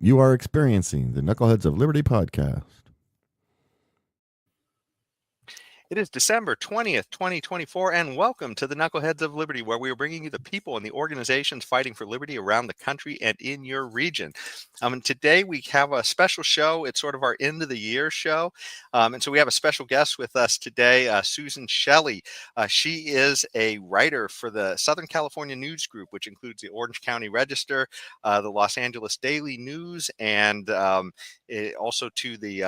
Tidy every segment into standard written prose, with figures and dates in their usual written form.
You are experiencing the Knuckleheads of Liberty podcast. It is December 20th, 2024, and welcome to the Knuckleheads of Liberty, where we are bringing you the people and the organizations fighting for liberty around the country and in your region. And today we have a special show. It's sort of our end of the year show. And so we have a special guest with us today, Susan Shelley. She is a writer for the Southern California News Group, which includes the Orange County Register, the Los Angeles Daily News, and also to the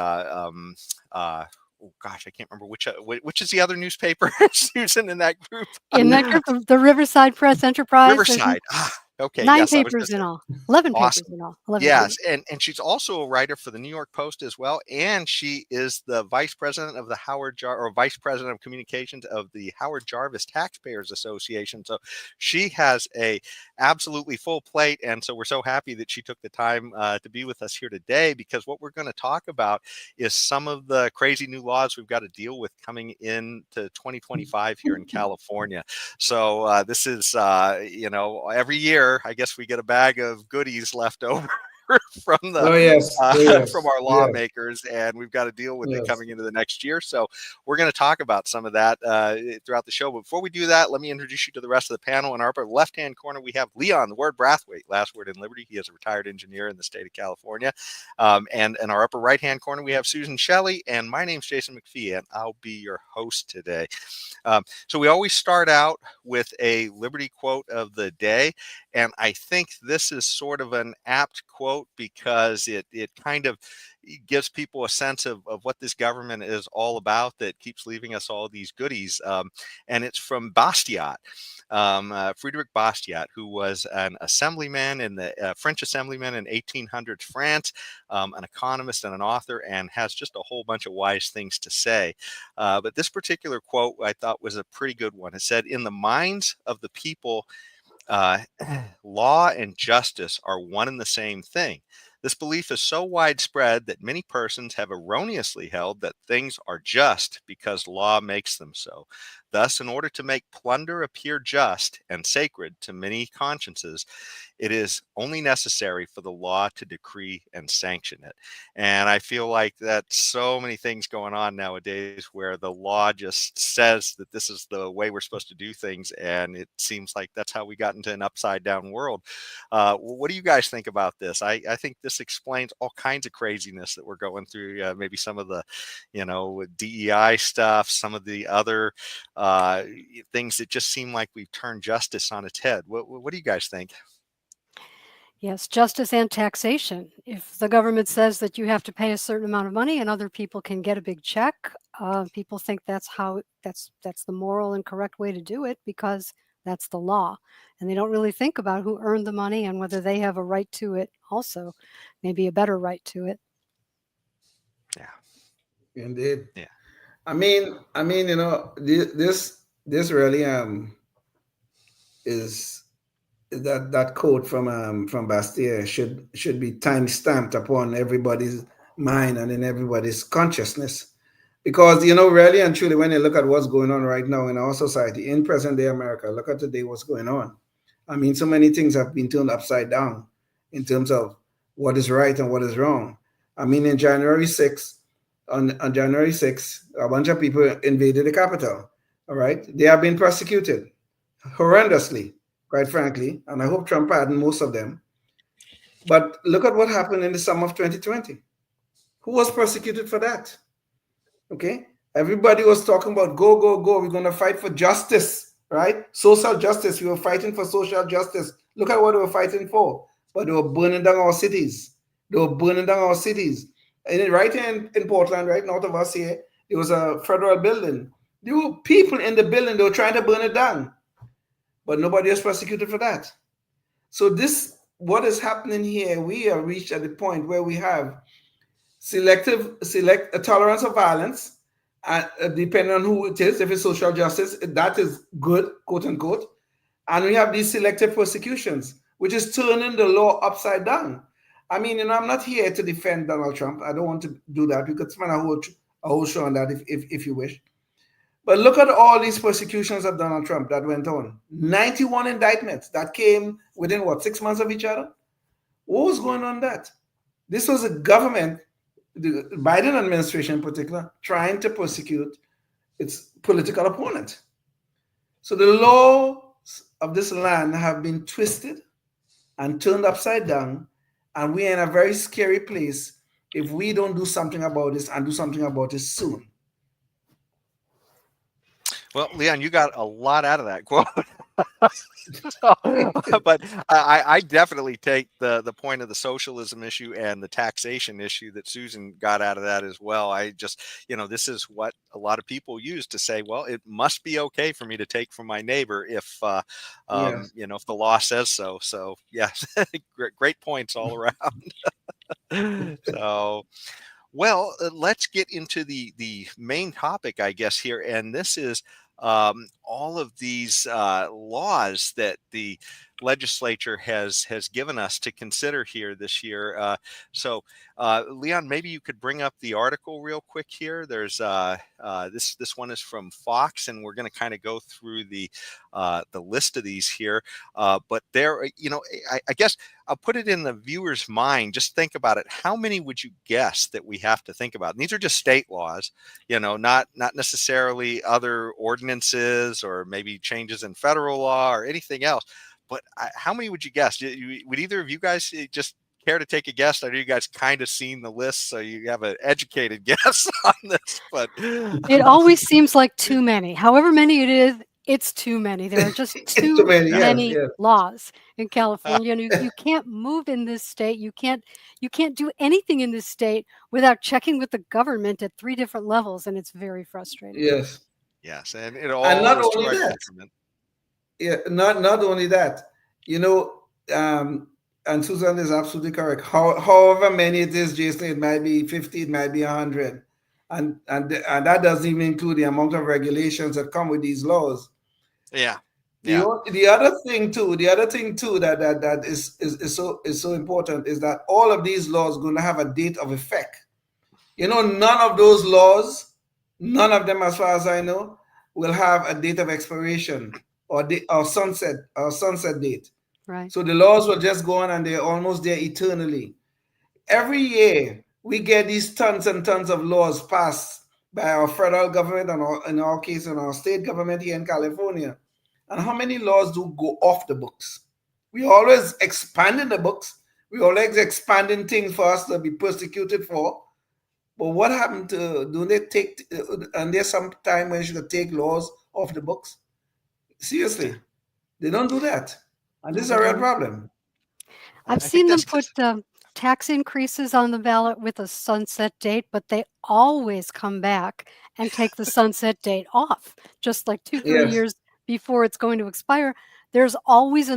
oh gosh, I can't remember which is the other newspaper, Susan, in that group. In that group, the Riverside Press Enterprise. Riverside. Okay. 9 yes, papers in all. 11 awesome. papers in all. 11 yes, papers. and she's also a writer for the New York Post as well, and she is the vice president of the vice president of communications of the Howard Jarvis Taxpayers Association. So she has a absolutely full plate, and so we're so happy that she took the time to be with us here today, because what we're going to talk about is some of the crazy new laws we've got to deal with coming into 2025 here in California. So this is every year I guess we get a bag of goodies left over from the from our lawmakers, and we've got to deal with it coming into the next year. So we're going to talk about some of that throughout the show. But before we do that, let me introduce you to the rest of the panel. In our upper left-hand corner, we have Leon, the word Brathwaite, last word in Liberty. He is a retired engineer in the state of California. And in our upper right-hand corner, we have Susan Shelley, and my name's Jason McPhee, and I'll be your host today. So we always start out with a Liberty quote of the day, and I think this is sort of an apt quote because it kind of gives people a sense of what this government is all about that keeps leaving us all these goodies. And it's from Bastiat, Frederick Bastiat, who was an assemblyman in the French assemblyman in 1800s France, an economist and an author, and has just a whole bunch of wise things to say. But this particular quote I thought was a pretty good one. It said, "In the minds of the people, law and justice are one and the same thing. This belief is so widespread that many persons have erroneously held that things are just because law makes them so. Thus, in order to make plunder appear just and sacred to many consciences, it is only necessary for the law to decree and sanction it." And I feel like that's so many things going on nowadays where the law just says that this is the way we're supposed to do things, and it seems like that's how we got into an upside down world. What do you guys think about this? I think this explains all kinds of craziness that we're going through. Maybe some of the, DEI stuff, some of the other things that just seem like we've turned justice on its head. What do you guys think? Yes, justice and taxation. If the government says that you have to pay a certain amount of money and other people can get a big check, people think that's the moral and correct way to do it because that's the law. And they don't really think about who earned the money and whether they have a right to it also, maybe a better right to it. Yeah. Indeed. Yeah. I mean, this really is that quote from Bastiat should be time stamped upon everybody's mind and in everybody's consciousness, because really and truly, when you look at what's going on right now in our society, in present day America, look at today what's going on. I mean, so many things have been turned upside down in terms of what is right and what is wrong. I mean, on January 6th, a bunch of people invaded the Capitol. All right, they have been prosecuted horrendously, quite frankly, and I hope Trump pardoned most of them. But look at what happened in the summer of 2020. Who was prosecuted for that? Okay, everybody was talking about go, go, go. We're going to fight for justice, right? Social justice. We were fighting for social justice. Look at what they were fighting for. But they were burning down our cities. And right here in Portland, right north of us here, there was a federal building. There were people in the building. They were trying to burn it down. But nobody was prosecuted for that. So what is happening here, we have reached at the point where we have a tolerance of violence, depending on who it is. If it's social justice, that is good, quote unquote. And we have these selective persecutions, which is turning the law upside down. I mean, I'm not here to defend Donald Trump. I don't want to do that. We could spend a whole show on that if you wish. But look at all these persecutions of Donald Trump that went on. 91 indictments that came within 6 months of each other? What was going on that? This was a government, the Biden administration in particular, trying to persecute its political opponent. So the laws of this land have been twisted and turned upside down, and we're in a very scary place if we don't do something about this and do something about it soon. Well, Leon, you got a lot out of that quote. But I definitely take the point of the socialism issue and the taxation issue that Susan got out of that as well. I just, this is what a lot of people use to say, well, it must be okay for me to take from my neighbor if, Yes. if the law says so. So, yes, great points all around. So, well, let's get into the main topic, I guess, here. And this is all of these laws that the legislature has given us to consider here this year. So, Leon, maybe you could bring up the article real quick here. There's this one is from Fox, and we're going to kind of go through the list of these here. But there, I guess I'll put it in the viewer's mind. Just think about it. How many would you guess that we have to think about? And these are just state laws, not necessarily other ordinances or maybe changes in federal law or anything else. But how many would you guess? Would either of you guys just care to take a guess? I know you guys kind of seen the list, so you have an educated guess on this. But it always seems like too many. However many it is, it's too many. There are just too many laws in California. You can't move in this state. You can't do anything in this state without checking with the government at 3 different levels, and it's very frustrating. Yes, and it all and not is only that. Detriment. Yeah, not only that. And Susan is absolutely correct. However many it is, Jason, it might be 50, it might be 100, and that doesn't even include the amount of regulations that come with these laws. Yeah. The other thing too that is so important is that all of these laws are going to have a date of effect. None of those laws, none of them, as far as I know, will have a date of expiration or sunset date. Right. So the laws will just go on, and they're almost there eternally. Every year we get these tons and tons of laws passed by our federal government and in our case, in our state government here in California. And how many laws do go off the books? We always expanding the books. We always expanding things for us to be persecuted for. But what happened to, do they take, and there's some time when you should take laws off the books? Seriously, they don't do that. And this is a real problem. I've seen them put tax increases on the ballot with a sunset date, but they always come back and take the sunset date off, just like 2-3 years before it's going to expire. There's always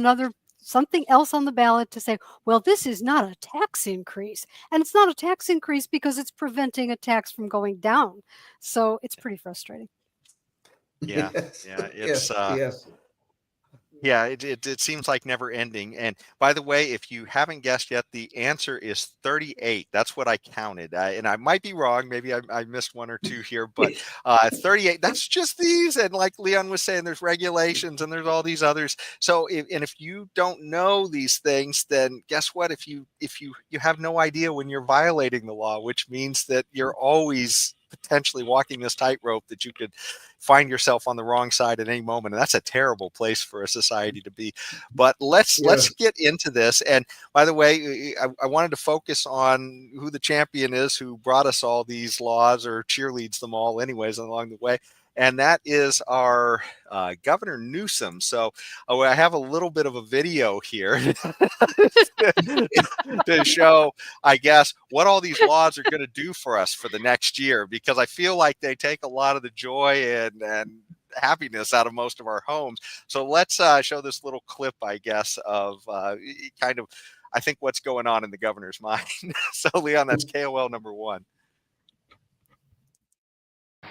something else on the ballot to say, well, this is not a tax increase. And it's not a tax increase because it's preventing a tax from going down. So it's pretty frustrating. Yeah. It's Yeah, it seems like never ending. And by the way, if you haven't guessed yet, the answer is 38. That's what I counted. And I might be wrong. Maybe I missed 1 or 2 here, but 38, that's just these. And like Leon was saying, there's regulations and there's all these others. So if you don't know these things, then guess what? If you have no idea when you're violating the law, which means that you're always potentially walking this tightrope that you could find yourself on the wrong side at any moment. And that's a terrible place for a society to be. But let's get into this. And by the way, I wanted to focus on who the champion is, who brought us all these laws or cheerleads them all anyways along the way. And that is our Governor Newsom. So I have a little bit of a video here to show, I guess, what all these laws are going to do for us for the next year, because I feel like they take a lot of the joy and happiness out of most of our homes. So let's show this little clip, I guess, of kind of, I think, what's going on in the governor's mind. So, Leon, that's KOL number 1.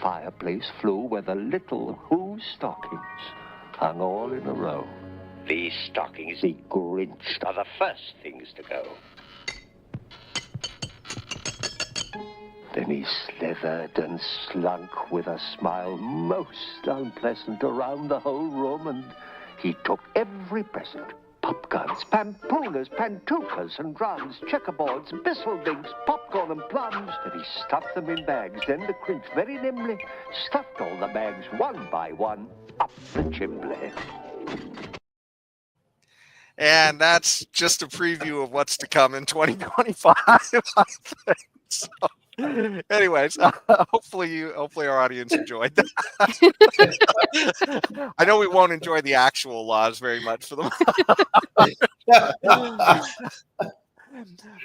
Fireplace flue where the little Who stockings hung all in a row. These stockings, the Grinch, are the first things to go. Then he slithered and slunk with a smile most unpleasant around the whole room, and he took every present, pop guns, pampooners, pantookas and drums, checkerboards, bistlebinks, popcorn and plums. Then he stuffed them in bags. Then the Grinch very nimbly stuffed all the bags one by one up the chimney. And that's just a preview of what's to come in 2025. I think. So, anyways, hopefully our audience enjoyed that. I know we won't enjoy the actual laws very much for them.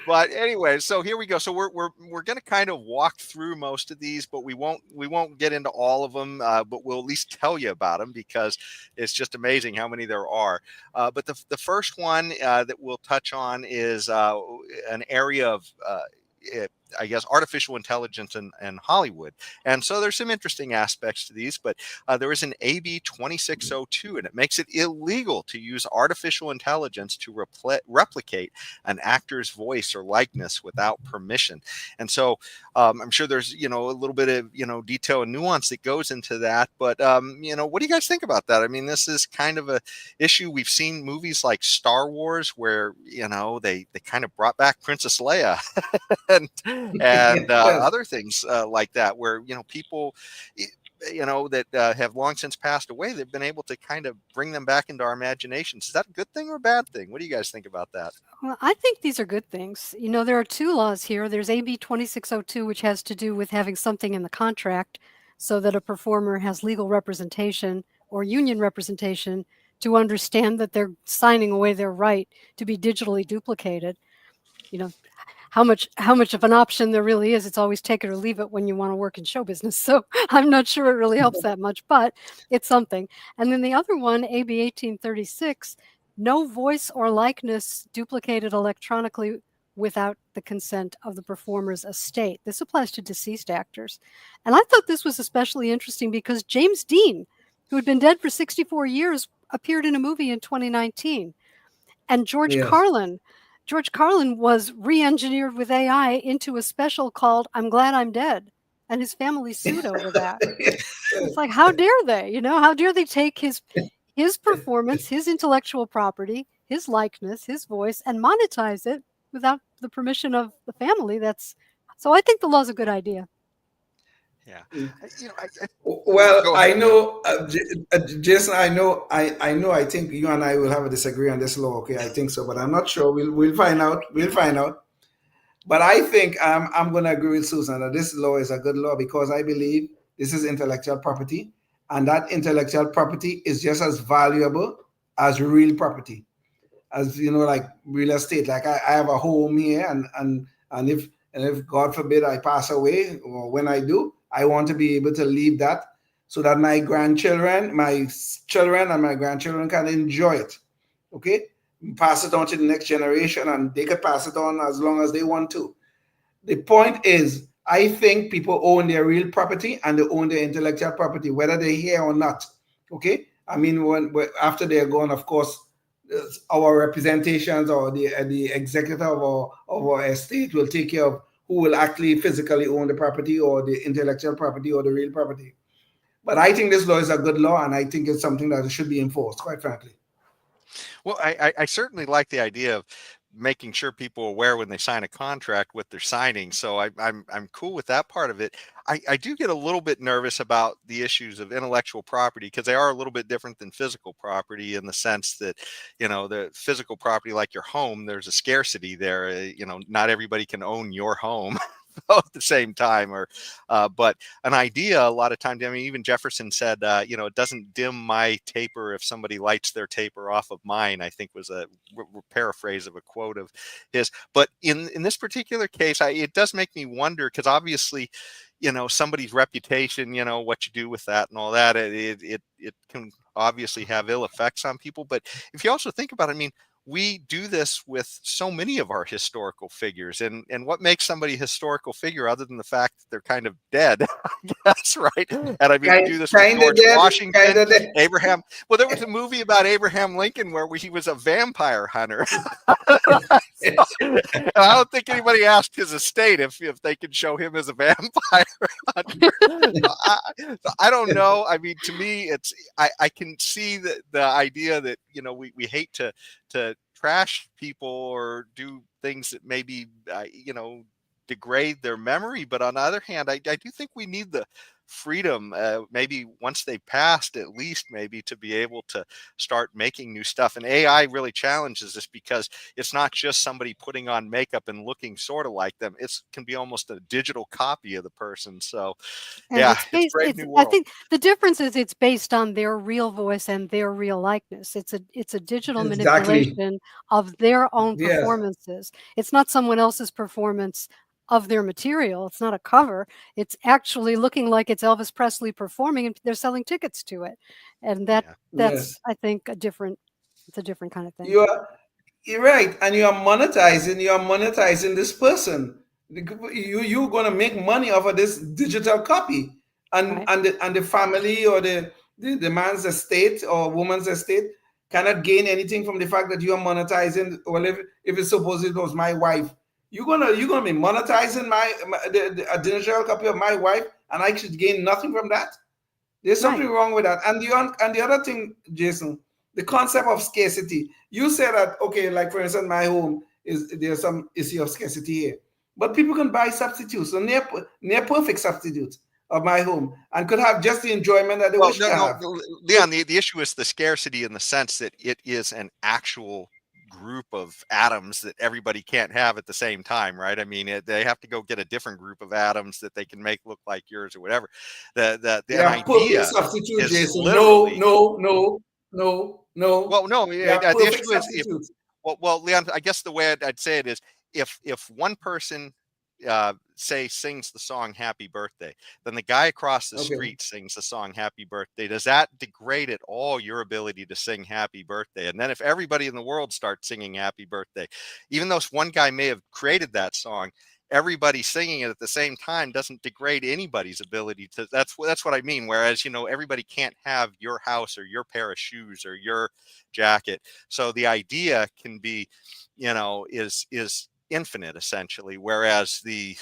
But anyway, so here we go. So we're going to kind of walk through most of these, but we won't get into all of them. But we'll at least tell you about them because it's just amazing how many there are. But the first one that we'll touch on is an area of I guess artificial intelligence and Hollywood. And so there's some interesting aspects to these, but there is an AB 2602, and it makes it illegal to use artificial intelligence to replicate an actor's voice or likeness without permission. And so I'm sure there's, a little bit of, detail and nuance that goes into that. But, what do you guys think about that? I mean, this is kind of a issue. We've seen movies like Star Wars where, they kind of brought back Princess Leia and other things like that, where people that have long since passed away, they've been able to kind of bring them back into our imaginations. Is that a good thing or a bad thing? What do you guys think about that? Well, I think these are good things. There are two laws here. There's AB 2602, which has to do with having something in the contract so that a performer has legal representation or union representation to understand that they're signing away their right to be digitally duplicated. How much of an option there really is. It's always take it or leave it when you want to work in show business. So I'm not sure it really helps that much, but it's something. And then the other one, AB 1836, no voice or likeness duplicated electronically without the consent of the performer's estate. This applies to deceased actors. And I thought this was especially interesting because James Dean, who had been dead for 64 years, appeared in a movie in 2019. And George Carlin was re-engineered with AI into a special called I'm Glad I'm Dead. And his family sued over that. It's like, how dare they? How dare they take his performance, his intellectual property, his likeness, his voice, and monetize it without the permission of the family? So I think the law's a good idea. Yeah. Well, I know, Jason, I think you and I will have a disagree on this law. Okay, I think so, but I'm not sure. We'll find out. But I think I'm going to agree with Susan that this law is a good law because I believe this is intellectual property, and that intellectual property is just as valuable as real property, as like real estate. Like I have a home here, and if God forbid I pass away, or when I do, I want to be able to leave that so that my grandchildren, my children and my grandchildren can enjoy it. Okay? Pass it on to the next generation, and they could pass it on as long as they want to. The point is, I think people own their real property and they own their intellectual property, whether they're here or not. Okay? I mean, after they're gone, of course, our representations or the executive of our estate will take care of who will actually physically own the property or the intellectual property or the real property. But I think this law is a good law, and I think it's something that should be enforced, quite frankly. Well, I certainly like the idea of making sure people are aware when they sign a contract what they're signing. So I'm cool with that part of it. I do get a little bit nervous about the issues of intellectual property because they are a little bit different than physical property in the sense that, the physical property like your home, there's a scarcity there. Not everybody can own your home at the same time, but an idea a lot of times, even Jefferson said, it doesn't dim my taper if somebody lights their taper off of mine, I think was a paraphrase of a quote of his. But in this particular case, it does make me wonder, because obviously, somebody's reputation, what you do with that and all that, it can obviously have ill effects on people. But if you also think about it, we do this with so many of our historical figures, and what makes somebody a historical figure other than the fact that they're kind of dead, I guess, right? And we do this with George Washington, Abraham. Well, there was a movie about Abraham Lincoln where he was a vampire hunter. And I don't think anybody asked his estate if they could show him as a vampire hunter. I don't know. To me, I can see the idea that we hate to to trash people or do things that maybe degrade their memory. But on the other hand, I do think we need the freedom, maybe once they passed, at least maybe to be able to start making new stuff. And AI really challenges this because it's not just somebody putting on makeup and looking sort of like them. It can be almost a digital copy of the person. So And yeah, it's it's based, brave it's, new I world. think the difference is it's based on their real voice and their real likeness. It's a digital Exactly. manipulation of their own Yes. performances. It's not someone else's performance of their material. It's not a cover. It's actually looking like it's Elvis Presley performing, and they're selling tickets to it. And Yeah. that's Yes. I think it's a different kind of thing. You're right, and you're monetizing this person. You're gonna make money off of this digital copy, and Right. and the family or the man's estate or woman's estate cannot gain anything from the fact that you are monetizing. Well, if it's supposed it was my wife, you're gonna be monetizing a digital copy of my wife, and I should gain nothing from that. There's something Right. wrong with that. And the other thing, Jason, the concept of scarcity. You say that, okay, like for instance, my home there's some issue of scarcity here, but people can buy substitutes, so near perfect substitutes of my home, and could have just the enjoyment that they Well, wish no, to have. Leon, the issue is the scarcity in the sense that it is an actual group of atoms that everybody can't have at the same time, right? I mean, they have to go get a different group of atoms that they can make look like yours or whatever. An Perfect idea substitute, is Jason. literally No. well, no. They are The perfect issue is if substitutes. well, Leon, I guess the way I'd say it is if one person say sings the song Happy Birthday, then the guy across the Okay. street sings the song Happy Birthday. Does that degrade at all your ability to sing Happy Birthday? And then if everybody in the world starts singing Happy Birthday, even though one guy may have created that song, everybody singing it at the same time doesn't degrade anybody's ability to. That's what I mean. Whereas, everybody can't have your house or your pair of shoes or your jacket. So the idea can be, is infinite essentially, whereas the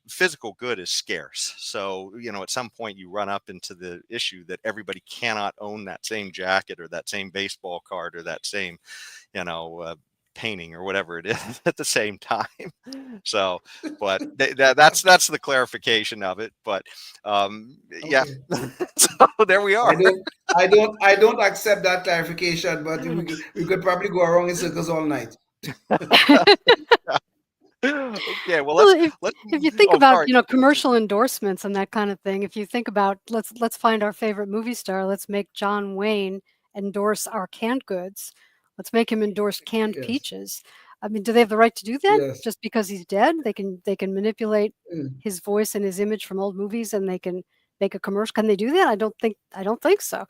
physical good is scarce. So at some point you run up into the issue that everybody cannot own that same jacket or that same baseball card or that same painting or whatever it is at the same time. So but that's the clarification of it. But yeah. Okay. So there we are. I don't accept that clarification, but we could probably go around in circles all night. Okay, well, Well, let's if you think oh, about, sorry. commercial endorsements and that kind of thing, if you think about let's find our favorite movie star, let's make John Wayne endorse our canned goods. Let's make him endorse canned Yes. peaches. I mean, do they have the right to do that? Yes. Just because he's dead, they can manipulate Mm. his voice and his image from old movies, and they can make a commercial. Can they do that? I don't think so.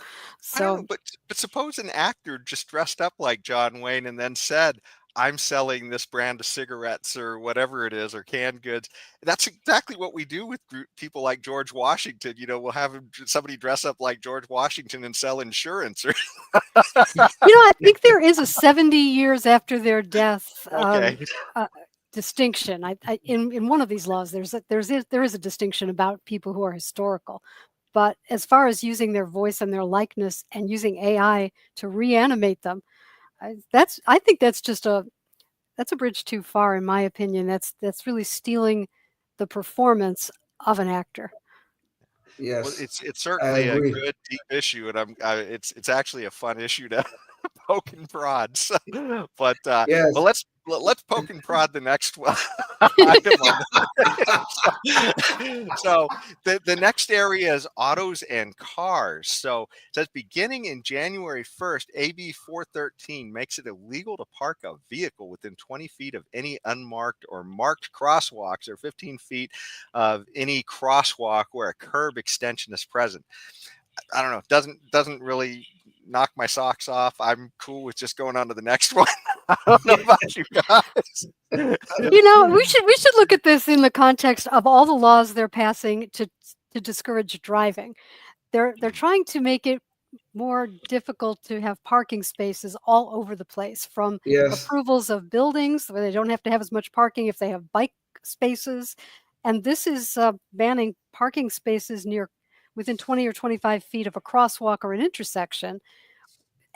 I don't know, So but suppose an actor just dressed up like John Wayne and then said, "I'm selling this brand of cigarettes or whatever it is or canned goods." That's exactly what we do with people like George Washington. We'll have somebody dress up like George Washington and sell insurance. Or I think there is a 70 years after their death okay, distinction. In one of these laws, there is a distinction about people who are historical. But as far as using their voice and their likeness and using AI to reanimate them, I think that's a bridge too far, in my opinion. That's really stealing the performance of an actor. Yes. well, it's I certainly a agree. good deep issue, and it's actually a fun issue to poke and prod. So, but Yes. let's poke and prod the next one. Item on so the next area is autos and cars. So it says beginning in January 1st, AB 413 makes it illegal to park a vehicle within 20 feet of any unmarked or marked crosswalks or 15 feet of any crosswalk where a curb extension is present. I don't know. Doesn't really knock my socks off. I'm cool with just going on to the next one. I don't know about you guys. We should look at this in the context of all the laws they're passing to discourage driving. They're trying to make it more difficult to have parking spaces all over the place, from Yes. approvals of buildings where they don't have to have as much parking if they have bike spaces. And this is banning parking spaces within 20 or 25 feet of a crosswalk or an intersection.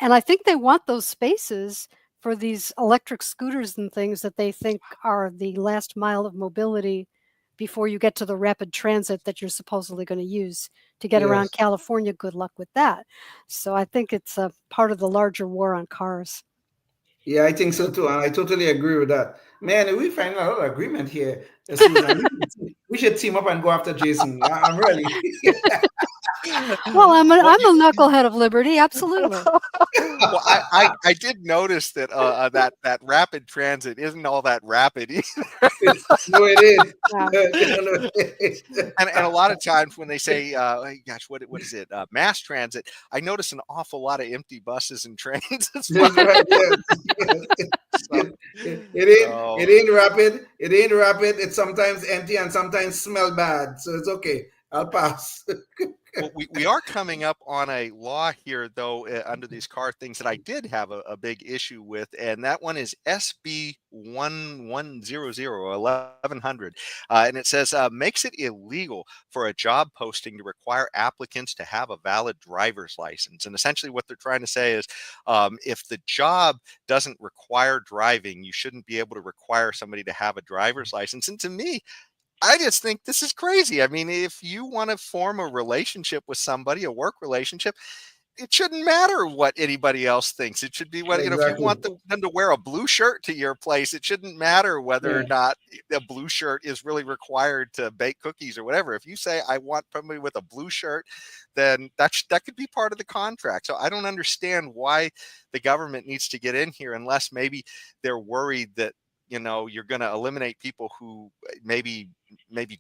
And I think they want those spaces for these electric scooters and things that they think are the last mile of mobility before you get to the rapid transit that you're supposedly going to use to get Yes. around California. Good luck with that. So I think it's a part of the larger war on cars. Yeah, I think so too, and I totally agree with that. Man, we find a lot of agreement here, Susan. We should team up and go after Jason. I'm really. Well, I'm a knucklehead of liberty, absolutely. Well, I did notice that that rapid transit isn't all that rapid either. No, it is. Yeah. No, it is. And a lot of times when they say, hey, gosh, what is it? Mass transit, I notice an awful lot of empty buses and trains as well. That's right, yes, yes. So, It ain't rapid. It ain't rapid. It's sometimes empty and sometimes smell bad. So it's okay. I'll pass. well, we are coming up on a law here, though, under these car things that I did have a big issue with, and that one is SB 1100 or 1100, and it says makes it illegal for a job posting to require applicants to have a valid driver's license. And essentially, what they're trying to say is, if the job doesn't require driving, you shouldn't be able to require somebody to have a driver's license. And to me, I just think this is crazy. I mean, if you want to form a relationship with somebody, a work relationship, it shouldn't matter what anybody else thinks. It should be what, if you want them to wear a blue shirt to your place, it shouldn't matter whether or not a blue shirt is really required to bake cookies or whatever. If you say, I want somebody with a blue shirt, then that could be part of the contract. So I don't understand why the government needs to get in here unless maybe they're worried that, you're going to eliminate people who maybe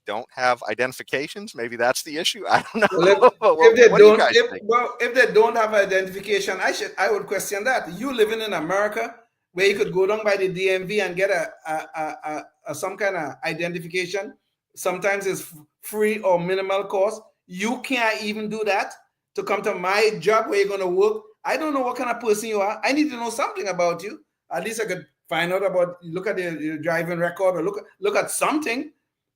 don't have identifications. Maybe that's the issue. I don't know. If they don't have identification, I would question that. You living in America where you could go down by the DMV and get a some kind of identification. Sometimes it's free or minimal cost. You can't even do that to come to my job where you're going to work. I don't know what kind of person you are. I need to know something about you. At least I could find out look at your driving record or look at something.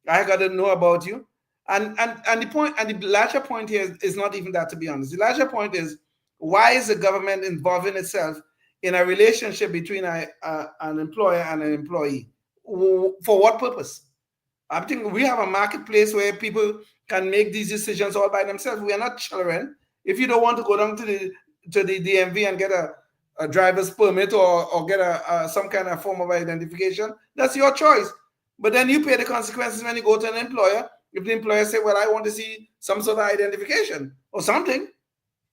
I got to know about you. And the point, and the larger point here is not even that, to be honest. The larger point is, why is the government involving itself in a relationship between an employer and an employee? For what purpose? I think we have a marketplace where people can make these decisions all by themselves. We are not children. If you don't want to go down to the DMV and get a driver's permit or get some kind of form of identification, that's your choice. But then you pay the consequences when you go to an employer. If the employer say, well, I want to see some sort of identification or something,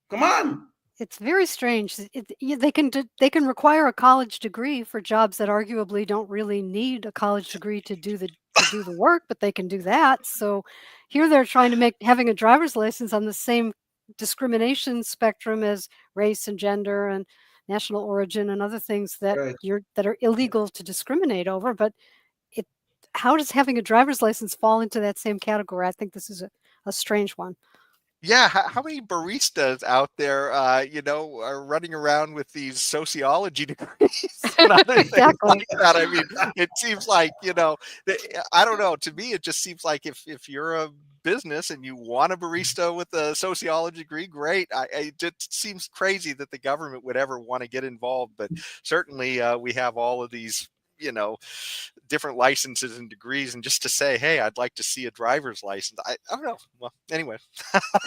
come on. It's very strange. They can require a college degree for jobs that arguably don't really need a college degree to do the work, but they can do that. So here they're trying to make having a driver's license on the same discrimination spectrum as race and gender and national origin and other things that that are illegal to discriminate over. But how does having a driver's license fall into that same category? I think this is a strange one. Yeah, how many baristas out there, are running around with these sociology degrees and other things like that? I mean, it seems like, I don't know. To me, it just seems like if you're a business and you want a barista with a sociology degree, great. It just seems crazy that the government would ever want to get involved. But certainly we have all of these different licenses and degrees, and just to say, hey, I'd like to see a driver's license. I don't know. Well, anyway,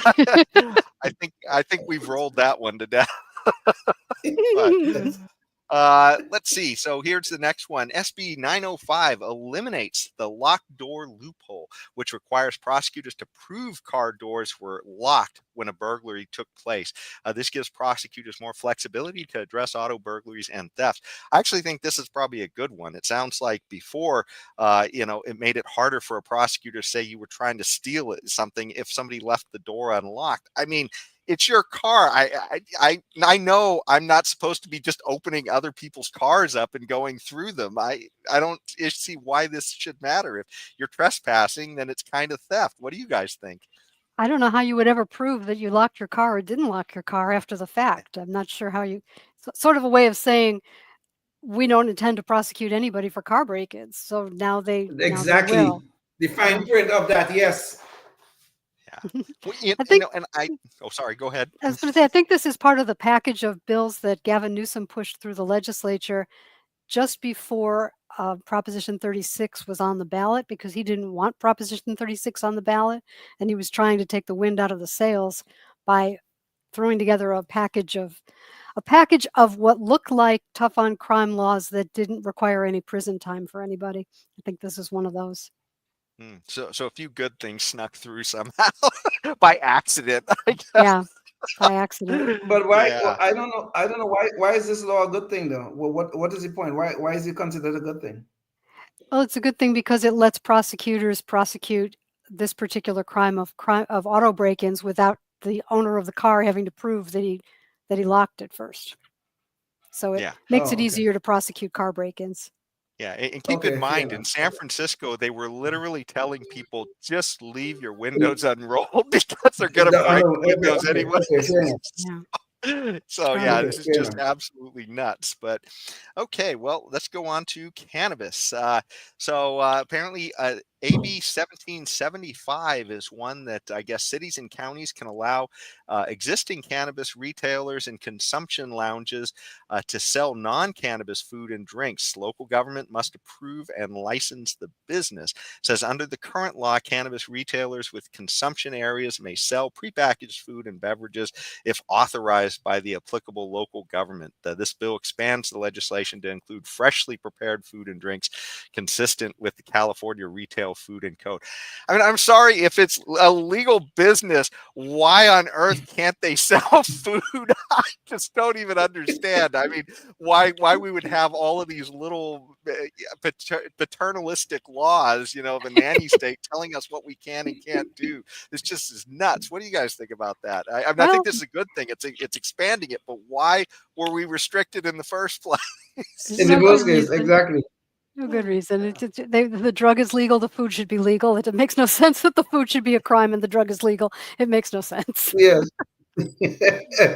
I think we've rolled that one to death. Let's see. So here's the next one. SB 905 eliminates the locked door loophole, which requires prosecutors to prove car doors were locked when a burglary took place. This gives prosecutors more flexibility to address auto burglaries and theft. I actually think this is probably a good one. It sounds like before, it made it harder for a prosecutor to say you were trying to steal something if somebody left the door unlocked. I mean, it's your car. I know I'm not supposed to be just opening other people's cars up and going through them. I don't see why this should matter. If you're trespassing, then it's kind of theft. What do you guys think? I don't know how you would ever prove that you locked your car or didn't lock your car after the fact. I'm not sure how you, sort of a way of saying we don't intend to prosecute anybody for car break-ins. So now they exactly now they will. The fine print of that, yes. Yeah. Well, I think oh, sorry, go ahead. I was going to say, I think this is part of the package of bills that Gavin Newsom pushed through the legislature just before Proposition 36 was on the ballot, because he didn't want Proposition 36 on the ballot, and he was trying to take the wind out of the sails by throwing together a package of what looked like tough on crime laws that didn't require any prison time for anybody. I think this is one of those. So a few good things snuck through somehow by accident, I guess. Yeah, by accident. But why? Yeah. I don't know. I don't know why. Why is this law a good thing, though? What is the point? Why is it considered a good thing? Well, it's a good thing because it lets prosecutors prosecute this particular crime of auto break-ins without the owner of the car having to prove that he locked it first. So it makes it easier to prosecute car break-ins. Yeah, and keep in mind, in enough. San Francisco, they were literally telling people, just leave your windows unrolled because they're going to break the windows anyway. Yeah. So yeah, Okay, this is fair just enough. absolutely nuts. But okay, well, let's go on to cannabis. Apparently, AB 1775 is one that I guess cities and counties can allow existing cannabis retailers and consumption lounges to sell non-cannabis food and drinks. Local government must approve and license the business. It says under the current law, cannabis retailers with consumption areas may sell prepackaged food and beverages if authorized by the applicable local government. This bill expands the legislation to include freshly prepared food and drinks consistent with the California Retail Food and Code. I mean, I'm sorry, if it's a legal business, why on earth can't they sell food? I just don't even understand. I mean, why we would have all of these little paternalistic laws, the nanny state telling us what we can and can't do. This just is nuts. What do you guys think about that? I think this is a good thing. It's expanding it, but why were we restricted in the first place? In the first case, exactly. No good reason. The drug is legal. The food should be legal. It makes no sense that the food should be a crime and the drug is legal. It makes no sense. Yes.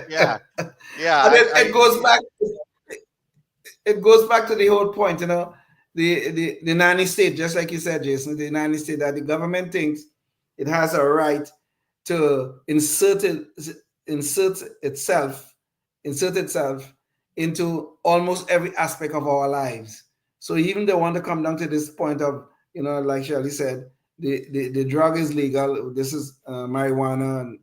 Yeah. And it goes back. It goes back to the whole point, the nanny state, just like you said, Jason, the nanny state, that the government thinks it has a right to insert itself into almost every aspect of our lives. So even they want to come down to this point of, like Shirley said, the drug is legal. This is marijuana and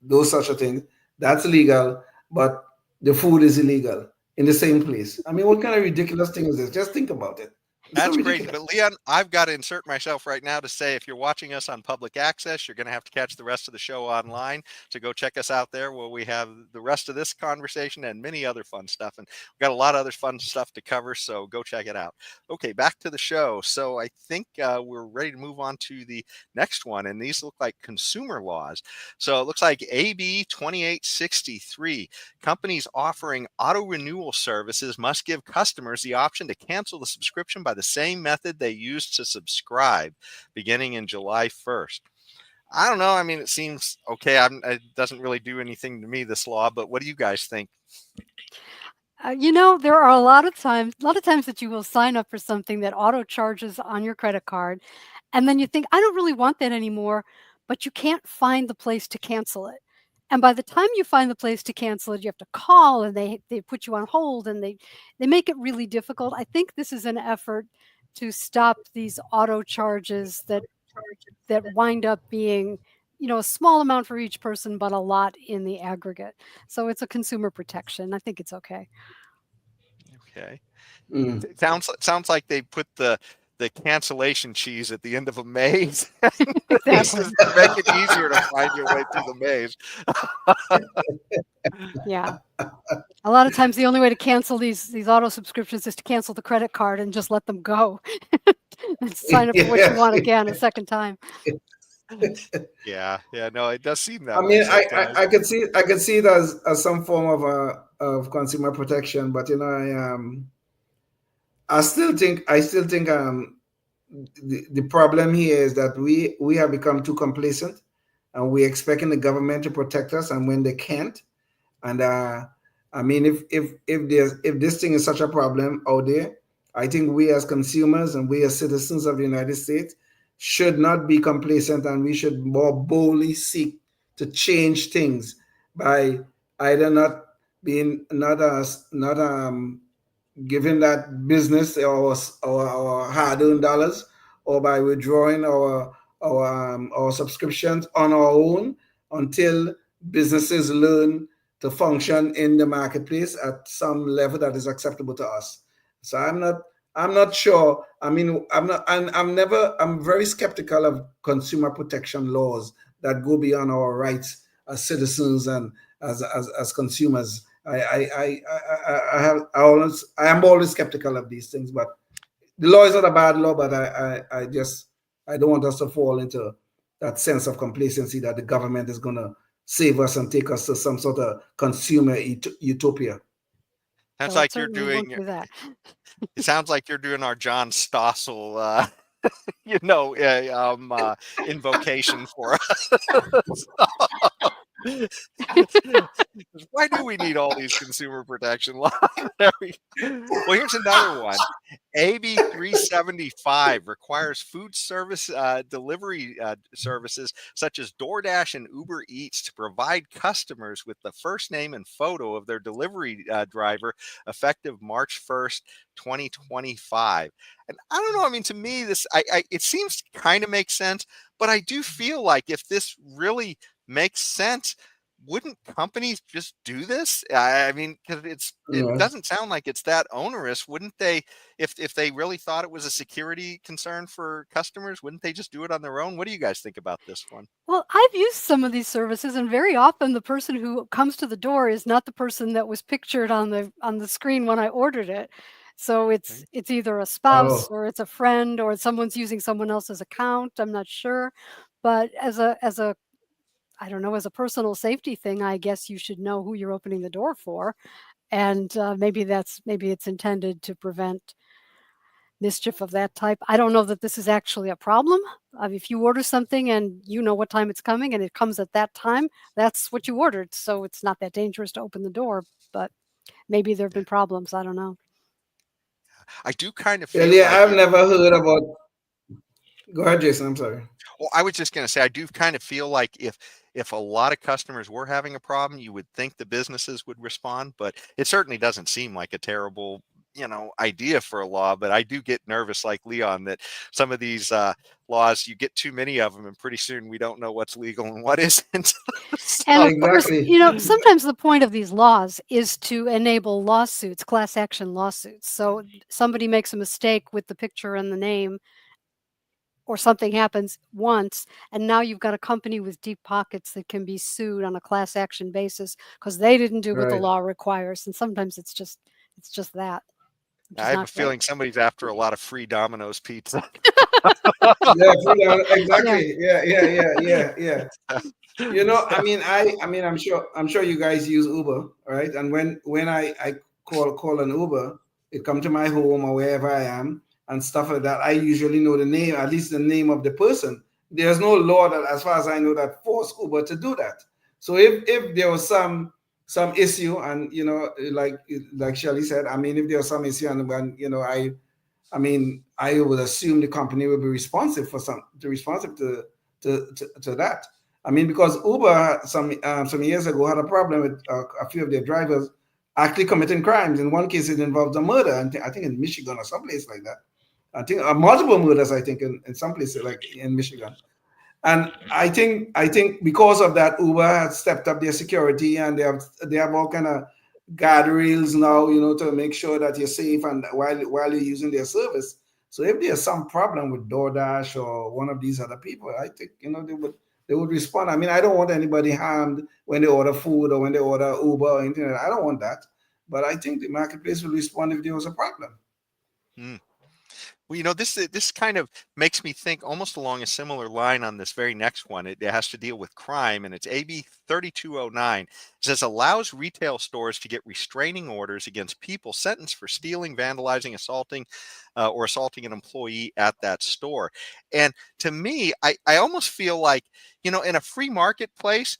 those such a things. That's legal, but the food is illegal in the same place. I mean, what kind of ridiculous thing is this? Just think about it. That's crazy. But Leon, I've got to insert myself right now to say, if you're watching us on public access, you're going to have to catch the rest of the show online. So go check us out there where we have the rest of this conversation and many other fun stuff. And we've got a lot of other fun stuff to cover. So go check it out. Okay, back to the show. So I think we're ready to move on to the next one. And these look like consumer laws. So it looks like AB 2863. Companies offering auto renewal services must give customers the option to cancel the subscription by the same method they used to subscribe beginning in July 1st. I don't know. I mean, it seems okay. It doesn't really do anything to me, this law, but what do you guys think? There are a lot of times that you will sign up for something that auto charges on your credit card, and then you think, I don't really want that anymore, but you can't find the place to cancel it. And by the time you find the place to cancel it, you have to call, and they put you on hold, and they make it really difficult. I think this is an effort to stop these auto charges that wind up being, a small amount for each person, but a lot in the aggregate. So it's a consumer protection. I think it's okay. Okay. It sounds like they put the cancellation cheese at the end of a maze. Exactly. To make it easier to find your way through the maze. Yeah. A lot of times the only way to cancel these auto subscriptions is to cancel the credit card and just let them go. And sign up for what you want again a second time. Yeah, no, it does seem that I way. mean, I could see it as some form of consumer protection, but I still think the problem here is that we have become too complacent, and we're expecting the government to protect us, and when they can't, and I mean, if this thing is such a problem out there, I think we as consumers and we as citizens of the United States should not be complacent, and we should more boldly seek to change things by either not being not giving that business our hard-earned dollars, or by withdrawing our subscriptions on our own until businesses learn to function in the marketplace at some level that is acceptable to us. So I'm not sure. I mean, I'm very skeptical of consumer protection laws that go beyond our rights as citizens and as consumers. I am always skeptical of these things, but the law is not a bad law, but I don't want us to fall into that sense of complacency that the government is going to save us and take us to some sort of consumer utopia. Sounds Well, it like you're certainly won't doing. do that. It sounds like you're doing our John Stossel, invocation for us. Why do we need all these consumer protection laws? Well, here's another one. AB 375 requires food service delivery services such as DoorDash and Uber Eats to provide customers with the first name and photo of their delivery driver effective March 1st, 2025. And I don't know. I mean, to me, it seems to kind of make sense, but I do feel like if this really makes sense, wouldn't companies just do this? I mean, because it doesn't sound like it's that onerous. Wouldn't they, if they really thought it was a security concern for customers, wouldn't they just do it on their own? What do you guys think about this one? Well, I've used some of these services, and very often the person who comes to the door is not the person that was pictured on the screen when I ordered it. So it's either a spouse or it's a friend or someone's using someone else's account. I'm not sure, but as a I don't know, as a personal safety thing, I guess you should know who you're opening the door for, and maybe it's intended to prevent mischief of that type. I don't know that this is actually a problem. If you order something and you know what time it's coming and it comes at that time, that's what you ordered. So it's not that dangerous to open the door, but maybe there have been problems. I don't know. I do kind of feel I've never heard about. Go ahead, Jason. I'm sorry. Well, I was just going to say, I do kind of feel like if a lot of customers were having a problem, you would think the businesses would respond, but it certainly doesn't seem like a terrible, idea for a law. But I do get nervous, like Leon, that some of these laws, you get too many of them, and pretty soon we don't know what's legal and what isn't. And of course, sometimes the point of these laws is to enable lawsuits, class action lawsuits. So somebody makes a mistake with the picture and the name, or something happens once, and now you've got a company with deep pockets that can be sued on a class action basis because they didn't do what the law requires. And sometimes it's just that. I have a feeling somebody's after a lot of free Domino's pizza. Exactly. Yeah. I'm sure you guys use Uber, right? And when I call an Uber, it come to my home or wherever I am and stuff like that, I usually know the name, at least the name of the person. There's no law that, as far as I know, that force Uber to do that. So if there was some issue, and like Shelley said, I mean, if there was some issue, and I would assume the company would be responsive to that. I mean, because Uber some years ago had a problem with a few of their drivers actually committing crimes. In one case, it involved a murder, and I think in Michigan or someplace like that. I think multiple murders. I think in some places like in Michigan. And I think because of that, Uber has stepped up their security, and they have all kind of guardrails now, to make sure that you're safe and while you're using their service. So if there's some problem with DoorDash or one of these other people, I think they would respond. I mean, I don't want anybody harmed when they order food or when they order Uber or anything like that. I don't want that, but I think the marketplace will respond if there was a problem. Well, this kind of makes me think almost along a similar line on this very next one. It has to deal with crime, and it's AB 3209. It says allows retail stores to get restraining orders against people sentenced for stealing, vandalizing, assaulting, or assaulting an employee at that store. And to me, I almost feel like, in a free marketplace,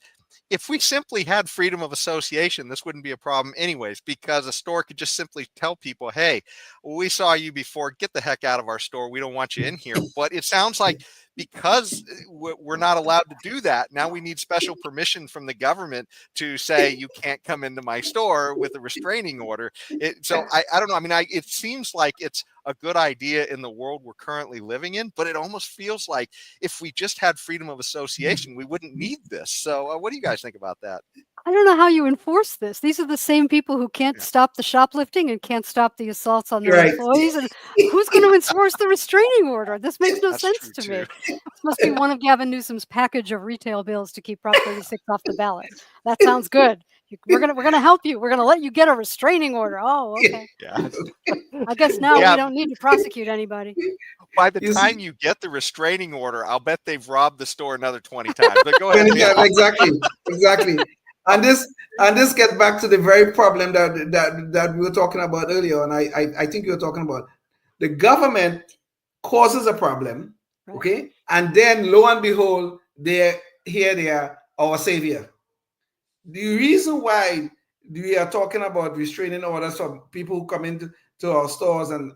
if we simply had freedom of association, this wouldn't be a problem anyways, because a store could just simply tell people, hey, we saw you before, get the heck out of our store. We don't want you in here. But it sounds like because we're not allowed to do that, now we need special permission from the government to say you can't come into my store with a restraining order. So I don't know. I mean, it seems like it's a good idea in the world we're currently living in, but it almost feels like if we just had freedom of association, we wouldn't need this. So what do you guys think about that? I don't know how you enforce this. These are the same people who can't stop the shoplifting and can't stop the assaults on their Right. employees. And who's going to enforce the restraining order? This makes no That's sense true, to me. too. This must be one of Gavin Newsom's package of retail bills to keep Prop 36 off the ballot. That sounds good. We're gonna help you. We're gonna let you get a restraining order. Oh, okay. Yeah. I guess now Yeah. we don't need to prosecute anybody. By the You see- time you get the restraining order, I'll bet they've robbed the store another 20 times. But go ahead. Yeah, exactly. And this gets back to the very problem that we were talking about earlier, and I think you were talking about the government causes a problem, Right. okay, and then lo and behold, they are our savior. The reason why we are talking about restraining orders for people who come into our stores and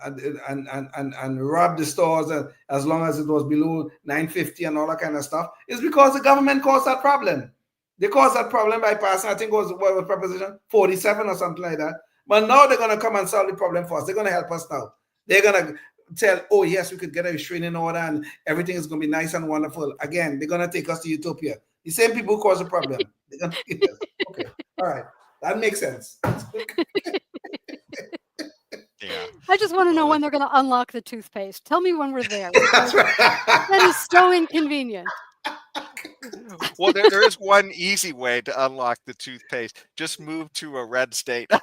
rob the stores, and as long as it was below 950 and all that kind of stuff, is because the government caused that problem. They caused that problem by passing, I think it was Proposition 47 or something like that. But now they're going to come and solve the problem for us. They're going to help us now. They're going to tell, oh, yes, we could get a restraining order and everything is going to be nice and wonderful. Again, they're going to take us to utopia. The same people who cause the problem. Okay, all right. That makes sense. Yeah. I just want to know when they're going to unlock the toothpaste. Tell me when we're there. That's right. That is so inconvenient. Well, there is one easy way to unlock the toothpaste. Just move to a red state. Well,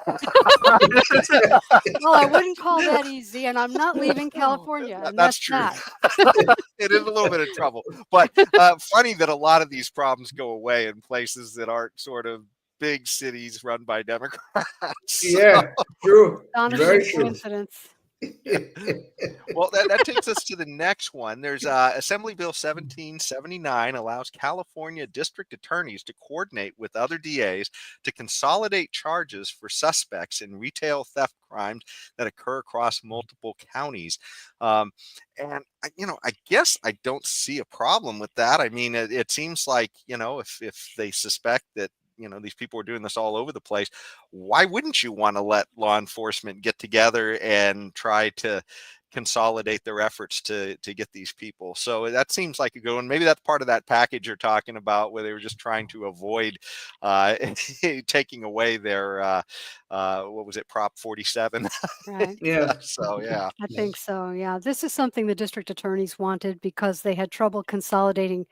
I wouldn't call that easy, and I'm not leaving California. And That's true. It is a little bit of trouble. But funny that a lot of these problems go away in places that aren't sort of big cities run by Democrats. Yeah, true. Very Astonishing true. coincidence. Well, that takes us to the next one. There's Assembly Bill 1779 allows California district attorneys to coordinate with other DAs to consolidate charges for suspects in retail theft crimes that occur across multiple counties. And I guess I don't see a problem with that. I mean, it seems like, if they suspect that these people are doing this all over the place, why wouldn't you want to let law enforcement get together and try to consolidate their efforts to get these people? So that seems like a good one. Maybe that's part of that package you're talking about, where they were just trying to avoid taking away their what was it, Prop 47? Right. Yeah. So yeah. I think so. Yeah. This is something the district attorneys wanted because they had trouble consolidating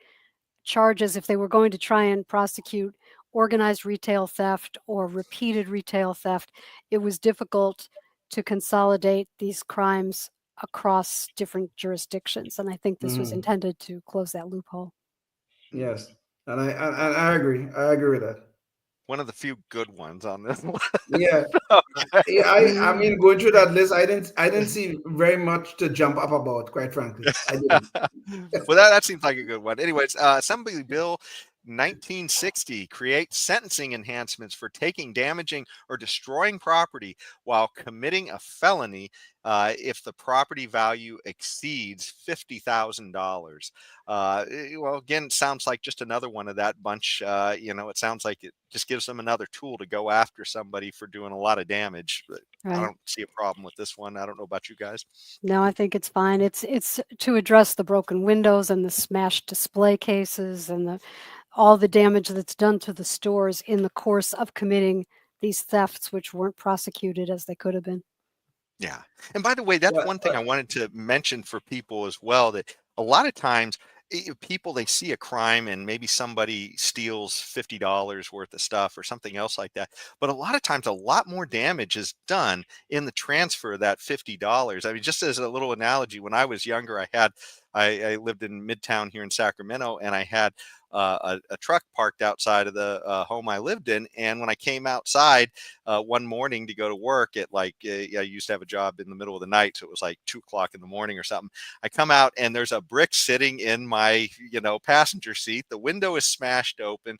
charges if they were going to try and prosecute organized retail theft or repeated retail theft. It was difficult to consolidate these crimes across different jurisdictions, and I think this was intended to close that loophole. Yes, and I agree. I agree with that. One of the few good ones on this one. Yeah, I mean, going through that list, I didn't see very much to jump up about, quite frankly. I didn't. Well, that seems like a good one. Anyways, Assembly Bill 1960 creates sentencing enhancements for taking, damaging, or destroying property while committing a felony if the property value exceeds $50,000. Well, again, sounds like just another one of that bunch. It sounds like it just gives them another tool to go after somebody for doing a lot of damage. But I don't see a problem with this one. I don't know about you guys. No, I think it's fine. It's to address the broken windows and the smashed display cases and all the damage that's done to the stores in the course of committing these thefts, which weren't prosecuted as they could have been. Yeah. And by the way, that's one thing I wanted to mention for people as well, that a lot of times people, they see a crime and maybe somebody steals $50 worth of stuff or something else like that. But a lot of times, a lot more damage is done in the transfer of that $50. I mean, just as a little analogy, when I was younger, I lived in Midtown here in Sacramento, and I had a truck parked outside of the home I lived in. And when I came outside one morning to go to work at I used to have a job in the middle of the night, so it was like 2 o'clock in the morning or something. I come out and there's a brick sitting in my passenger seat. The window is smashed open.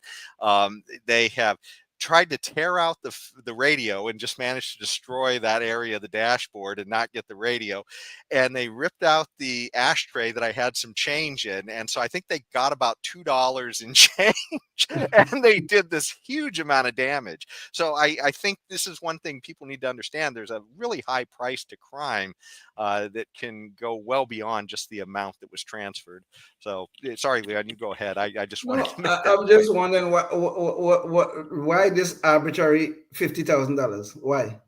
They have tried to tear out the radio and just managed to destroy that area of the dashboard and not get the radio. And they ripped out the ashtray that I had some change in. And so I think they got about $2 in change and they did this huge amount of damage. So I think this is one thing people need to understand. There's a really high price to crime that can go well beyond just the amount that was transferred. So sorry, Leon, you go ahead. I just wanted to make that I'm just point. wondering why this arbitrary $50,000? Why?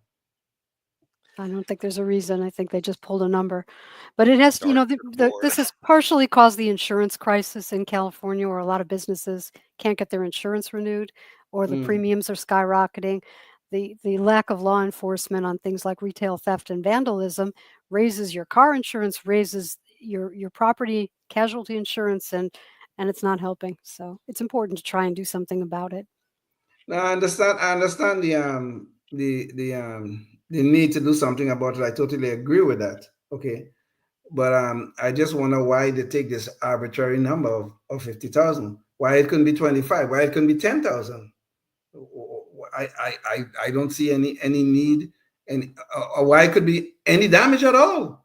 I don't think there's a reason. I think they just pulled a number. But it has, you know, Lord. this has partially caused the insurance crisis in California, where a lot of businesses can't get their insurance renewed, or the premiums are skyrocketing. The lack of law enforcement on things like retail theft and vandalism raises your car insurance, raises your property casualty insurance, and it's not helping. So it's important to try and do something about it. Now, I understand the need to do something about it. I totally agree with that. Okay. But I just wonder why they take this arbitrary number of 50,000. Why it couldn't be 25? Why it couldn't be 10,000? I don't see any need, and or why it could be any damage at all.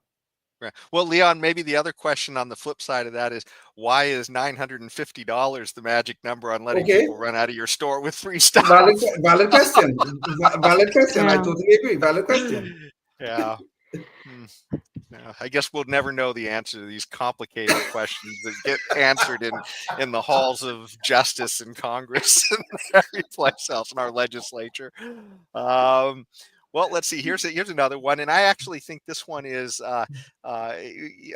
Right. Well, Leon, maybe the other question on the flip side of that is, why is $950 the magic number on letting people run out of your store with free stuff? Valid question. Valid question. I Yeah. totally agree. Valid question. Yeah. Yeah, I guess we'll never know the answer to these complicated questions that get answered in the halls of justice in Congress and every place else in our legislature. Well, let's see. Here's another one, and I actually think this one is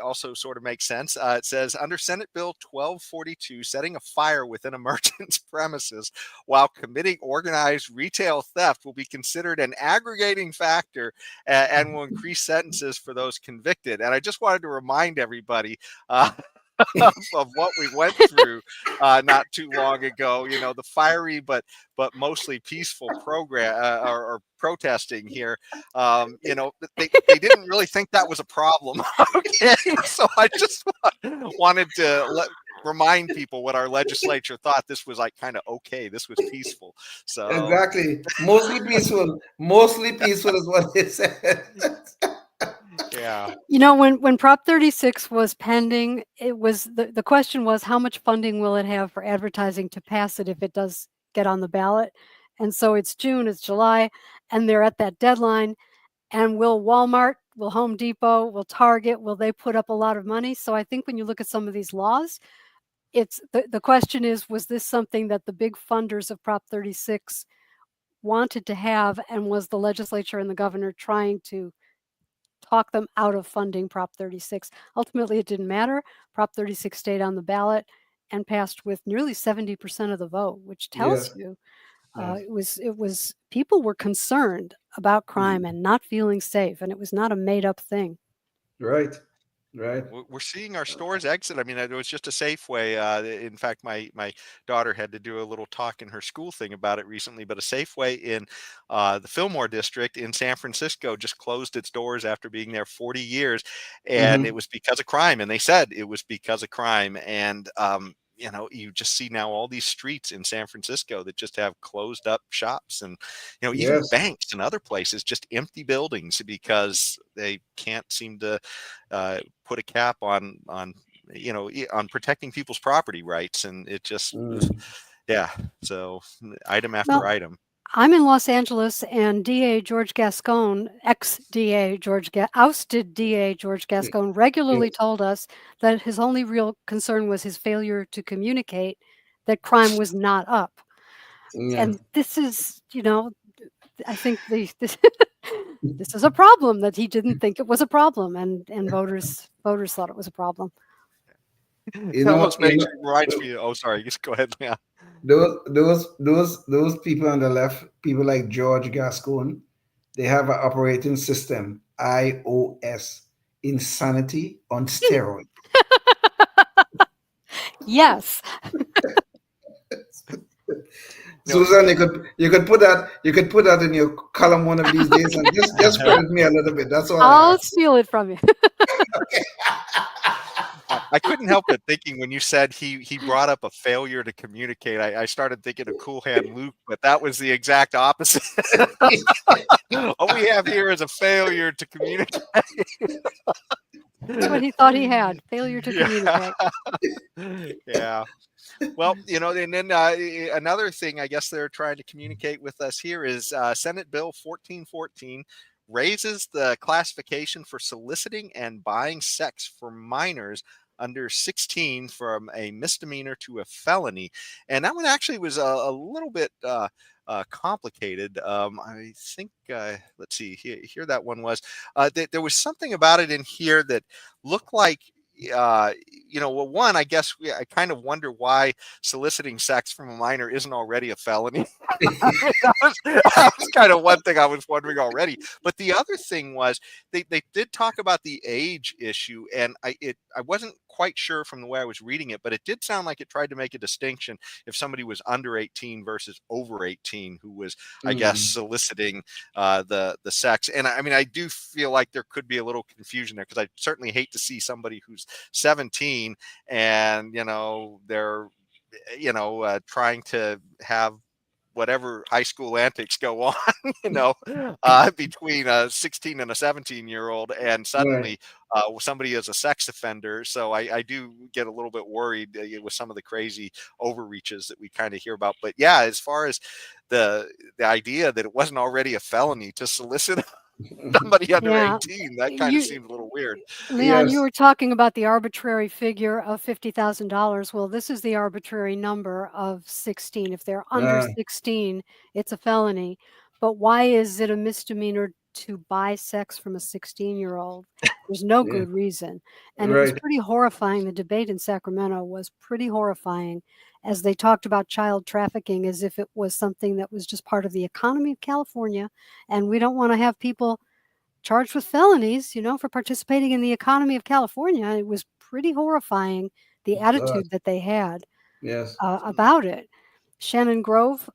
also sort of makes sense. It says, under Senate Bill 1242, setting a fire within a merchant's premises while committing organized retail theft will be considered an aggregating factor and will increase sentences for those convicted. And I just wanted to remind everybody of what we went through not too long ago. You know, the fiery but mostly peaceful program or protesting here. You know, they didn't really think that was a problem. Okay, so I just wanted to remind people what our legislature thought. This was like kind of okay. This was peaceful. So Exactly. Mostly peaceful. Mostly peaceful is what they said. yeah. You know, when Prop 36 was pending, it was the question was, how much funding will it have for advertising to pass it if it does get on the ballot? And so it's June, it's July, and they're at that deadline. And will Walmart, will Home Depot, will Target, will they put up a lot of money? So I think when you look at some of these laws, it's the question is, was this something that the big funders of Prop 36 wanted to have, and was the legislature and the governor trying to talk them out of funding Prop 36? Ultimately, it didn't matter. Prop 36 stayed on the ballot and passed with nearly 70% of the vote, which tells you it was people were concerned about crime and not feeling safe, and it was not a made-up thing. Right. We're seeing our stores exit. I mean, it was just a Safeway. In fact, my daughter had to do a little talk in her school thing about it recently, but a Safeway in the Fillmore district in San Francisco just closed its doors after being there 40 years. And it was because of crime. And they said it was because of crime. And, you know, you just see now all these streets in San Francisco that just have closed up shops, and, you know, even banks and other places, just empty buildings because they can't seem to put a cap on you know, on protecting people's property rights. And it just yeah. So item after item. I'm in Los Angeles, and DA George Gascon, ex-DA ousted DA George Gascon, regularly told us that his only real concern was his failure to communicate that crime was not up. And this is, you know, I think this is a problem, that he didn't think it was a problem, and voters thought it was a problem. It almost reminds me. Oh, sorry. Just go ahead. Yeah. Those people on the left, people like George Gascon, they have an operating system, iOS, insanity on steroids. Yes. Susan, you could put that in your column one of these days, and just credit me a little bit. That's all. I'll steal it from you. I couldn't help but thinking when you said he brought up a failure to communicate, I started thinking of Cool Hand Luke, but that was the exact opposite. All we have here is a failure to communicate. That's what he thought he had, failure to communicate. Yeah. Well, and then another thing I guess they're trying to communicate with us here is Senate Bill 1414 raises the classification for soliciting and buying sex for minors under 16 from a misdemeanor to a felony. And that one actually was a little bit complicated. I think, let's see, here that one was. There was something about it in here that looked like, well, one, I guess I kind of wonder why soliciting sex from a minor isn't already a felony. That was kind of one thing I was wondering already. But the other thing was they did talk about the age issue, and I wasn't quite sure from the way I was reading it, but it did sound like it tried to make a distinction if somebody was under 18 versus over 18 who was, I guess, soliciting the sex. And I mean, I do feel like there could be a little confusion there, because I certainly hate to see somebody who's 17 and they're trying to have whatever high school antics go on, between a 16 and a 17-year-old, and suddenly somebody is a sex offender. So I do get a little bit worried with some of the crazy overreaches that we kind of hear about. But yeah, as far as the idea that it wasn't already a felony to solicit somebody under 18, that kind of seems a little weird. Leon, you were talking about the arbitrary figure of $50,000. Well, this is the arbitrary number of 16. If they're under 16, it's a felony. But why is it a misdemeanor to buy sex from a 16-year-old? There's no good reason. And it was pretty horrifying. The debate in Sacramento was pretty horrifying, as they talked about child trafficking as if it was something that was just part of the economy of California. And we don't want to have people charged with felonies, for participating in the economy of California. It was pretty horrifying, the attitude that they had about it. Shannon Grove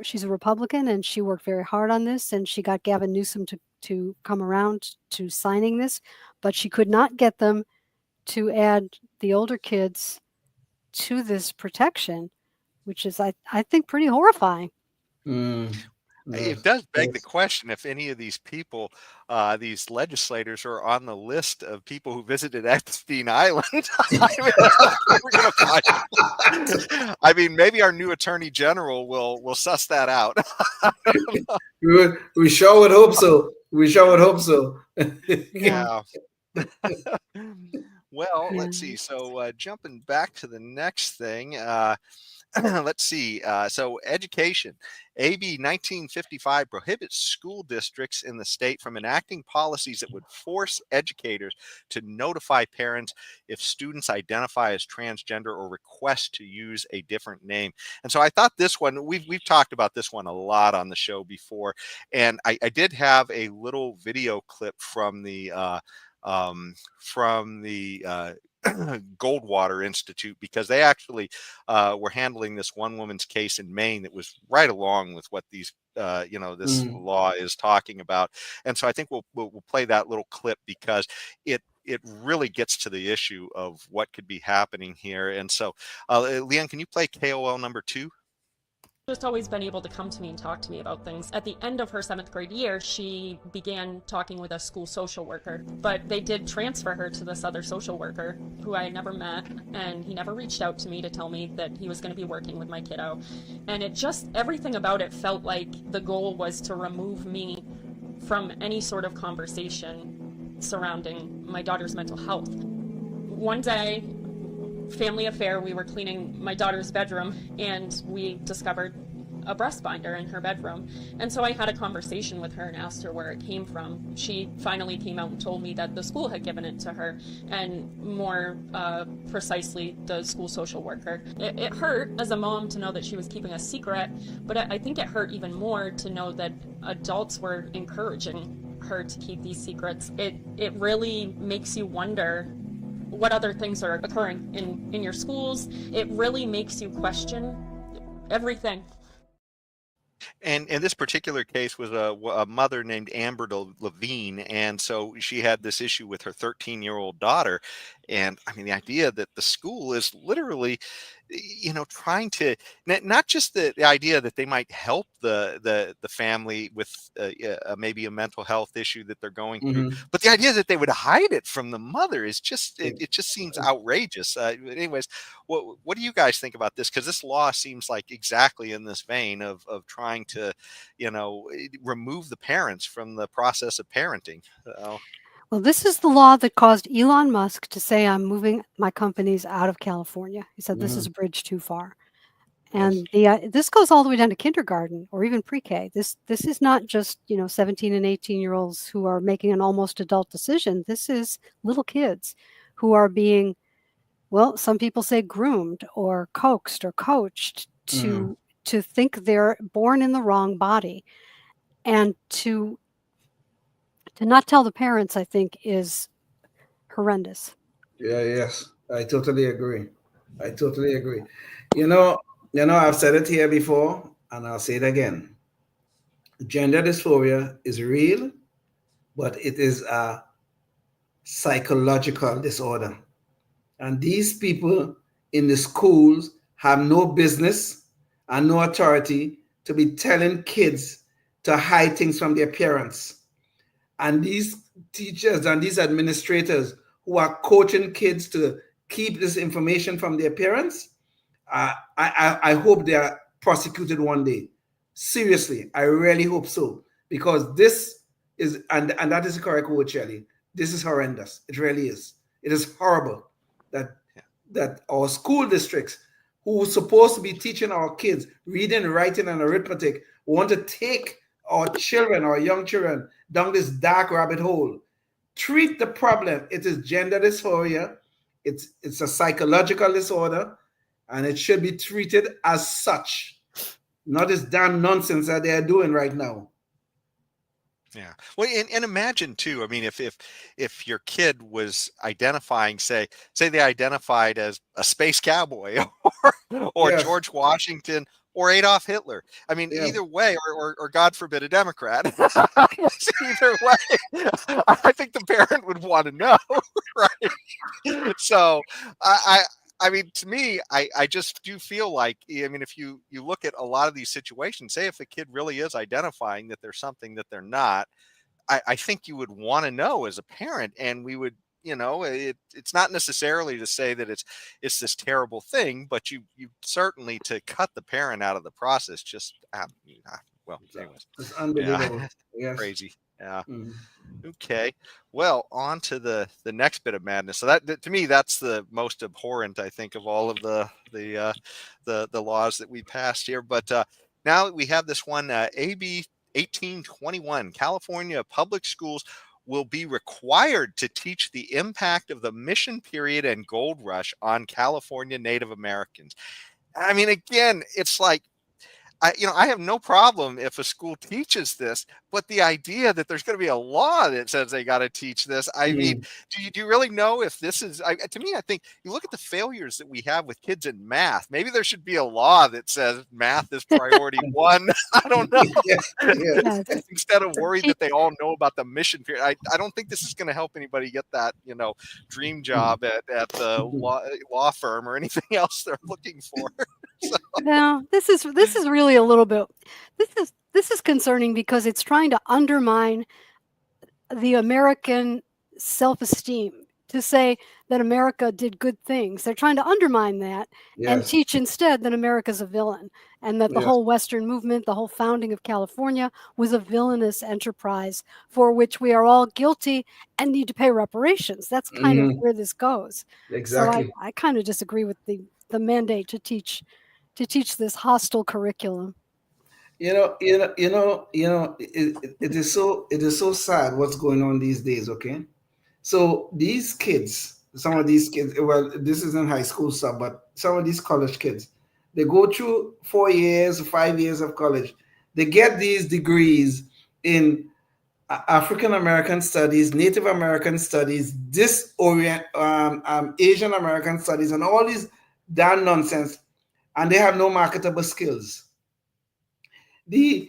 she's a Republican, and she worked very hard on this, and she got Gavin Newsom to come around to signing this, but she could not get them to add the older kids to this protection, which is, I think, pretty horrifying. It does beg the question if any of these people, these legislators, are on the list of people who visited Epstein Island. I mean, maybe our new attorney general will suss that out. We sure would hope so. Yeah. Well, let's see. So jumping back to the next thing, let's see. So education. AB 1955 prohibits school districts in the state from enacting policies that would force educators to notify parents if students identify as transgender or request to use a different name. And so I thought this one, we've talked about this one a lot on the show before, and I did have a little video clip from the Goldwater Institute, because they actually were handling this one woman's case in Maine that was right along with what these this law is talking about. And so I think we'll play that little clip, because it really gets to the issue of what could be happening here. And so Leanne, can you play KOL number 2? Just always been able to come to me and talk to me about things. At the end of her 7th grade year, she began talking with a school social worker, but they did transfer her to this other social worker who I had never met, and he never reached out to me to tell me that he was going to be working with my kiddo. And it just, everything about it felt like the goal was to remove me from any sort of conversation surrounding my daughter's mental health. One day, family affair, we were cleaning my daughter's bedroom, and we discovered a breast binder in her bedroom. And so I had a conversation with her and asked her where it came from. She finally came out and told me that the school had given it to her, and more precisely, the school social worker. It hurt as a mom to know that she was keeping a secret, but I think it hurt even more to know that adults were encouraging her to keep these secrets. It really makes you wonder what other things are occurring in your schools. It really makes you question everything. And in this particular case was a mother named Amber Levine, and so she had this issue with her 13-year-old daughter. And I mean, the idea that the school is literally, trying to not just the idea that they might help the family with maybe a mental health issue that they're going through, Mhm. but the idea that they would hide it from the mother is just it just seems outrageous. Anyways, what do you guys think about this? Because this law seems like exactly in this vein of trying to, remove the parents from the process of parenting. Well, this is the law that caused Elon Musk to say, I'm moving my companies out of California. He said, this is Mhm. a bridge too far. Yes. And this goes all the way down to kindergarten or even pre-K. This is not just 17 and 18-year-olds who are making an almost adult decision. This is little kids who are being, well, some people say groomed or coaxed or coached Mhm. to think they're born in the wrong body, and to not tell the parents, I think, is horrendous. Yeah, yes. I totally agree. I totally agree. You know, I've said it here before and I'll say it again. Gender dysphoria is real, but it is a psychological disorder. And these people in the schools have no business and no authority to be telling kids to hide things from their parents. And these teachers and these administrators who are coaching kids to keep this information from their parents, I hope they are prosecuted one day. Seriously, I really hope so. Because this is, and that is the correct word, Shelley. This is horrendous. It really is. It is horrible that that our school districts, who are supposed to be teaching our kids reading, writing, and arithmetic, want to take our children, our young children, down this dark rabbit hole. Treat the problem. It is gender dysphoria. It's a psychological disorder, and it should be treated as such. Not this damn nonsense that they are doing right now. Yeah. Well, and imagine too. I mean, if your kid was identifying, say they identified as a space cowboy or Yes, George Washington or Adolf Hitler. I mean, yes. either way, or God forbid, a Democrat. Either way, I think the parent would want to know, right? So I mean, to me, I just do feel like, I mean, if you look at a lot of these situations, say if a kid really is identifying that there's something that they're not, I think you would want to know as a parent, and we would, it's not necessarily to say that it's this terrible thing, but you certainly to cut the parent out of the process. Just well, anyways, It's yeah, unbelievable. Yes. crazy. Yeah. Mhm. Okay. Well, on to the next bit of madness. So that to me, that's the most abhorrent, I think, of all of the laws that we passed here. But now we have this one, AB 1821. California public schools will be required to teach the impact of the Mission Period and Gold Rush on California Native Americans. I mean, again, it's like, I have no problem if a school teaches this, but the idea that there's going to be a law that says they got to teach this, I mean, Mhm. do you really know if this is, to me, I think you look at the failures that we have with kids in math. Maybe there should be a law that says math is priority one. I don't know. Yeah, yeah. Yes. Instead of worried Te- that they all know about the mission period, I don't think this is going to help anybody get that, dream job at the law firm or anything else they're looking for. So, No, this is really a little bit. This is concerning because it's trying to undermine the American self-esteem, to say that America did good things. They're trying to undermine that and Yes, teach instead that America's a villain, and that the yes. whole Western movement, the whole founding of California, was a villainous enterprise for which we are all guilty and need to pay reparations. That's kind of Mhm. where this goes. So Exactly. I kind of disagree with the mandate to teach this hostile curriculum. It is so sad what's going on these days. Okay, so these kids, some of these kids, well, this isn't high school stuff, but some of these college kids, they go through 4 years, 5 years of college. They get these degrees in African American studies, Native American studies, Asian American studies, and all these damn nonsense, and they have no marketable skills. their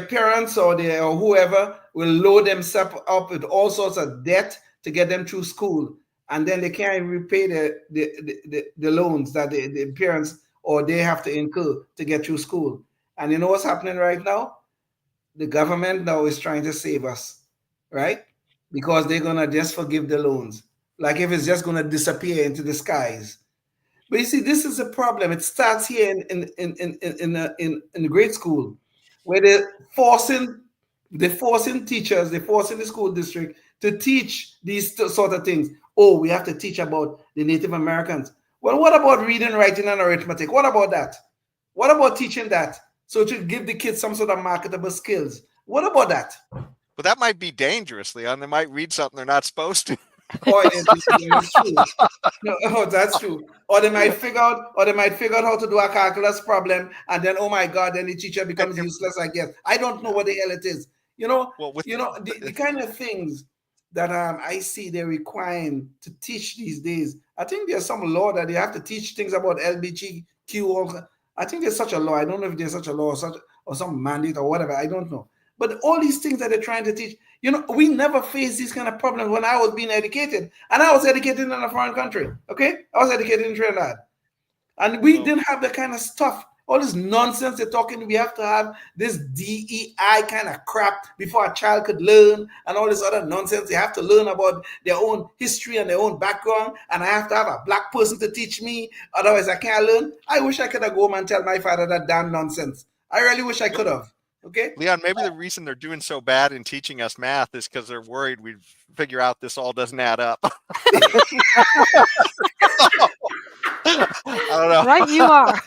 parents or whoever will load themselves up with all sorts of debt to get them through school, and then they can't repay the loans that the parents or they have to incur to get through school. And you know what's happening right now? The government now is trying to save us, right? Because they're gonna just forgive the loans, like if it's just gonna disappear into the skies. But you see, this is a problem. It starts here in grade school, where they're forcing teachers, they're forcing the school district to teach these sort of things. Oh, we have to teach about the Native Americans. Well, what about reading, writing, and arithmetic? What about that? What about teaching that? So to give the kids some sort of marketable skills. What about that? But that might be dangerous, Leon. They might read something they're not supposed to. That's true. No, that's true. Or they might figure out how to do a calculus problem, and then oh my God, then the teacher becomes useless. I guess I don't know what the hell it is. The kind of things that I see they're requiring to teach these days. I think there's some law that they have to teach things about LGBTQ. I think there's such a law. I don't know if there's such a law or some mandate or whatever. I don't know. But all these things that they're trying to teach, we never faced these kind of problems when I was being educated. And I was educated in a foreign country, okay? I was educated in Trinidad. And we didn't have the kind of stuff, all this nonsense they're talking. We have to have this DEI kind of crap before a child could learn, and all this other nonsense. They have to learn about their own history and their own background, and I have to have a black person to teach me, otherwise I can't learn. I wish I could have gone and tell my father that damn nonsense. I really wish I could have. Okay, Leon, maybe the reason they're doing so bad in teaching us math is because they're worried we'd figure out this all doesn't add up. I don't know. Right, you are.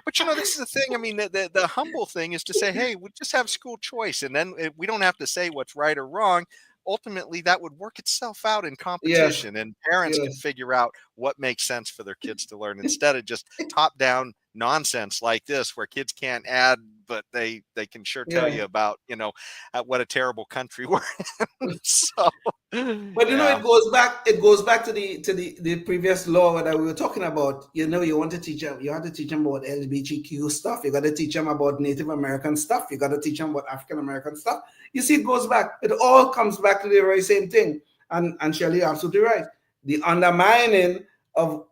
But this is the thing. I mean, the humble thing is to say, hey, we just have school choice, and then we don't have to say what's right or wrong. Ultimately, that would work itself out in competition, and parents can figure out what makes sense for their kids to learn instead of just top-down nonsense like this, where kids can't add, but they can sure tell you about what a terrible country we're in. So, but it goes back to the previous law that we were talking about. You want to teach them, you have to teach them about LGBTQ stuff. You got to teach them about Native American stuff. You got to teach them about African American stuff. You see, it goes back. It all comes back to the very same thing. And Shirley, you're absolutely right. The undermining of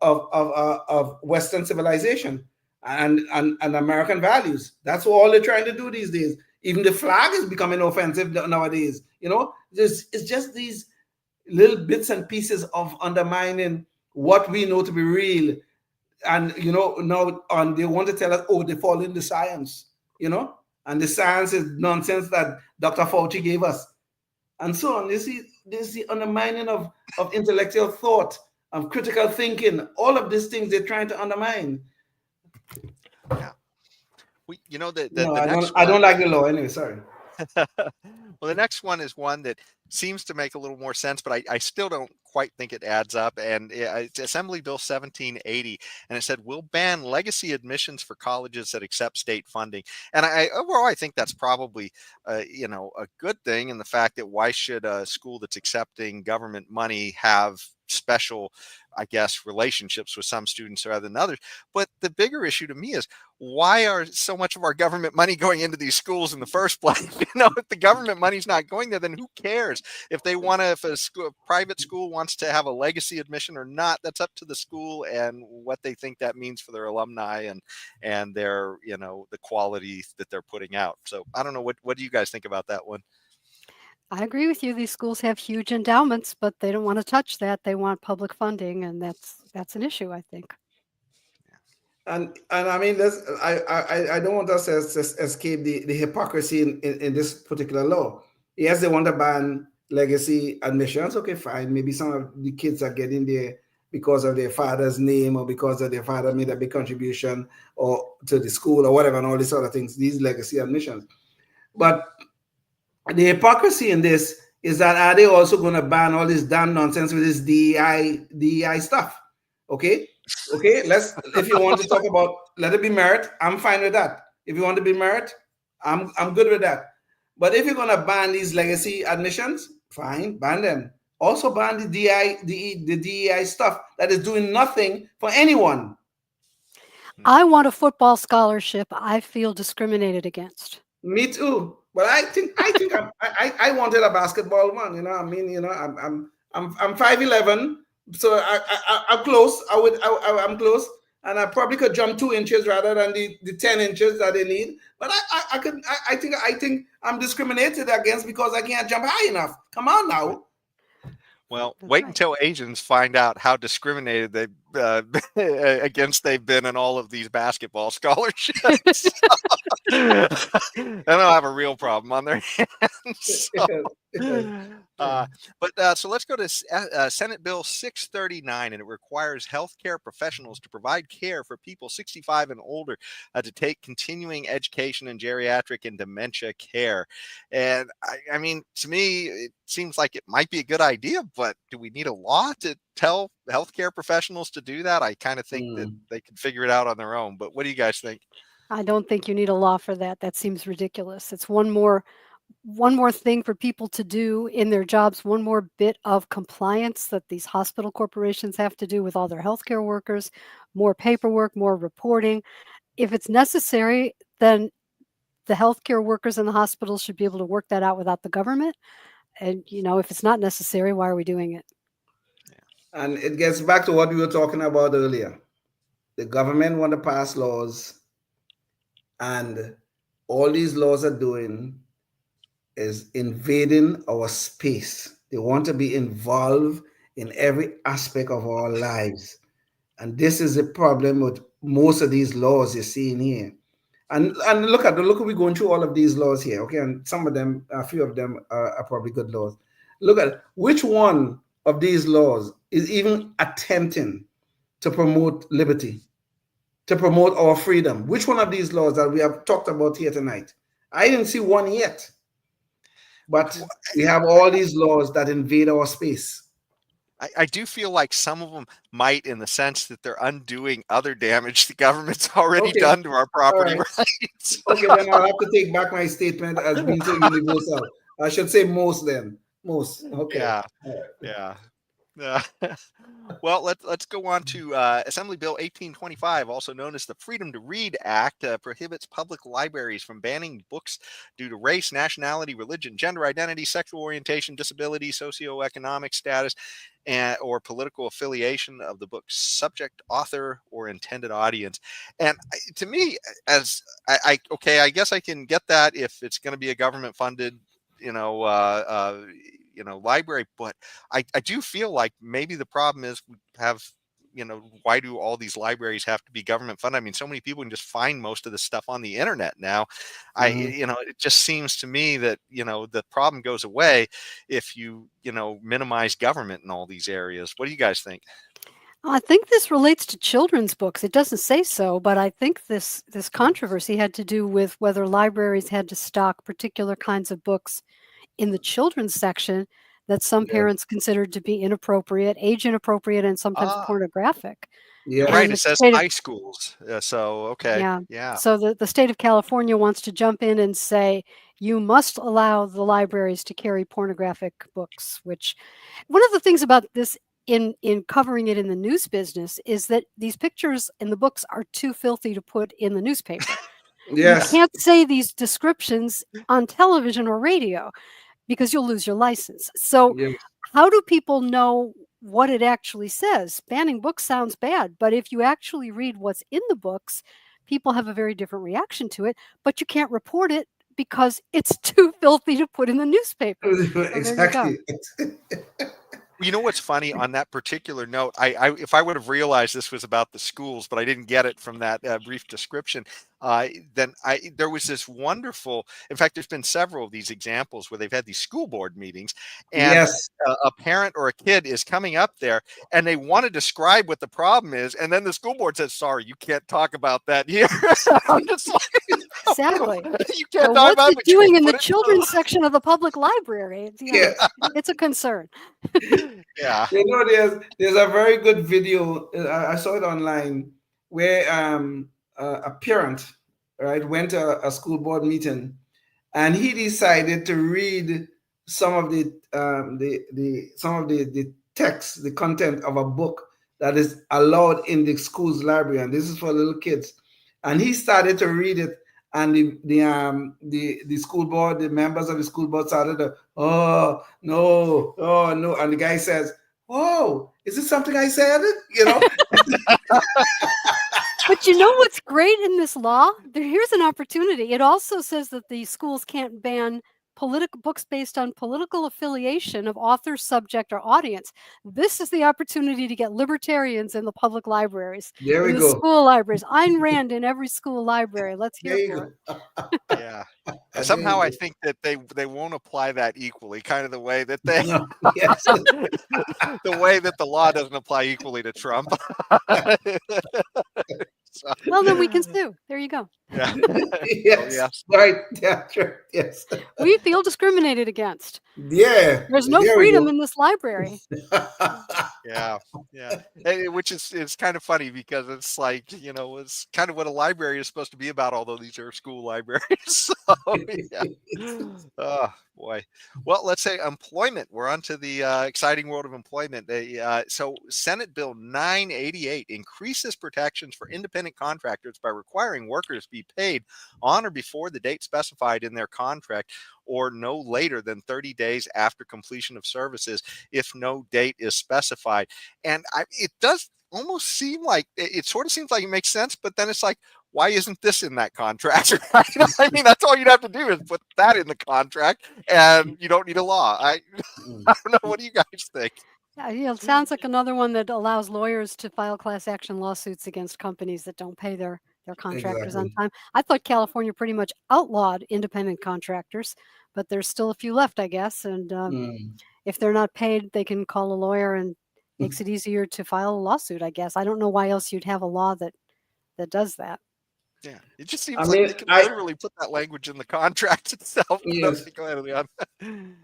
Western civilization and American values. That's all they're trying to do these days. Even the flag is becoming offensive nowadays. It's just these little bits and pieces of undermining what we know to be real. And now they want to tell us, they fall into science, and the science is nonsense that Dr. Fauci gave us, and so on. You see, there's the undermining of intellectual thought, of critical thinking. All of these things they're trying to undermine. Yeah. I don't like the law anyway. Sorry. Well, the next one is one that seems to make a little more sense, but I still don't quite think it adds up. And it's Assembly Bill 1780, and it said, we'll ban legacy admissions for colleges that accept state funding. And overall, I think that's probably, a good thing, in the fact that why should a school that's accepting government money have special, I guess, relationships with some students rather than others? But the bigger issue to me is, why are so much of our government money going into these schools in the first place? If the government money's not going there, then who cares? If a private school wants to have a legacy admission or not, that's up to the school and what they think that means for their alumni and their, the quality that they're putting out. So I don't know, what do you guys think about that one? I agree with you. These schools have huge endowments, but they don't want to touch that. They want public funding, and that's an issue, I think. And I mean, I don't want us to escape the hypocrisy in this particular law. Yes, they want to ban legacy admissions. Okay, fine. Maybe some of the kids are getting there because of their father's name, or because of their father made a big contribution or to the school or whatever, and all these other things, these legacy admissions. But the hypocrisy in this is that, are they also going to ban all this damn nonsense with this DEI stuff? Okay, if you want to talk about, let it be merit, I'm fine with that. If you want to be merit, I'm good with that. But if you're going to ban these legacy admissions, fine, ban them. Also ban the DEI stuff that is doing nothing for anyone. I want a football scholarship. I feel discriminated against. Me too. But I wanted a basketball one. You know, I mean, you know, I'm 5'11", so I'm close. I'm close, and I probably could jump 2 inches rather than the 10 inches that they need. But I think I'm discriminated against because I can't jump high enough. Come on now. Well, That's wait right. until Asians find out how discriminated they against they've been in all of these basketball scholarships. Then they'll have a real problem on their hands. So let's go to Senate Bill 639, and it requires healthcare professionals to provide care for people 65 and older to take continuing education in geriatric and dementia care. And I mean, to me, it seems like it might be a good idea, but do we need a law to tell healthcare professionals to do that? I kind of think that they can figure it out on their own. But what do you guys think? I don't think you need a law for that. That seems ridiculous. It's one more thing for people to do in their jobs, one more bit of compliance that these hospital corporations have to do with all their healthcare workers, more paperwork, more reporting. If it's necessary, then the healthcare workers in the hospitals should be able to work that out without the government. And, you know, if it's not necessary, why are we doing it? And it gets back to what we were talking about earlier. The government want to pass laws, and all these laws are doing is invading our space. They want to be involved in every aspect of our lives. And this is the problem with most of these laws you're seeing here. And look, we're going through all of these laws here, okay? And some of them, a few of them are probably good laws. Look at which one of these laws is even attempting to promote liberty, to promote our freedom. Which one of these laws that we have talked about here tonight? I didn't see one yet. But we have all these laws that invade our space. I do feel like some of them might, in the sense that they're undoing other damage the government's already done to our property rights. Okay, then I'll have to take back my statement as being so universal. I should say most then. Most. Okay. Yeah. Well, let's go on to Assembly Bill 1825, also known as the Freedom to Read Act, prohibits public libraries from banning books due to race, nationality, religion, gender identity, sexual orientation, disability, socioeconomic status, or political affiliation of the book's subject, author, or intended audience. And to me, as I guess I can get that if it's going to be a government-funded, library, but I do feel like maybe the problem is we have, why do all these libraries have to be government funded? I mean, so many people can just find most of the stuff on the internet now. It just seems to me that, the problem goes away if you, minimize government in all these areas. What do you guys think? I think this relates to children's books. It doesn't say so, but I think this controversy had to do with whether libraries had to stock particular kinds of books in the children's section that some parents considered to be inappropriate, age inappropriate, and sometimes pornographic. Yeah, right. It says high schools. Yeah. So the state of California wants to jump in and say, you must allow the libraries to carry pornographic books, which one of the things about this in covering it in the news business is that these pictures in the books are too filthy to put in the newspaper. Yes. You can't say these descriptions on television or radio because you'll lose your license. So how do people know what it actually says? Banning books sounds bad, but if you actually read what's in the books, people have a very different reaction to it, but you can't report it because it's too filthy to put in the newspaper. Exactly. You know what's funny on that particular note? If I would have realized this was about the schools, but I didn't get it from that brief description, then there was this wonderful. In fact, there's been several of these examples where they've had these school board meetings, and a parent or a kid is coming up there, and they want to describe what the problem is, and then the school board says, "Sorry, you can't talk about that here." I'm just like, exactly. You can't talk about what's it doing in the children's section of the public library? It's a concern. Yeah. There's a very good video. I saw it online where a parent went to a school board meeting, and he decided to read some of the text, the content of a book that is allowed in the school's library, and this is for little kids. And he started to read it, and the school board, the members of the school board started to, oh no, and the guy says, oh, is this something I said? You know. But you know what's great in this law? Here's an opportunity. It also says that the schools can't ban political books based on political affiliation of author, subject, or audience. This is the opportunity to get libertarians in the public libraries, There we in the go. school libraries. Ayn Rand in every school library. Let's There hear you for go. it. Yeah. Somehow I think that they won't apply that equally, kind of the way that No, yes. the way that the law doesn't apply equally to Trump. So, Well, then we can sue. There you go. yeah. Yes. yes. Right. Yeah. Sure. Yes. We feel discriminated against. Yeah. There's no There we freedom go. in this library. Yeah, yeah. Which is it's kind of funny because it's like, it's kind of what a library is supposed to be about, although these are school libraries. So, yeah. Oh boy. Well, let's say employment. We're on to the exciting world of employment. So Senate Bill 988 increases protections for independent contractors by requiring workers be paid on or before the date specified in their contract, or no later than 30 days after completion of services if no date is specified. And it does almost seem like it sort of seems like it makes sense, but then it's like, why isn't this in that contract? Right? I mean, that's all you'd have to do is put that in the contract, and you don't need a law. I don't know. What do you guys think? Yeah, it sounds like another one that allows lawyers to file class action lawsuits against companies that don't pay their contractors on time. I thought California pretty much outlawed independent contractors, but there's still a few left, I guess. And if they're not paid, they can call a lawyer, and makes it easier to file a lawsuit, I guess. I don't know why else you'd have a law that does that. Yeah, it just seems like they can literally put that language in the contract itself. Yes. Go ahead, Leon.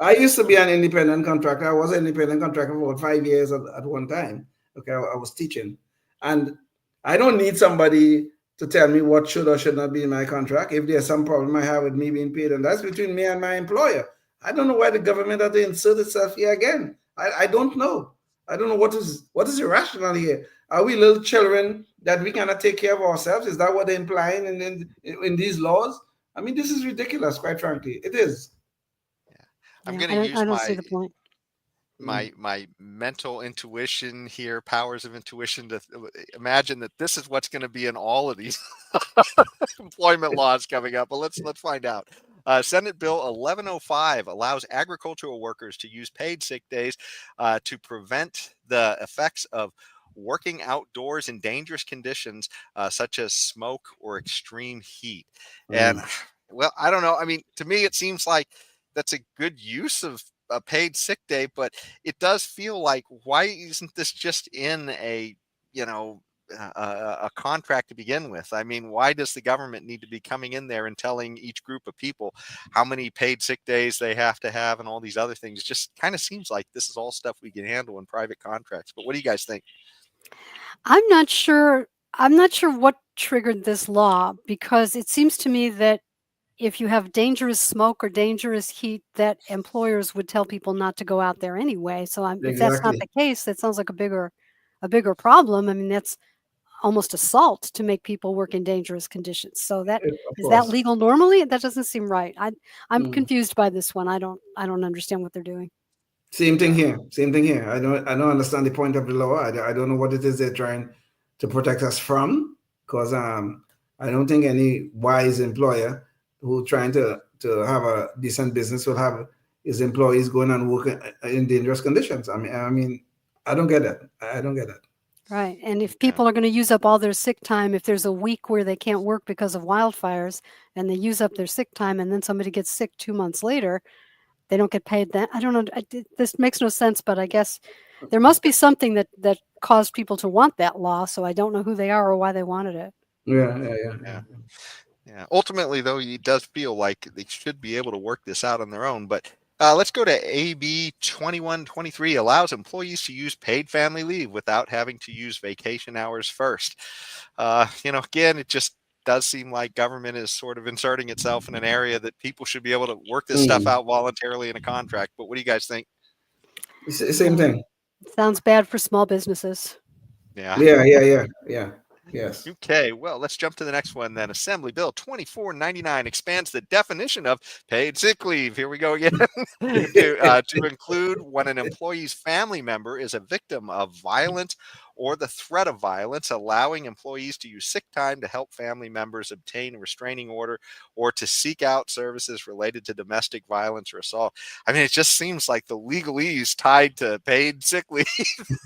I used to be an independent contractor. I was an independent contractor for about 5 years at one time. Okay, I was teaching. And I don't need somebody to tell me what should or should not be in my contract. If there's some problem I have with me being paid, and that's between me and my employer. I don't know why the government had to insert itself here again. I don't know. I don't know what is irrational here. Are we little children that we cannot take care of ourselves? Is that what they're implying in these laws? I mean, this is ridiculous, quite frankly. It is. Yeah. I'm going to use I don't see the point. my mental intuition here, powers of intuition, to imagine that this is what's going to be in all of these employment laws coming up. But let's find out. Senate Bill 1105 allows agricultural workers to use paid sick days to prevent the effects of working outdoors in dangerous conditions such as smoke or extreme heat. And well, I don't know. I mean, to me, it seems like that's a good use of a paid sick day, but it does feel like, why isn't this just in a contract to begin with? I mean, why does the government need to be coming in there and telling each group of people how many paid sick days they have to have and all these other things? It just kind of seems like this is all stuff we can handle in private contracts. But what do you guys think? I'm not sure what triggered this law, because it seems to me that if you have dangerous smoke or dangerous heat, that employers would tell people not to go out there anyway. So if that's not the case, that sounds like a bigger problem. I mean, that's almost assault to make people work in dangerous conditions. So is that legal normally? That doesn't seem right. I'm confused by this one. I don't understand what they're doing. Same thing here. I don't understand the point of the law. I don't know what it is they're trying to protect us from, because I don't think any wise employer who trying to have a decent business will have his employees going and working in dangerous conditions. I mean, I don't get that. Right. And if people are going to use up all their sick time, if there's a week where they can't work because of wildfires and they use up their sick time, and then somebody gets sick 2 months later, they don't get paid that. I don't know. This makes no sense, but I guess there must be something that caused people to want that law. So I don't know who they are or why they wanted it. Yeah. Ultimately, though, it does feel like they should be able to work this out on their own. But let's go to AB 2123, allows employees to use paid family leave without having to use vacation hours first. Again, it just does seem like government is sort of inserting itself in an area that people should be able to work this stuff out voluntarily in a contract. But what do you guys think? Same thing. Sounds bad for small businesses. Yeah. Yes. Okay, well, let's jump to the next one then. Assembly Bill 2499 expands the definition of paid sick leave. Here we go again. to include when an employee's family member is a victim of violence or the threat of violence, allowing employees to use sick time to help family members obtain a restraining order or to seek out services related to domestic violence or assault. I mean, it just seems like the legalese tied to paid sick leave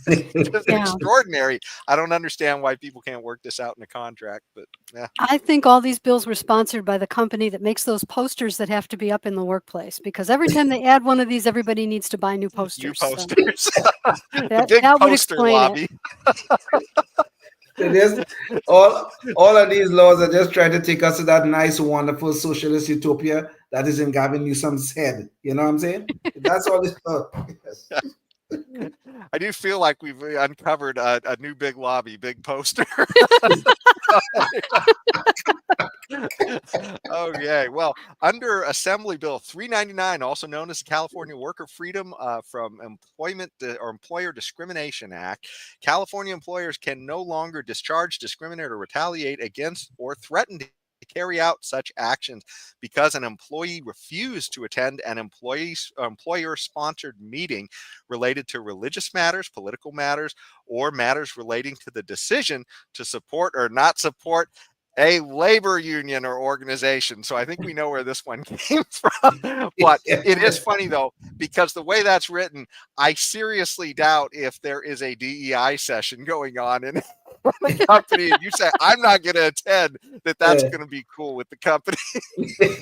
is just Yeah. extraordinary. I don't understand why people can't work this out in a contract, but yeah. I think all these bills were sponsored by the company that makes those posters that have to be up in the workplace, because every time they add one of these, everybody needs to buy new posters. You So posters. The that, big that would poster explain lobby. it. It is all of these laws are just trying to take us to that nice, wonderful socialist utopia that is in Gavin Newsom's head. You know what I'm saying? That's all this. I do feel like we've uncovered a new big lobby, big poster. Okay, well, under Assembly Bill 399, also known as the California Worker Freedom from Employment or Employer Discrimination Act, California employers can no longer discharge, discriminate, or retaliate against or threaten to carry out such actions because an employee refused to attend an employer-sponsored meeting related to religious matters, political matters, or matters relating to the decision to support or not support a labor union or organization. So I think we know where this one came from. But it is funny, though, because the way that's written, I seriously doubt if there is a DEI session going on in the company and you say, I'm not going to attend, that's going to be cool with the company.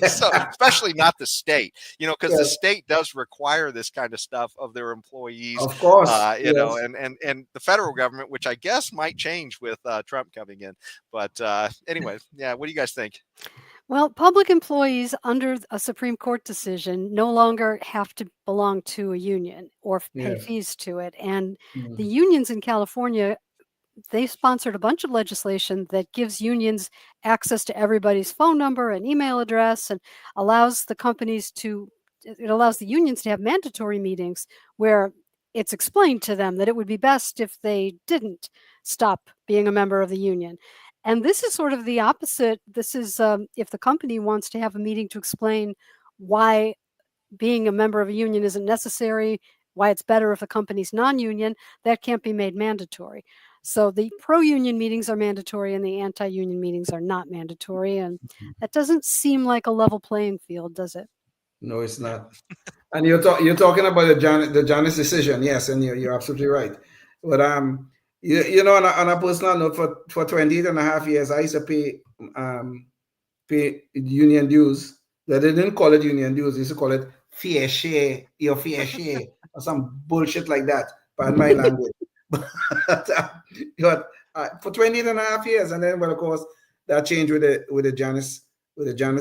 So, especially not the state, because the state does require this kind of stuff of their employees, of course, know, and the federal government, which I guess might change with Trump coming in. But anyway, yeah, what do you guys think? Well, public employees under a Supreme Court decision no longer have to belong to a union or pay fees to it. And the unions in California, they sponsored a bunch of legislation that gives unions access to everybody's phone number and email address and allows the unions to have mandatory meetings where it's explained to them that it would be best if they didn't stop being a member of the union. And this is sort of the opposite. This is if the company wants to have a meeting to explain why being a member of a union isn't necessary, why it's better if a company's non-union, that can't be made mandatory. So the pro-union meetings are mandatory and the anti-union meetings are not mandatory. And that doesn't seem like a level playing field, does it? No, it's not. And you're talking about the Janus decision, yes, and you're absolutely right. But on a personal note, for 28 and a half years, I used to pay union dues. They didn't call it union dues; they used to call it fair share, or some bullshit like that. Pardon my language. But for 28 and a half years, and then, well, of course, that changed with the Janus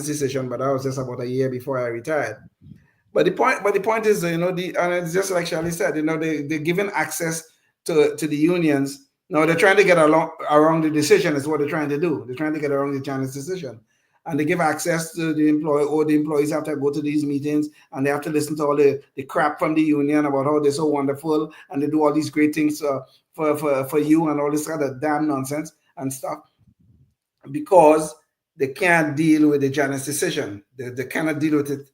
decision. But that was just about a year before I retired. But the point is, and it's just like Shirley said, they're given access to the unions. Now they're trying to get around the decision. Is what they're trying to do. They're trying to get around the Janus decision, and they give access to the employee, or the employees have to go to these meetings and they have to listen to all the crap from the union about how they're so wonderful and they do all these great things for you and all this kind of damn nonsense and stuff, because they can't deal with the Janus decision. They cannot deal with it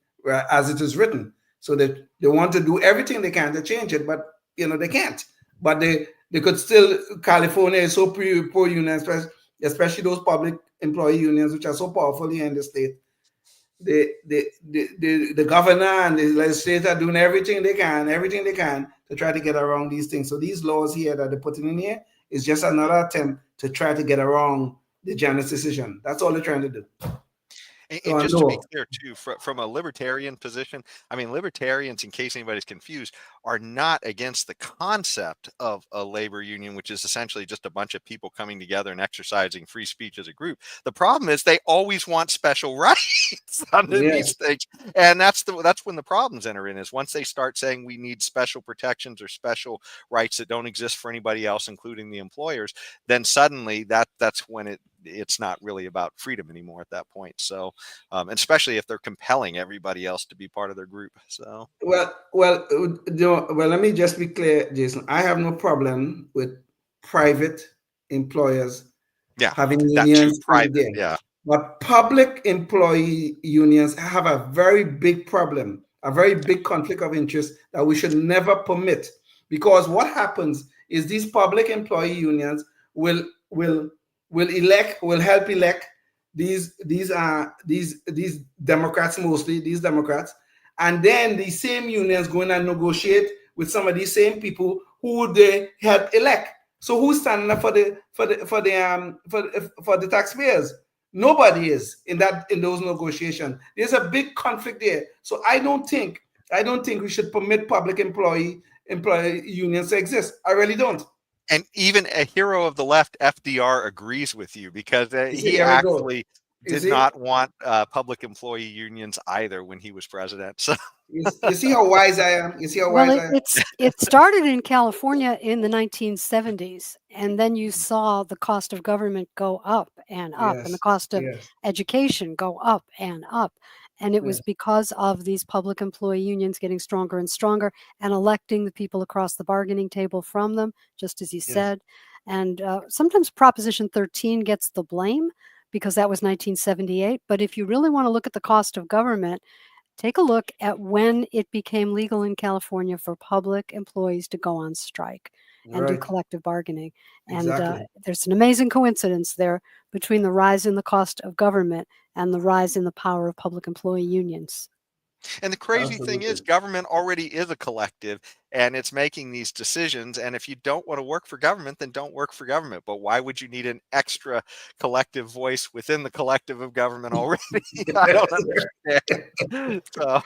as it is written. So they want to do everything they can to change it, but they can't. But they could still. California is so pro-union, especially those public employee unions, which are so powerful here in the state. The governor and the legislature are doing everything they can to try to get around these things. So these laws here that they're putting in here is just another attempt to try to get around the Janus decision. That's all they're trying to do. And just to be clear, too, from a libertarian position, I mean, libertarians, in case anybody's confused, are not against the concept of a labor union, which is essentially just a bunch of people coming together and exercising free speech as a group. The problem is they always want special rights under these things. And that's when the problems enter in, is once they start saying we need special protections or special rights that don't exist for anybody else, including the employers, then suddenly that's when it's not really about freedom anymore at that point. So, and especially if they're compelling everybody else to be part of their group. So, well, let me just be clear, Jason. I have no problem with private employers Yeah, having that too unions in private. there. Yeah. But public employee unions have a very big problem, a very big conflict of interest that we should never permit. Because what happens is these public employee unions will will help elect these Democrats, mostly these Democrats, and then the same unions go in and negotiate with some of these same people who they help elect. So who's standing up for the taxpayers? Nobody is in those negotiations. There's a big conflict there. So I don't think we should permit public employee unions to exist. I really don't. And even a hero of the left, FDR, agrees with you, because he actually did not want public employee unions either when he was president. So you see how wise I am. You see how wise I am. It started in California in the 1970s, and then you saw the cost of government go up and up, and the cost of education go up and up. And it was because of these public employee unions getting stronger and stronger and electing the people across the bargaining table from them, just as you said. And sometimes Proposition 13 gets the blame because that was 1978. But if you really want to look at the cost of government, take a look at when it became legal in California for public employees to go on strike and do collective bargaining. And there's an amazing coincidence there between the rise in the cost of government and the rise in the power of public employee unions. And the crazy thing is, government already is a collective, and it's making these decisions. And if you don't want to work for government, then don't work for government. But why would you need an extra collective voice within the collective of government already? I don't understand. So,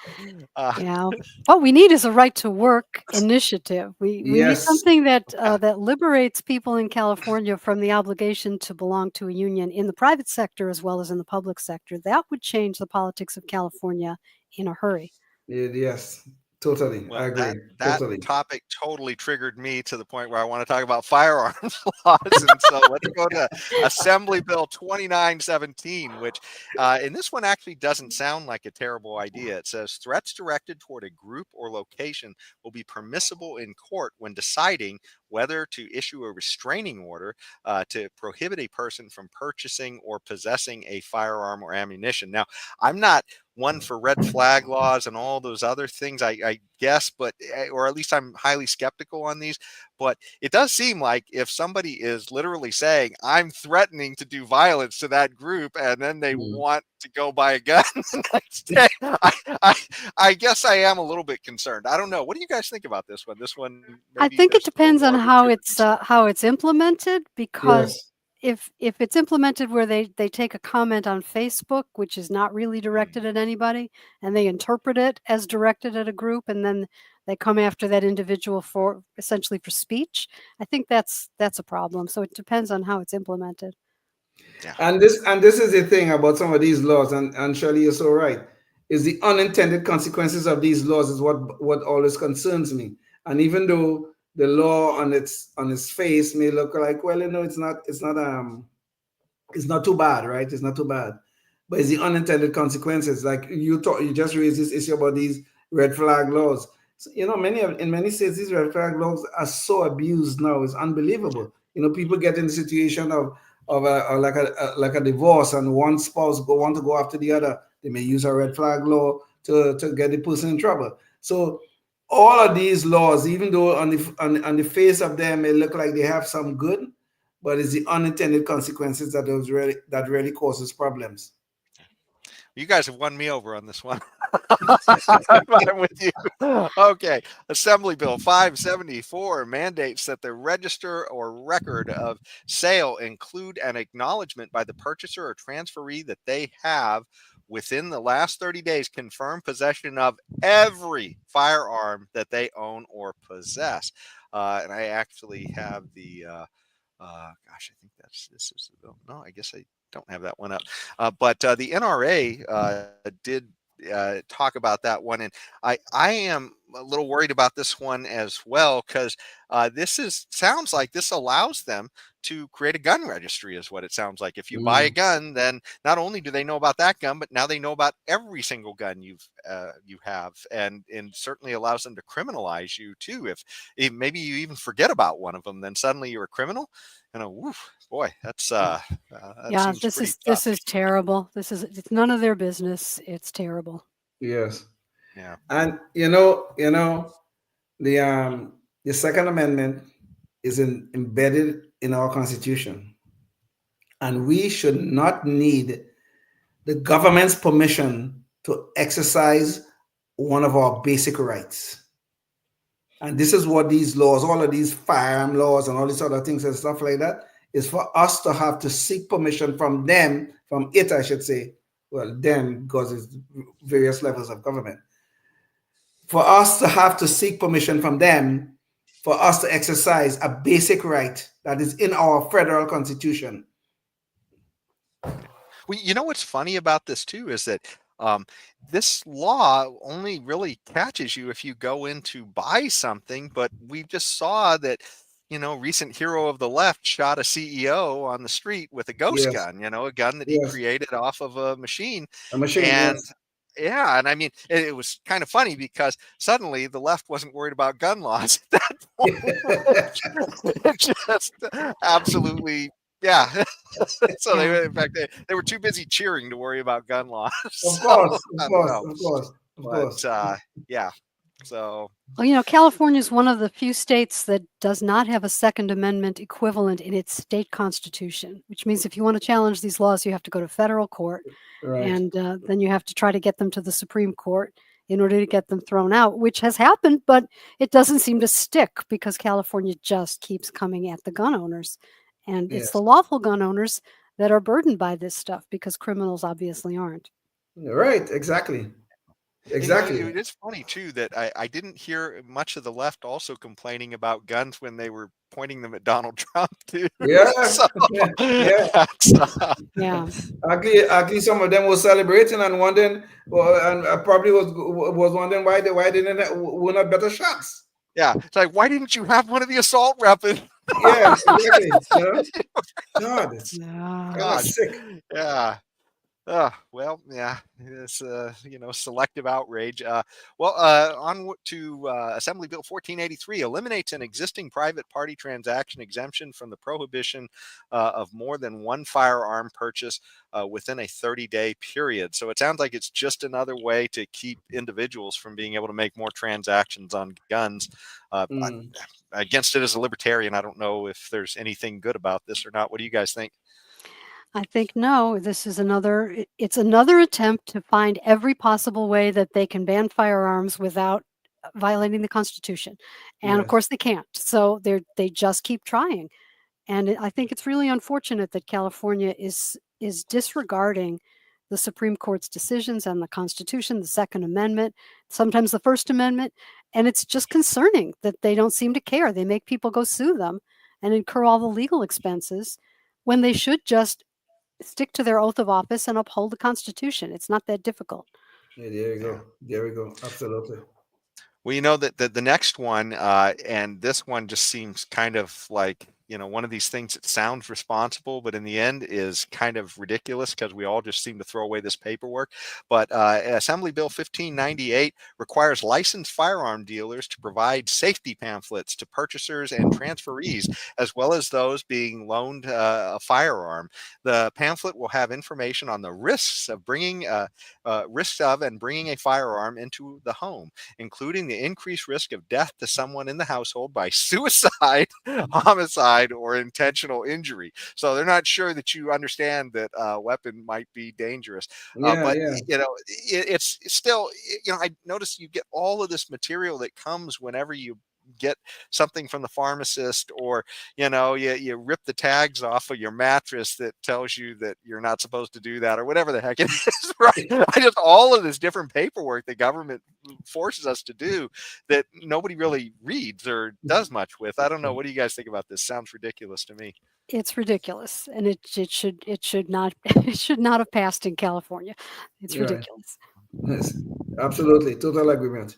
what we need is a right to work initiative. We need something that that liberates people in California from the obligation to belong to a union in the private sector as well as in the public sector. That would change the politics of California in a hurry. Yes, totally. Well, I agree. That topic totally triggered me to the point where I want to talk about firearms laws. And so let's go to Assembly Bill 2917, which in this one actually doesn't sound like a terrible idea. It says threats directed toward a group or location will be permissible in court when deciding whether to issue a restraining order to prohibit a person from purchasing or possessing a firearm or ammunition. Now, I'm not one for red flag laws and all those other things, I guess, but or at least I'm highly skeptical on these. But it does seem like if somebody is literally saying, I'm threatening to do violence to that group, and then they want to go buy a gun the next day, I guess I am a little bit concerned. I don't know. What do you guys think about this one? I think it depends on how it's implemented, because if it's implemented where they take a comment on Facebook, which is not really directed at anybody, and they interpret it as directed at a group, and then they come after that individual for essentially for speech, I think that's a problem. So it depends on how it's implemented. Yeah. And this is the thing about some of these laws, and Shirley, you're so right, is the unintended consequences of these laws is what always concerns me. And even though the law on its face may look like, well, it's not too bad, right? It's not too bad, but it's the unintended consequences. Like you just raised this issue about these red flag laws. So, in many states, these red flag laws are so abused now. It's unbelievable. People get in the situation of like a divorce, and one spouse want to go after the other. They may use a red flag law to get the person in trouble. So all of these laws, even though on the face of them may look like they have some good, but it's the unintended consequences that really causes problems. You guys have won me over on this one. I'm with you. Okay. Assembly Bill 574 mandates that the register or record of sale include an acknowledgement by the purchaser or transferee that they have, within the last 30 days, confirmed possession of every firearm that they own or possess. And I actually have the, I think this is the bill. No, I guess I don't have that one up. But the NRA did talk about that one. And I am a little worried about this one as well, because sounds like this allows them to create a gun registry, is what it sounds like. If you buy a gun, then not only do they know about that gun, but now they know about every single gun you have, and certainly allows them to criminalize you too. If maybe you even forget about one of them, then suddenly you're a criminal. Woof, boy, that Yeah, seems pretty tough. this is terrible. It's none of their business. It's terrible. Yes. Yeah. And the Second Amendment is embedded in our Constitution, and we should not need the government's permission to exercise one of our basic rights. And this is what these laws, all of these firearm laws and all these other things and stuff like that, is for us to have to seek permission from them, from it, I should say. Well, them, because it's various levels of government. For us to have to seek permission from them, for us to exercise a basic right that is in our federal Constitution. Well, you know what's funny about this too is that this law only really catches you if you go in to buy something. But we just saw that, recent hero of the left shot a CEO on the street with a ghost gun, a gun that he created off of a machine. And yes. Yeah, and I mean, it was kind of funny because suddenly the left wasn't worried about gun laws at that point. It just absolutely, yeah. So in fact, they were too busy cheering to worry about gun laws. Of course. Yeah. So, well, California is one of the few states that does not have a Second Amendment equivalent in its state constitution, which means if you want to challenge these laws, you have to go to federal court. Right. And then you have to try to get them to the Supreme Court in order to get them thrown out, which has happened, but it doesn't seem to stick because California just keeps coming at the gun owners. And it's the lawful gun owners that are burdened by this stuff because criminals obviously aren't. Right, exactly. It is funny too that I didn't hear much of the left also complaining about guns when they were pointing them at Donald Trump too. Yeah. Yeah. Actually, some of them were celebrating and wondering, and probably was wondering why were not better shots. Yeah, it's like, why didn't you have one of the assault weapons? Yeah, exactly. God, God, sick. Yeah. Well, yeah, it's selective outrage. On to Assembly Bill 1483 eliminates an existing private party transaction exemption from the prohibition of more than one firearm purchase within a 30-day period. So it sounds like it's just another way to keep individuals from being able to make more transactions on guns. Against it as a libertarian, I don't know if there's anything good about this or not. What do you guys think? I think no, this is it's another attempt to find every possible way that they can ban firearms without violating the Constitution. And of course they can't. So they just keep trying. And I think it's really unfortunate that California is disregarding the Supreme Court's decisions on the Constitution, the Second Amendment, sometimes the First Amendment. And it's just concerning that they don't seem to care. They make people go sue them and incur all the legal expenses when they should just stick to their oath of office and uphold the Constitution. It's not that difficult. Yeah, there we go. Absolutely. Well, that the next one, and this one just seems kind of like, one of these things that sounds responsible, but in the end is kind of ridiculous because we all just seem to throw away this paperwork. But Assembly Bill 1598 requires licensed firearm dealers to provide safety pamphlets to purchasers and transferees, as well as those being loaned a firearm. The pamphlet will have information on the risks of bringing and bringing a firearm into the home, including the increased risk of death to someone in the household by suicide, homicide, or intentional injury. So they're not sure that you understand that a weapon might be dangerous. It's still, I notice you get all of this material that comes whenever you get something from the pharmacist, or you rip the tags off of your mattress that tells you that you're not supposed to do that, or whatever the heck it is, right? All of this different paperwork the government forces us to do that nobody really reads or does much with. I don't know. What do you guys think about this? Sounds ridiculous to me. It's ridiculous, and it should not have passed in California. It's ridiculous. Yes, absolutely, total agreement.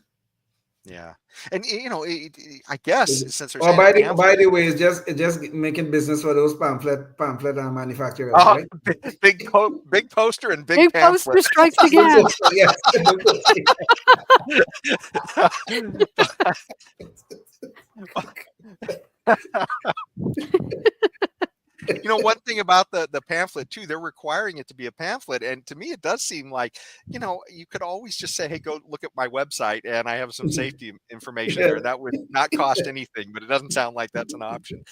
Yeah. And I guess since they're Or saying a by pamphlet, the way, it's just making business for those pamphlet manufacturers, uh, right? big poster and big Big pamphlet. poster strikes Big again. poster, yes. One thing about the pamphlet too, they're requiring it to be a pamphlet, and to me, it does seem like you could always just say, "Hey, go look at my website, and I have some safety information there." That would not cost anything, but it doesn't sound like that's an option.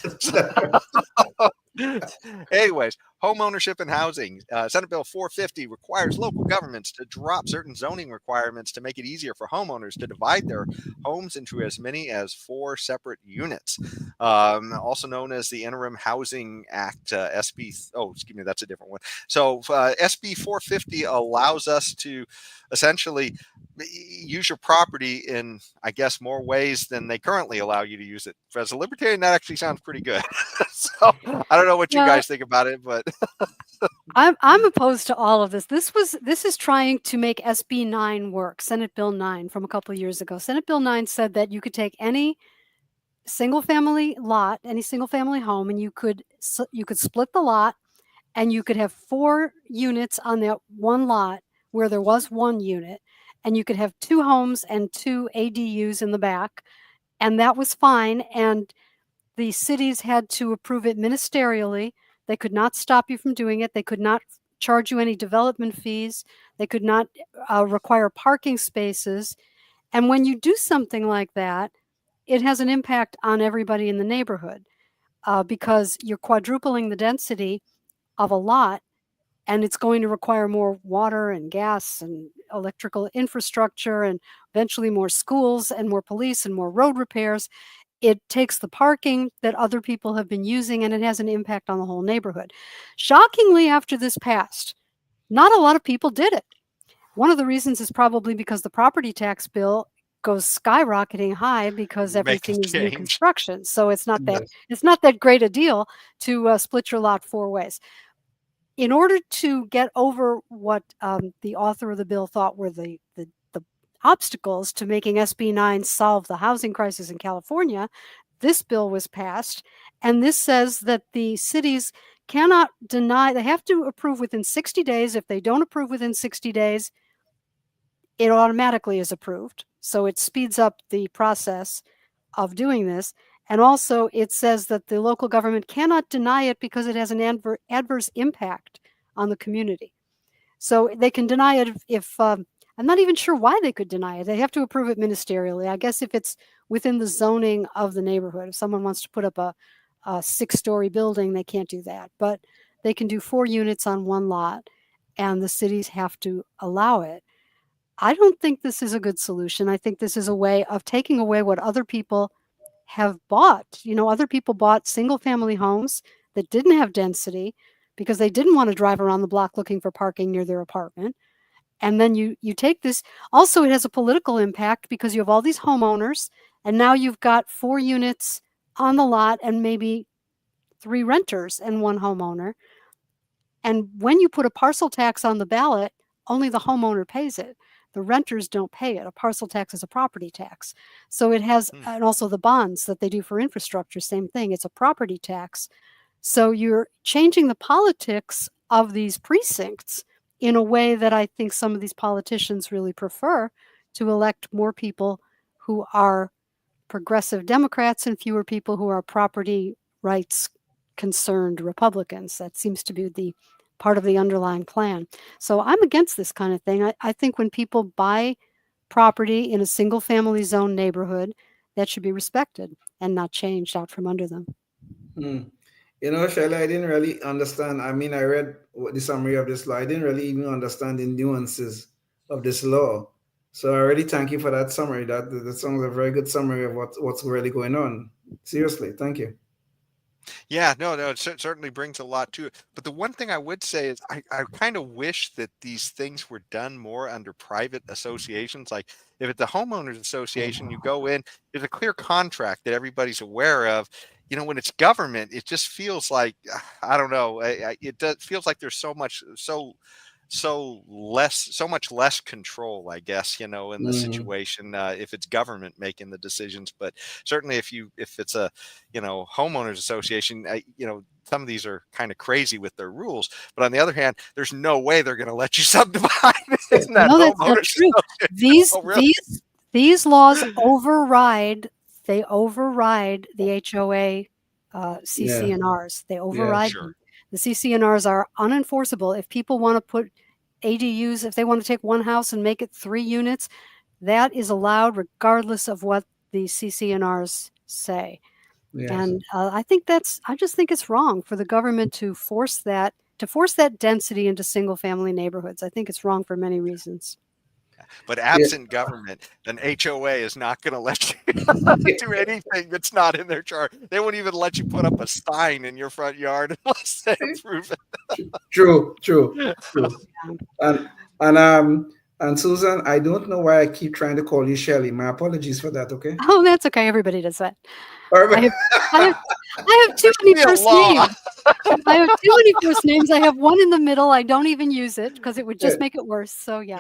Anyways, home ownership and housing. Senate Bill 450 requires local governments to drop certain zoning requirements to make it easier for homeowners to divide their homes into as many as 4 separate units. Also known as the Interim Housing Act, SB. Oh, excuse me, that's a different one. So SB 450 allows us to essentially use your property in, I guess, more ways than they currently allow you to use it. As a libertarian, that actually sounds pretty good. So I don't know what you Well, guys think about it, but I'm opposed to all of this. This is trying to make SB 9 work. Senate Bill 9 from a couple of years ago. Senate Bill 9 said that you could take any single family lot, any single family home, and you could split the lot, and you could have 4 units on that one lot where there was 1 unit, and you could have 2 homes and 2 ADUs in the back, and that was fine. And the cities had to approve it ministerially. They could not stop you from doing it. They could not charge you any development fees. They could not require parking spaces. And when you do something like that, it has an impact on everybody in the neighborhood because you're quadrupling the density of a lot, and it's going to require more water and gas and electrical infrastructure, and eventually more schools and more police and more road repairs. It takes the parking that other people have been using, and it has an impact on the whole neighborhood. Shockingly, after this passed, not a lot of people did it. One of the reasons is probably because the property tax bill goes skyrocketing high because make a everything is new change. construction. So it's not Yes. that great a deal to split your lot 4 ways. In order to get over what the author of the bill thought were the obstacles to making SB 9 solve the housing crisis in California, this bill was passed. And this says that the cities cannot deny, they have to approve within 60 days. If they don't approve within 60 days, it automatically is approved. So it speeds up the process of doing this. And also, it says that the local government cannot deny it because it has an adverse impact on the community. So they can deny it if I'm not even sure why they could deny it. They have to approve it ministerially. I guess if it's within the zoning of the neighborhood, if someone wants to put up a 6-story building, they can't do that. But they can do 4 units on one lot, and the cities have to allow it. I don't think this is a good solution. I think this is a way of taking away what other people have bought. Other people bought single family homes that didn't have density because they didn't want to drive around the block looking for parking near their apartment. And then you take this. Also, it has a political impact because you have all these homeowners, and now you've got 4 units on the lot and maybe 3 renters and 1 homeowner. And when you put a parcel tax on the ballot, only the homeowner pays it. The renters don't pay it. A parcel tax is a property tax. So it has, and also the bonds that they do for infrastructure, same thing. It's a property tax. So you're changing the politics of these precincts in a way that I think some of these politicians really prefer, to elect more people who are progressive Democrats and fewer people who are property rights concerned Republicans. That seems to be the part of the underlying plan. So I'm against this kind of thing. I think when people buy property in a single family zone neighborhood, that should be respected and not changed out from under them. Shelley, I didn't really understand. I mean, I read the summary of this law. I didn't really even understand the nuances of this law. So I really thank you for that summary. That sounds a very good summary of what's really going on. Seriously, thank you. Yeah, no, it certainly brings a lot to it. But the one thing I would say is I kind of wish that these things were done more under private associations. Like if it's a homeowners association, you go in, there's a clear contract that everybody's aware of. When it's government, it just feels like, I don't know, it feels like there's so so much less control, I guess, in the situation, if it's government making the decisions. But certainly if it's a, homeowners association, some of these are kind of crazy with their rules, but on the other hand, there's no way they're going to let you subdivide in that No, that's not homeowners true. association. Oh, really? These laws override the HOA CC&Rs. They override sure. them. The CC&Rs are unenforceable. If people want to put ADUs, if they want to take one house and make it 3 units, that is allowed regardless of what the CC&Rs say. Yes. And I just think it's wrong for the government to force that density into single family neighborhoods. I think it's wrong for many reasons. But absent government, an HOA is not going to let you do anything that's not in their charter. They won't even let you put up a sign in your front yard unless they approve it. True. And Susan, I don't know why I keep trying to call you Shelley. My apologies for that. Okay. Oh, that's okay. Everybody does that. Perfect. I have too many first names. I have too many first names. I have one in the middle. I don't even use it because it would just make it worse. So yeah.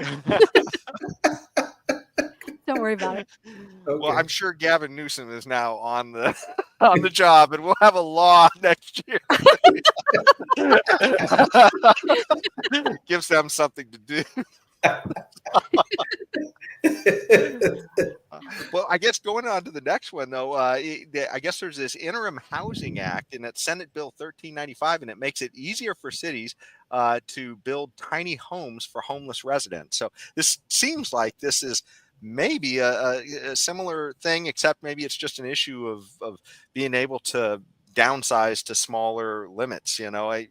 Don't worry about it. Okay. Well, I'm sure Gavin Newsom is now on the job, and we'll have a law next year. Gives them something to do. Well, I guess going on to the next one, though, I guess there's this Interim Housing Act, and it's Senate Bill 1395, and it makes it easier for cities to build tiny homes for homeless residents. So this seems like this is maybe a similar thing, except maybe it's just an issue of being able to downsize to smaller limits. To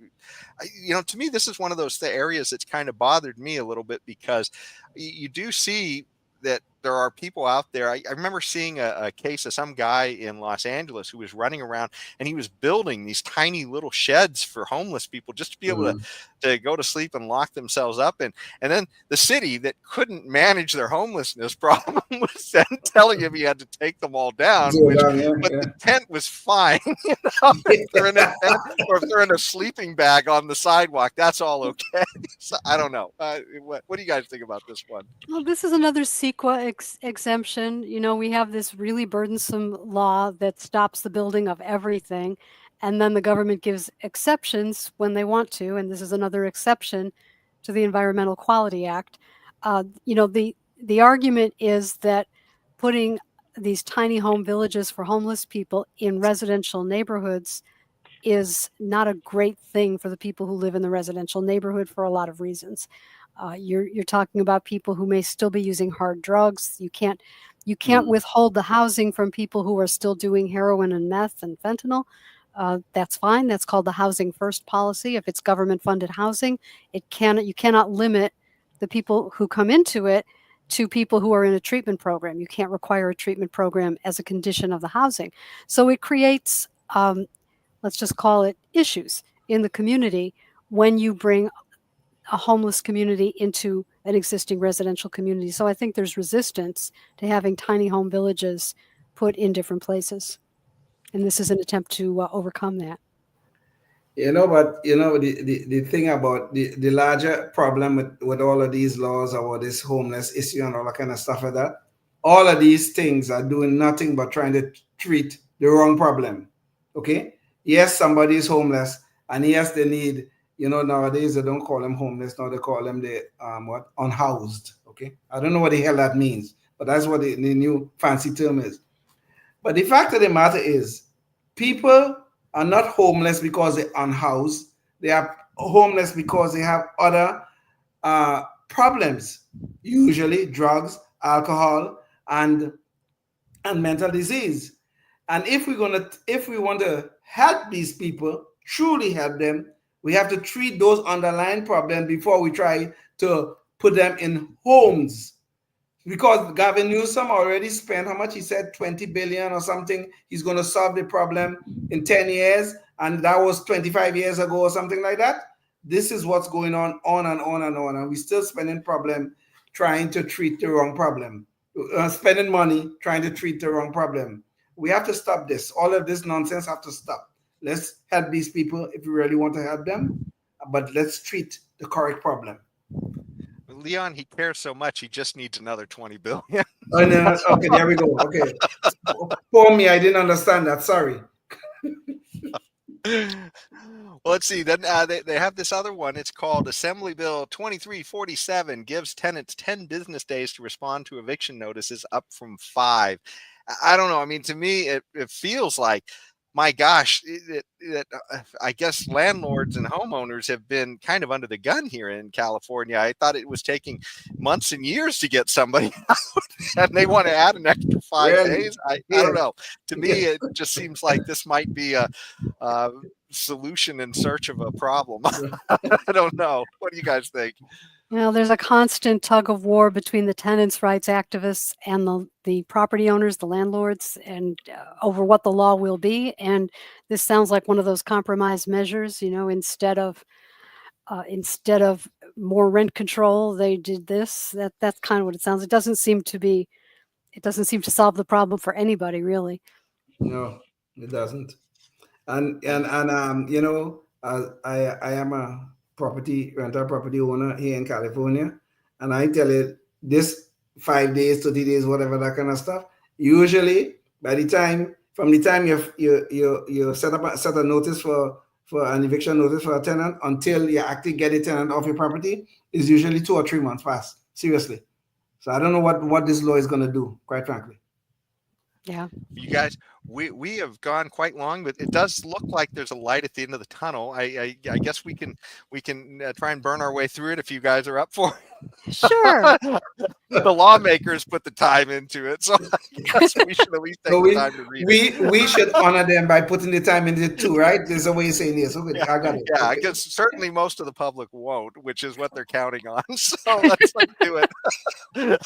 me, this is one of those areas that's kind of bothered me a little bit, because you do see that there are people out there. I remember seeing a case of some guy in Los Angeles who was running around, and he was building these tiny little sheds for homeless people just to be able to go to sleep and lock themselves up in. And then the city that couldn't manage their homelessness problem was then telling him he had to take them all down. But the tent was fine. If they're in a tent, or if they're in a sleeping bag on the sidewalk, that's all okay. So I don't know. What do you guys think about this one? Well, this is another CEQA exemption. We have this really burdensome law that stops the building of everything, and then the government gives exceptions when they want to, and this is another exception to the Environmental Quality Act. The argument is that putting these tiny home villages for homeless people in residential neighborhoods is not a great thing for the people who live in the residential neighborhood for a lot of reasons. You're talking about people who may still be using hard drugs. You can't withhold the housing from people who are still doing heroin and meth and fentanyl. That's fine. That's called the Housing First policy. If it's government funded housing, you cannot limit the people who come into it to people who are in a treatment program. You can't require a treatment program as a condition of the housing. So it creates, let's just call it, issues in the community when you bring a homeless community into an existing residential community. So I think there's resistance to having tiny home villages put in different places. And this is an attempt to overcome that. But the thing about the larger problem with all of these laws about this homeless issue and all that kind of stuff like that, all of these things are doing nothing but trying to treat the wrong problem. Okay? Yes, somebody is homeless, and yes, they need, nowadays they don't call them homeless, now they call them unhoused. Okay? I don't know what the hell that means, but that's what the new fancy term is. But the fact of the matter is, people are not homeless because they're unhoused. They are homeless because they have other problems, usually drugs, alcohol, and mental disease. And if we want to help these people, truly help them, we have to treat those underlying problems before we try to put them in homes. Because Gavin Newsom already spent, how much he said, 20 billion or something. He's going to solve the problem in 10 years. And that was 25 years ago or something like that. This is what's going on and on and on. And we're still spending problem trying to treat the wrong problem. Spending money trying to treat the wrong problem. We have to stop this. All of this nonsense have to stop. Let's help these people if we really want to help them. But let's treat the correct problem. Leon, he cares so much, he just needs another 20 billion. Oh, no, okay, there we go. Okay. For me, I didn't understand that. Sorry. Well, let's see. Then they have this other one. It's called Assembly Bill 2347, gives tenants 10 business days to respond to eviction notices, up from 5. I don't know. I mean, to me, it feels like, my gosh, I guess landlords and homeowners have been kind of under the gun here in California. I thought it was taking months and years to get somebody out, and they want to add an extra 5 Really? days. I don't know. To me, it just seems like this might be a solution in search of a problem. I don't know. What do you guys think? Well, there's a constant tug of war between the tenants' rights activists and the property owners, the landlords, and over what the law will be. And this sounds like one of those compromise measures. Instead of more rent control, they did this. That's kind of what it sounds. It doesn't seem to solve the problem for anybody, really. No, it doesn't. And I am a rental property owner here in California, and I tell you, this 5 days, 30 days, whatever, that kind of stuff, usually from the time you set a notice for an eviction notice for a tenant until you actually get a tenant off your property is usually 2 or 3 months past. Seriously. So I don't know what this law is going to do, quite frankly. Yeah. You guys, we have gone quite long, but it does look like there's a light at the end of the tunnel. I guess we can try and burn our way through it if you guys are up for it. Sure. The lawmakers put the time into it, so I guess we should at least take the time to read it. We should honor them by putting the time into it too, right? There's a way of saying this. Okay, I got it. Yeah, I Okay. guess certainly most of the public won't, which is what they're counting on. So let's do it.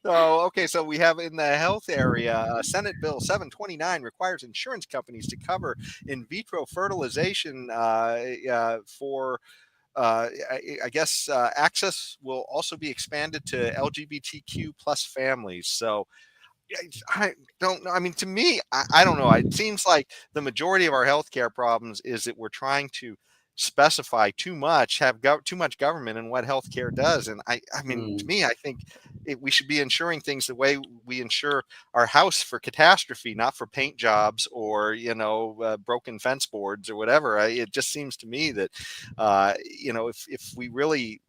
Okay, so we have in the health area, Senate Bill 729 requires insurance companies to cover in vitro fertilization for I guess access will also be expanded to LGBTQ plus families. So I don't know. I mean, to me, I don't know. It seems like the majority of our healthcare problems is that we're trying to specify too much, have too much government in what healthcare does. And I mean, to me, I think we should be insuring things the way we insure our house for catastrophe, not for paint jobs or, broken fence boards or whatever. It just seems to me that, if we really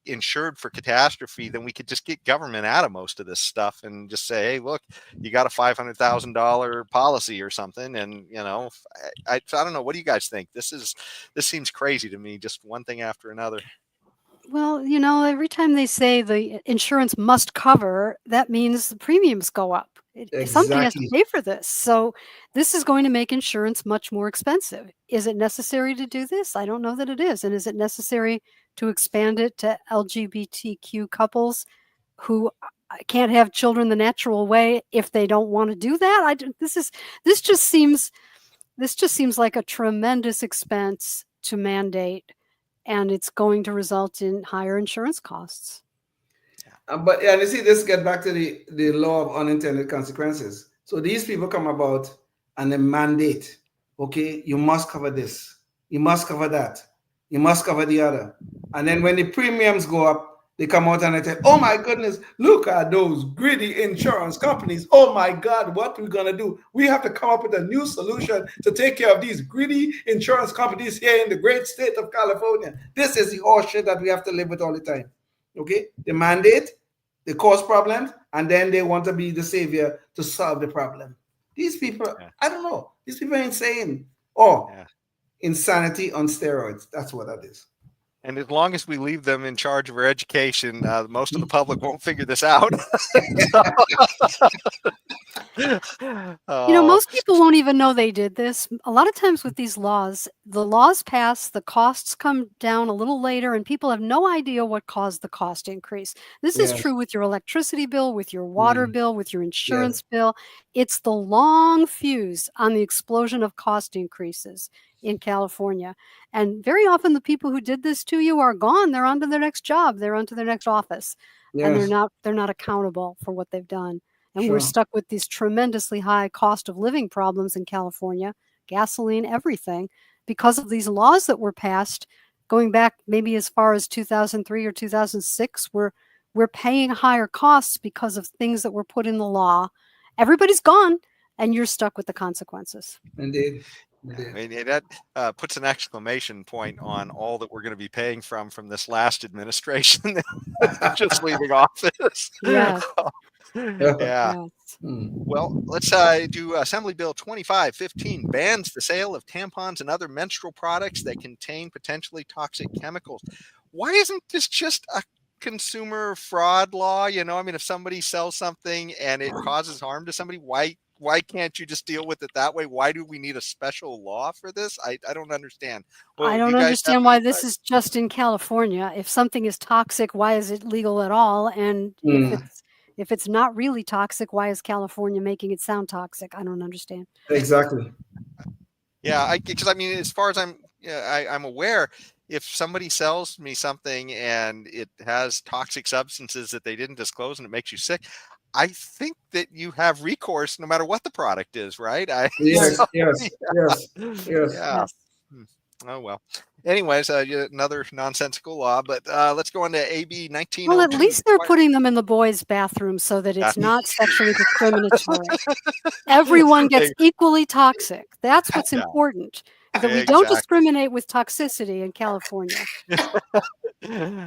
insured for catastrophe, then we could just get government out of most of this stuff and just say, hey, look, you got a $500,000 policy or something. And, I don't know. What do you guys think? This seems crazy to me, just one thing after another. Well, every time they say the insurance must cover, that means the premiums go up. Somebody has to Exactly. pay for this. So this is going to make insurance much more expensive. Is it necessary to do this? I don't know that it is. And is it necessary to expand it to LGBTQ couples who can't have children the natural way if they don't want to do that? This just seems like a tremendous expense to mandate, and it's going to result in higher insurance costs. But you see, this get back to the law of unintended consequences. So these people come about and they mandate, okay, you must cover this, you must cover that, you must cover the other. And then when the premiums go up, they come out and they say, oh my goodness, look at those greedy insurance companies. Oh my God, what are we going to do? We have to come up with a new solution to take care of these greedy insurance companies here in the great state of California. This is the horseshit that we have to live with all the time. Okay, the mandate, they cause problems, and then they want to be the savior to solve the problem. These people, I don't know. These people are insane. Insanity on steroids. That's what that is. And as long as we leave them in charge of our education, most of the public won't figure this out. Most people won't even know they did this. A lot of times with these laws, the laws pass, the costs come down a little later, and people have no idea what caused the cost increase. This is true with your electricity bill, with your water bill, with your insurance bill. It's the long fuse on the explosion of cost increases in California. And very often the people who did this to you are gone. They're on to their next job. They're on to their next office. And they're not accountable for what they've done. And we're stuck with these tremendously high cost of living problems in California, gasoline, everything, because of these laws that were passed going back maybe as far as 2003 or 2006, we're paying higher costs because of things that were put in the law. Everybody's gone, and you're stuck with the consequences. Indeed. I Indeed. mean, that puts an exclamation point on all that we're going to be paying from this last administration just leaving office. Yes. Yeah. Yes. Well, let's do Assembly Bill 2515 bans the sale of tampons and other menstrual products that contain potentially toxic chemicals. Why isn't this just a consumer fraud law? You know, I mean, if somebody sells something and it causes harm to somebody, why can't you just deal with it that way? Why do we need a special law for this? I don't understand. Well, I do you don't guys have understand why any, this is just in California. If something is toxic, why is it legal at all? And if it's not really toxic, why is California making it sound toxic? I don't understand. Exactly. Yeah, because I mean, as far as I'm aware, if somebody sells me something and it has toxic substances that they didn't disclose and it makes you sick, I think that you have recourse no matter what the product is, right? Yes, So, yes, yes, yes. yeah. Yes. Oh well. Anyways, another nonsensical law, but let's go on to AB 1902. Well, at least they're putting them in the boys' bathroom so that it's not sexually discriminatory. Everyone gets equally toxic. That's what's Yeah. important. That we don't discriminate with toxicity in California.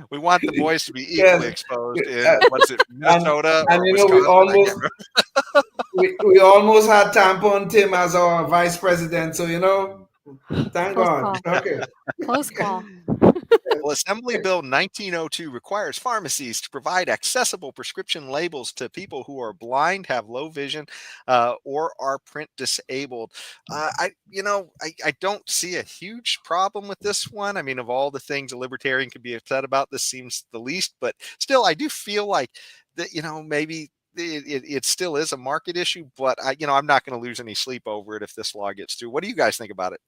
We want the boys to be Yes. equally exposed in what's it, Minnesota And or you know, Wisconsin? we almost had Tampon Tim as our vice president. So, you know, thank Close God. call. Okay. Close call. Well, Assembly Bill 1902 requires pharmacies to provide accessible prescription labels to people who are blind, have low vision, or are print disabled. I don't see a huge problem with this one. I mean, of all the things a libertarian could be upset about, this seems the least. But still, I do feel like that. You know, maybe it still is a market issue. But I'm not going to lose any sleep over it if this law gets through. What do you guys think about it?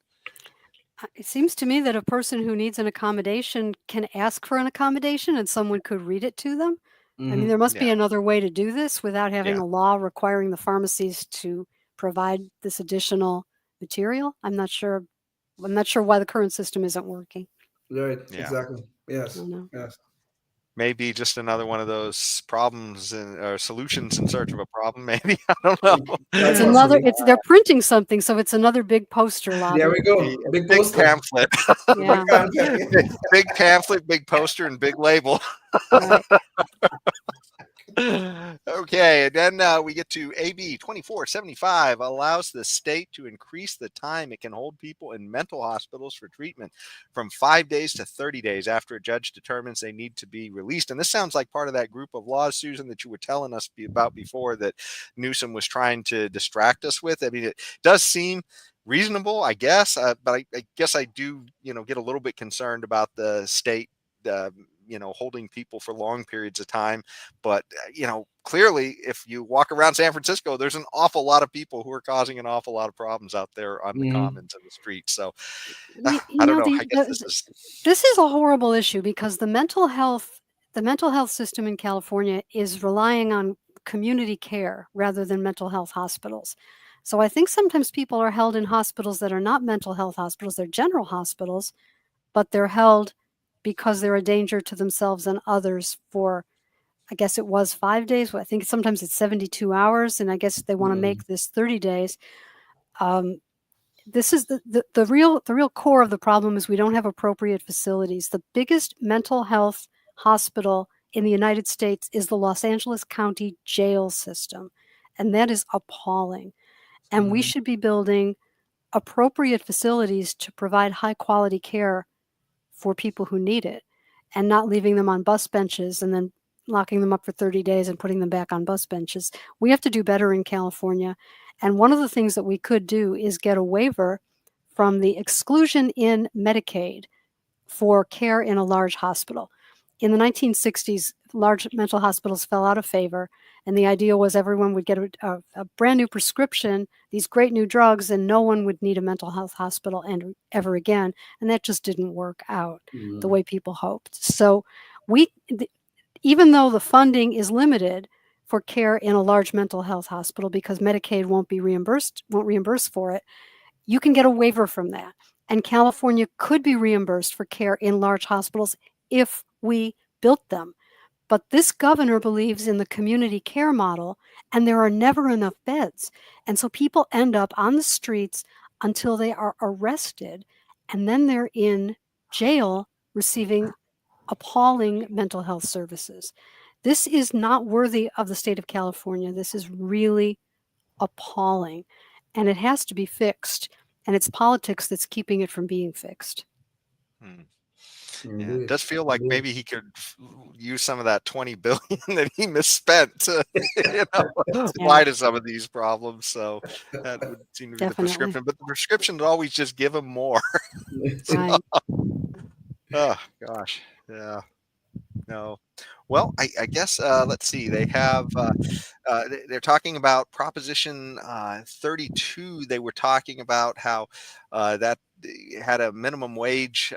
It seems to me that a person who needs an accommodation can ask for an accommodation and someone could read it to them. I mean, there must be another way to do this without having a law requiring the pharmacies to provide this additional material. I'm not sure why the current system isn't working. Right. Yeah. Exactly. Yes. I don't know. Yes. Maybe just another one of those problems or solutions in search of a problem. Maybe I don't know. It's another. They're printing something, so it's another big poster lobby. There we go. Big poster. pamphlet. Yeah. Big pamphlet, big poster, and big label. Right. Okay, and then we get to AB 2475 allows the state to increase the time it can hold people in mental hospitals for treatment from 5 days to 30 days after a judge determines they need to be released. And this sounds like part of that group of laws, Susan, that you were telling us about before that Newsom was trying to distract us with. I mean, it does seem reasonable, I guess, but I guess I do, get a little bit concerned about the state holding people for long periods of time. But, clearly, if you walk around San Francisco, there's an awful lot of people who are causing an awful lot of problems out there on the commons and the streets. So I don't know. I guess this is a horrible issue because the mental health system in California is relying on community care rather than mental health hospitals. So I think sometimes people are held in hospitals that are not mental health hospitals, they're general hospitals, but they're held because they're a danger to themselves and others for, I guess it was 5 days. I think sometimes it's 72 hours, and I guess they want to make this 30 days. This is the real core of the problem is we don't have appropriate facilities. The biggest mental health hospital in the United States is the Los Angeles County Jail System, and that is appalling. And we should be building appropriate facilities to provide high quality care for people who need it and not leaving them on bus benches and then locking them up for 30 days and putting them back on bus benches. We have to do better in California. And one of the things that we could do is get a waiver from the exclusion in Medicaid for care in a large hospital. In the 1960s, large mental hospitals fell out of favor. And the idea was everyone would get a brand new prescription, these great new drugs, and no one would need a mental health hospital ever again. And that just didn't work out the way people hoped. So even though the funding is limited for care in a large mental health hospital because Medicaid won't reimburse for it, you can get a waiver from that. And California could be reimbursed for care in large hospitals if we built them. But this governor believes in the community care model, and there are never enough beds. And so people end up on the streets until they are arrested, and then they're in jail receiving appalling mental health services. This is not worthy of the state of California. This is really appalling, and it has to be fixed. And it's politics that's keeping it from being fixed. Yeah, it does feel like maybe he could use some of that 20 billion that he misspent to apply to some of these problems. So that would seem to be the prescription. But the prescription is always just give him more. Right. Oh gosh, yeah. No. Well, I guess let's see. They have they're talking about Proposition 32. They were talking about how that had a minimum wage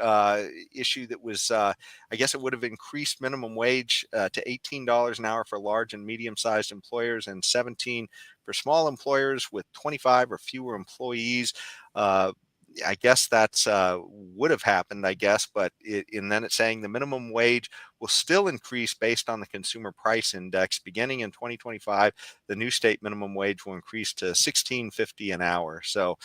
issue that was, I guess it would have increased minimum wage to $18 an hour for large and medium-sized employers and $17 for small employers with 25 or fewer employees. I guess that's would have happened, I guess, but and then it's saying the minimum wage will still increase based on the consumer price index. Beginning in 2025, the new state minimum wage will increase to $16.50 an hour. So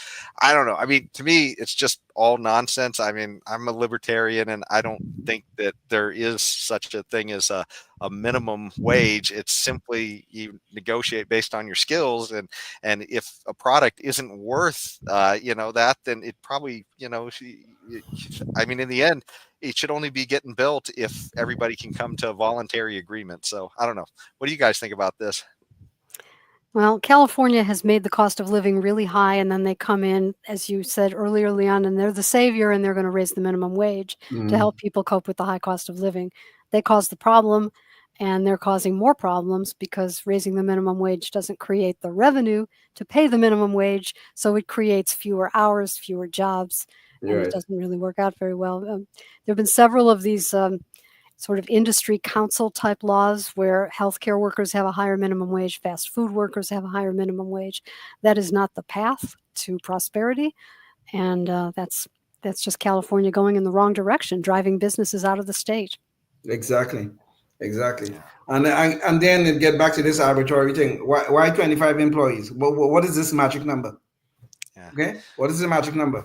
I don't know. I mean, to me, it's just all nonsense. I mean, I'm a libertarian, and I don't think that there is such a thing as a minimum wage. It's simply you negotiate based on your skills, and if a product isn't worth that, then it probably I mean, in the end, it should only be getting built if everybody can come to a voluntary agreement. So I don't know. What do you guys think about this? Well, California has made the cost of living really high, and then they come in, as you said earlier, Leon, and they're the savior, and they're going to raise the minimum wage to help people cope with the high cost of living. They caused the problem, and they're causing more problems because raising the minimum wage doesn't create the revenue to pay the minimum wage, so it creates fewer hours, fewer jobs, and it doesn't really work out very well. There have been several of these sort of industry council type laws where healthcare workers have a higher minimum wage, fast food workers have a higher minimum wage. That is not the path to prosperity, and that's just California going in the wrong direction, driving businesses out of the state. Exactly. And then it get back to this arbitrary thing. Why 25 employees? What is this magic number? Yeah. Okay, what is the magic number?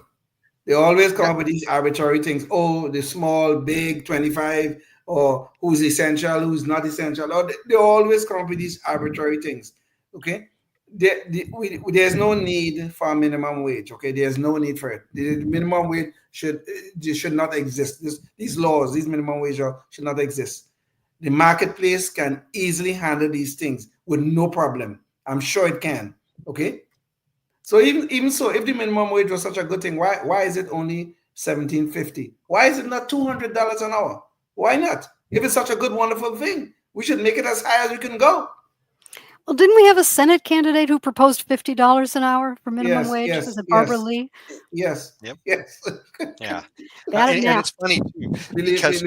They always come up with these arbitrary things. Oh, the small, big, 25, or who's essential, who's not essential. Or they always come up with these arbitrary things. Okay, there's no need for a minimum wage. Okay, there's no need for it. The minimum wage should not exist. These laws, these minimum wage should not exist. The marketplace can easily handle these things with no problem. I'm sure it can. Okay. So even so, if the minimum wage was such a good thing, why is it only $17.50? Why is it not $200 an hour? Why not? If it's such a good, wonderful thing, we should make it as high as we can go. Well, didn't we have a Senate candidate who proposed $50 an hour for minimum wage? Was it Barbara Lee? Yes. Yep. Yes. Yeah. And it's funny too, because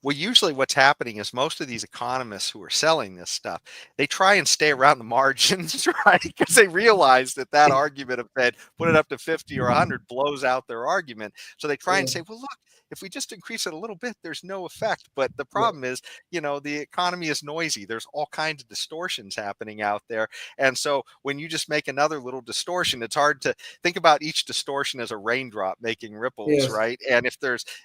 usually what's happening is most of these economists who are selling this stuff, they try and stay around the margins, right? Because they realize that argument of Fed put it up to 50 or 100 blows out their argument. So they try and say, well, look, if we just increase it a little bit, there's no effect. But the problem is, the economy is noisy. There's all kinds of distortions happening out there. And so when you just make another little distortion, it's hard to think about each distortion as a raindrop making ripples, right? And if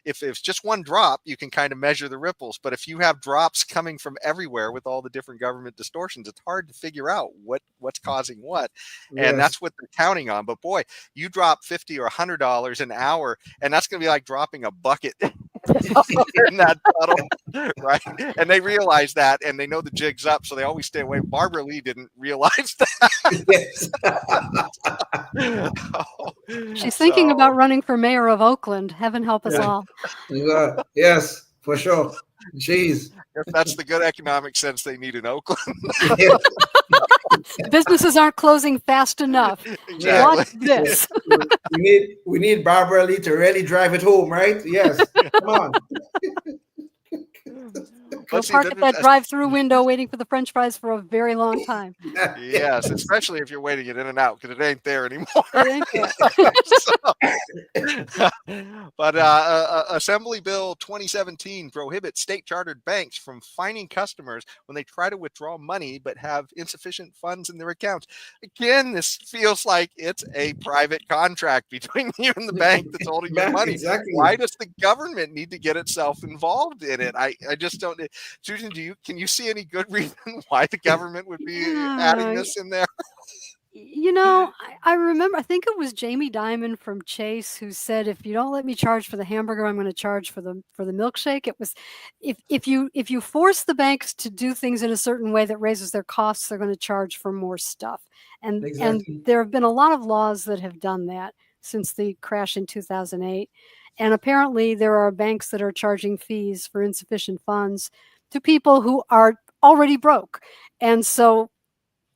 it's just one drop, you can kind of measure the ripples. But if you have drops coming from everywhere with all the different government distortions, it's hard to figure out what's causing what. And that's what they're counting on. But boy, you drop $50 or $100 an hour, and that's going to be like dropping a bucket in that puddle, right? And they realize that, and they know the jig's up, so they always stay away. Barbara Lee didn't realize that. She's thinking about running for mayor of Oakland. Heaven help us all. Yes, for sure. Jeez. If that's the good economic sense they need in Oakland. Businesses aren't closing fast enough. Exactly. Watch this. We need Barbara Lee to really drive it home, right? Yes. Come on. Go see, park then at that drive-through window waiting for the French fries for a very long time. yes, especially if you're waiting at In-N-Out because it ain't there anymore. It ain't there. But Assembly Bill 2017 prohibits state chartered banks from fining customers when they try to withdraw money but have insufficient funds in their accounts. Again, this feels like it's a private contract between you and the bank that's holding your money. Exactly. Why does the government need to get itself involved in it? I just don't. Susan, can you see any good reason why the government would be adding this in there? You know, I remember, I think it was Jamie Dimon from Chase who said, if you don't let me charge for the hamburger, I'm going to charge for the milkshake. It was, if you force the banks to do things in a certain way that raises their costs, they're going to charge for more stuff. And there have been a lot of laws that have done that since the crash in 2008. And apparently there are banks that are charging fees for insufficient funds to people who are already broke. And so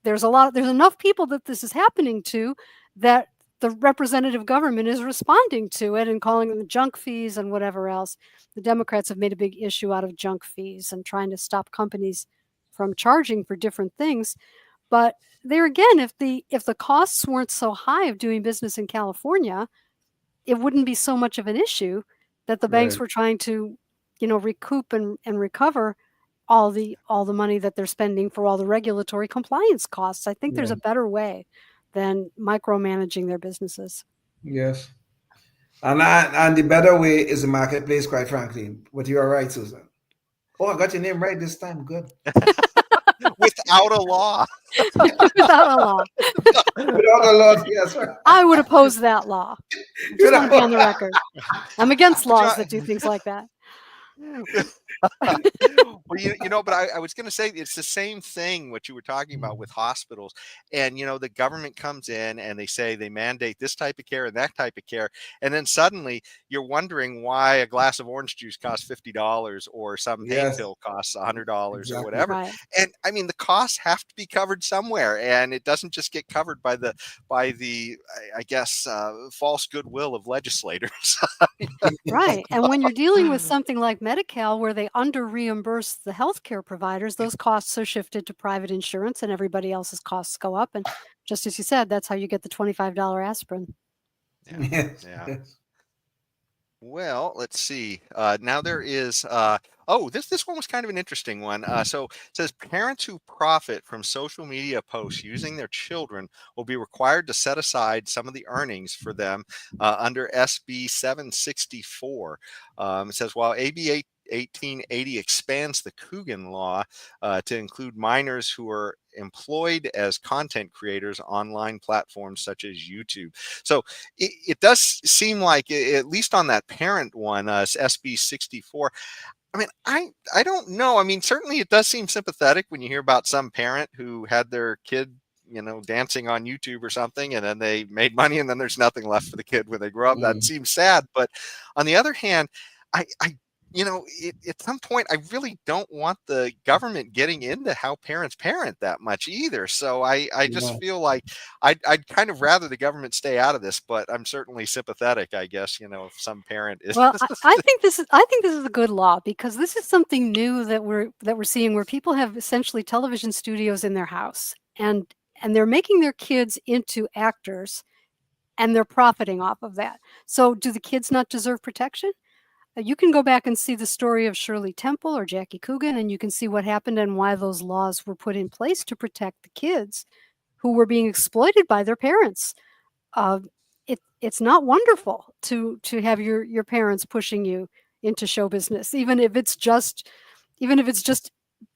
there's enough people that this is happening to that the representative government is responding to it and calling them junk fees and whatever else. The Democrats have made a big issue out of junk fees and trying to stop companies from charging for different things. But there again, if the costs weren't so high of doing business in California, it wouldn't be so much of an issue that the banks were trying to, recoup and recover all the money that they're spending for all the regulatory compliance costs. I think there's a better way than micromanaging their businesses. Yes. And the better way is the marketplace, quite frankly. But you are right, Susan. Oh, I got your name right this time. Good. Without a law. Without a law. Without a law, yes. I would oppose that law. Just want to be on the record. I'm against laws that do things like that. Well, but I was going to say it's the same thing what you were talking about with hospitals. And, the government comes in and they say they mandate this type of care and that type of care. And then suddenly you're wondering why a glass of orange juice costs $50 or some pain pill costs $100 or whatever. Right. And I mean, the costs have to be covered somewhere. And it doesn't just get covered by the I guess, false goodwill of legislators. Right. And when you're dealing with something like Medi-Cal, where they under-reimburse the healthcare providers, those costs are shifted to private insurance and everybody else's costs go up. And just as you said, that's how you get the $25 aspirin. Yeah. Well, let's see. Now there is, this one was kind of an interesting one. So it says parents who profit from social media posts using their children will be required to set aside some of the earnings for them under SB 764. It says while AB 1880 expands the Coogan law to include minors who are employed as content creators on online platforms such as YouTube. So it does seem like, at least on that parent one, SB 64, I mean, I don't know. I mean, certainly it does seem sympathetic when you hear about some parent who had their kid dancing on YouTube or something, and then they made money and then there's nothing left for the kid when they grow up. That seems sad. But on the other hand, at some point, I really don't want the government getting into how parents parent that much either. So I just feel like I'd kind of rather the government stay out of this, but I'm certainly sympathetic, I guess, if some parent is. Well, I think this is a good law, because this is something new that we're seeing, where people have essentially television studios in their house and they're making their kids into actors and they're profiting off of that. So do the kids not deserve protection? You can go back and see the story of Shirley Temple or Jackie Coogan, and you can see what happened and why those laws were put in place to protect the kids who were being exploited by their parents. It's not wonderful to have your parents pushing you into show business, even if it's just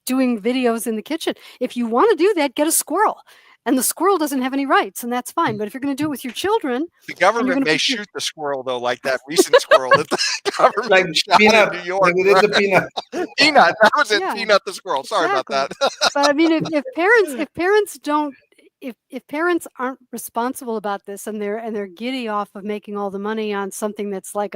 doing videos in the kitchen. If you want to do that, get a squirrel. And the squirrel doesn't have any rights, and that's fine. But if you're going to do it with your children, the government may shoot the squirrel, though, like that recent squirrel that the government shot Peanut, in New York. Like the Peanut. Peanut, that was it. Peanut the squirrel. Sorry about that. But I mean, if parents aren't responsible about this, and they're giddy off of making all the money on something that's like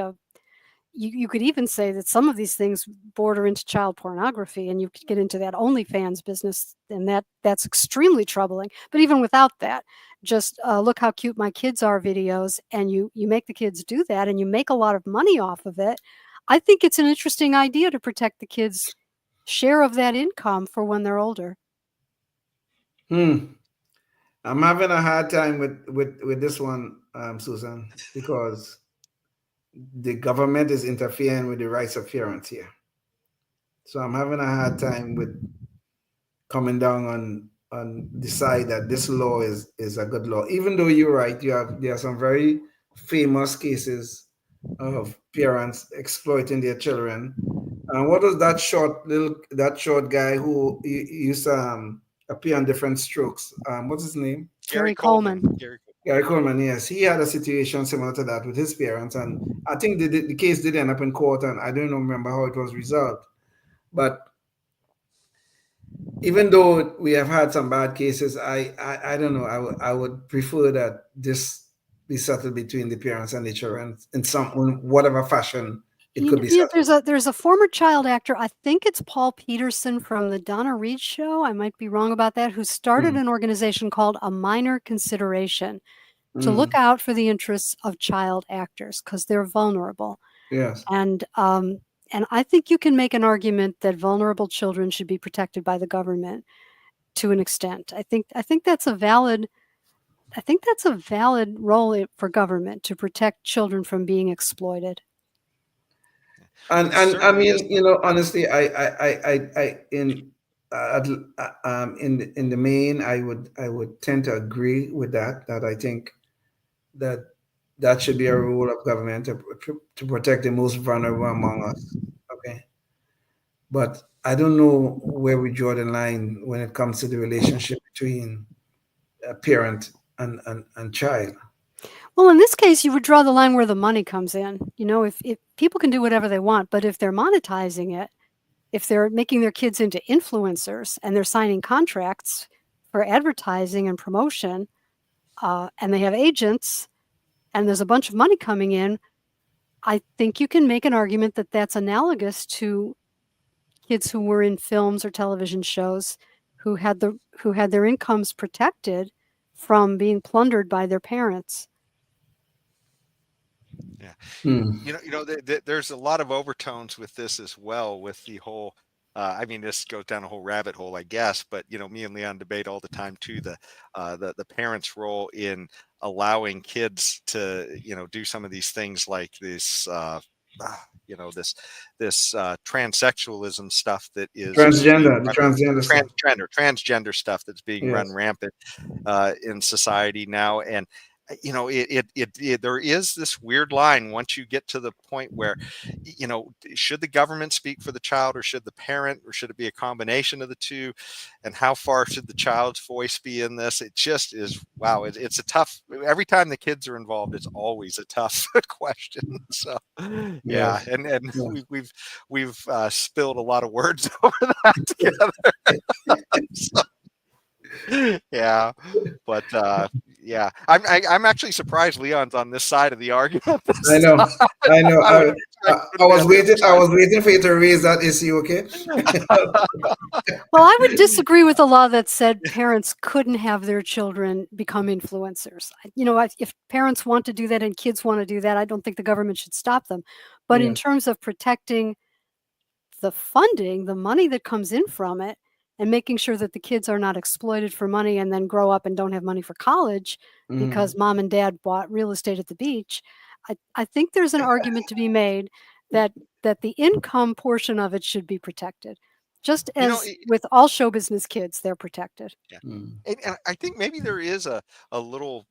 you could even say that some of these things border into child pornography, and you could get into that OnlyFans business, and that's extremely troubling. But even without that, just look how cute my kids are videos, and you make the kids do that, and you make a lot of money off of it. I think it's an interesting idea to protect the kids share of that income for when they're older. I'm having a hard time with this one, Susan, because the government is interfering with the rights of parents here. So I'm having a hard time with coming down on decide that this law is a good law. Even though you're right, there are some very famous cases of parents exploiting their children. And what was that short guy who used to appear on Different Strokes? What's his name? Gary Coleman. Gary Coleman, yes. He had a situation similar to that with his parents. And I think the case did end up in court, and I don't remember how it was resolved. But even though we have had some bad cases, I don't know. I would prefer that this be settled between the parents and the children in whatever fashion it could be settled. There's a former child actor, I think it's Paul Peterson from the Donna Reed show, I might be wrong about that, who started an organization called A Minor Consideration to look out for the interests of child actors because they're vulnerable. Yes. And I think you can make an argument that vulnerable children should be protected by the government to an extent. I think that's a valid role for government to protect children from being exploited. And I mean, honestly, in the main, I would tend to agree with that. That I think that should be a role of government to protect the most vulnerable among us. Okay, but I don't know where we draw the line when it comes to the relationship between a parent and child. Well, in this case, you would draw the line where the money comes in. If people can do whatever they want, but if they're monetizing it, if they're making their kids into influencers and they're signing contracts for advertising and promotion, and they have agents, and there's a bunch of money coming in, I think you can make an argument that that's analogous to kids who were in films or television shows who had their incomes protected from being plundered by their parents. Yeah. There's a lot of overtones with this as well, with the whole this goes down a whole rabbit hole, I guess, but me and Leon debate all the time too, the parents' role in allowing kids to do some of these things like this this transsexualism stuff that is transgender stuff that's being run rampant in society now. And there is this weird line once you get to the point where, should the government speak for the child, or should the parent, or should it be a combination of the two? And how far should the child's voice be in this? It just is, wow. It's a tough, every time the kids are involved, it's always a tough question. So yeah. And we've spilled a lot of words over that together. Yeah, but yeah, I'm actually surprised Leon's on this side of the argument. I know. I was waiting for you to raise that issue. Okay. Well, I would disagree with the law that said parents couldn't have their children become influencers. If parents want to do that and kids want to do that, I don't think the government should stop them. But in terms of protecting the funding, the money that comes in from it, and making sure that the kids are not exploited for money and then grow up and don't have money for college because mom and dad bought real estate at the beach, I think there's an argument to be made that the income portion of it should be protected. Just as with all show business kids, they're protected. Yeah. And I think maybe there is a little,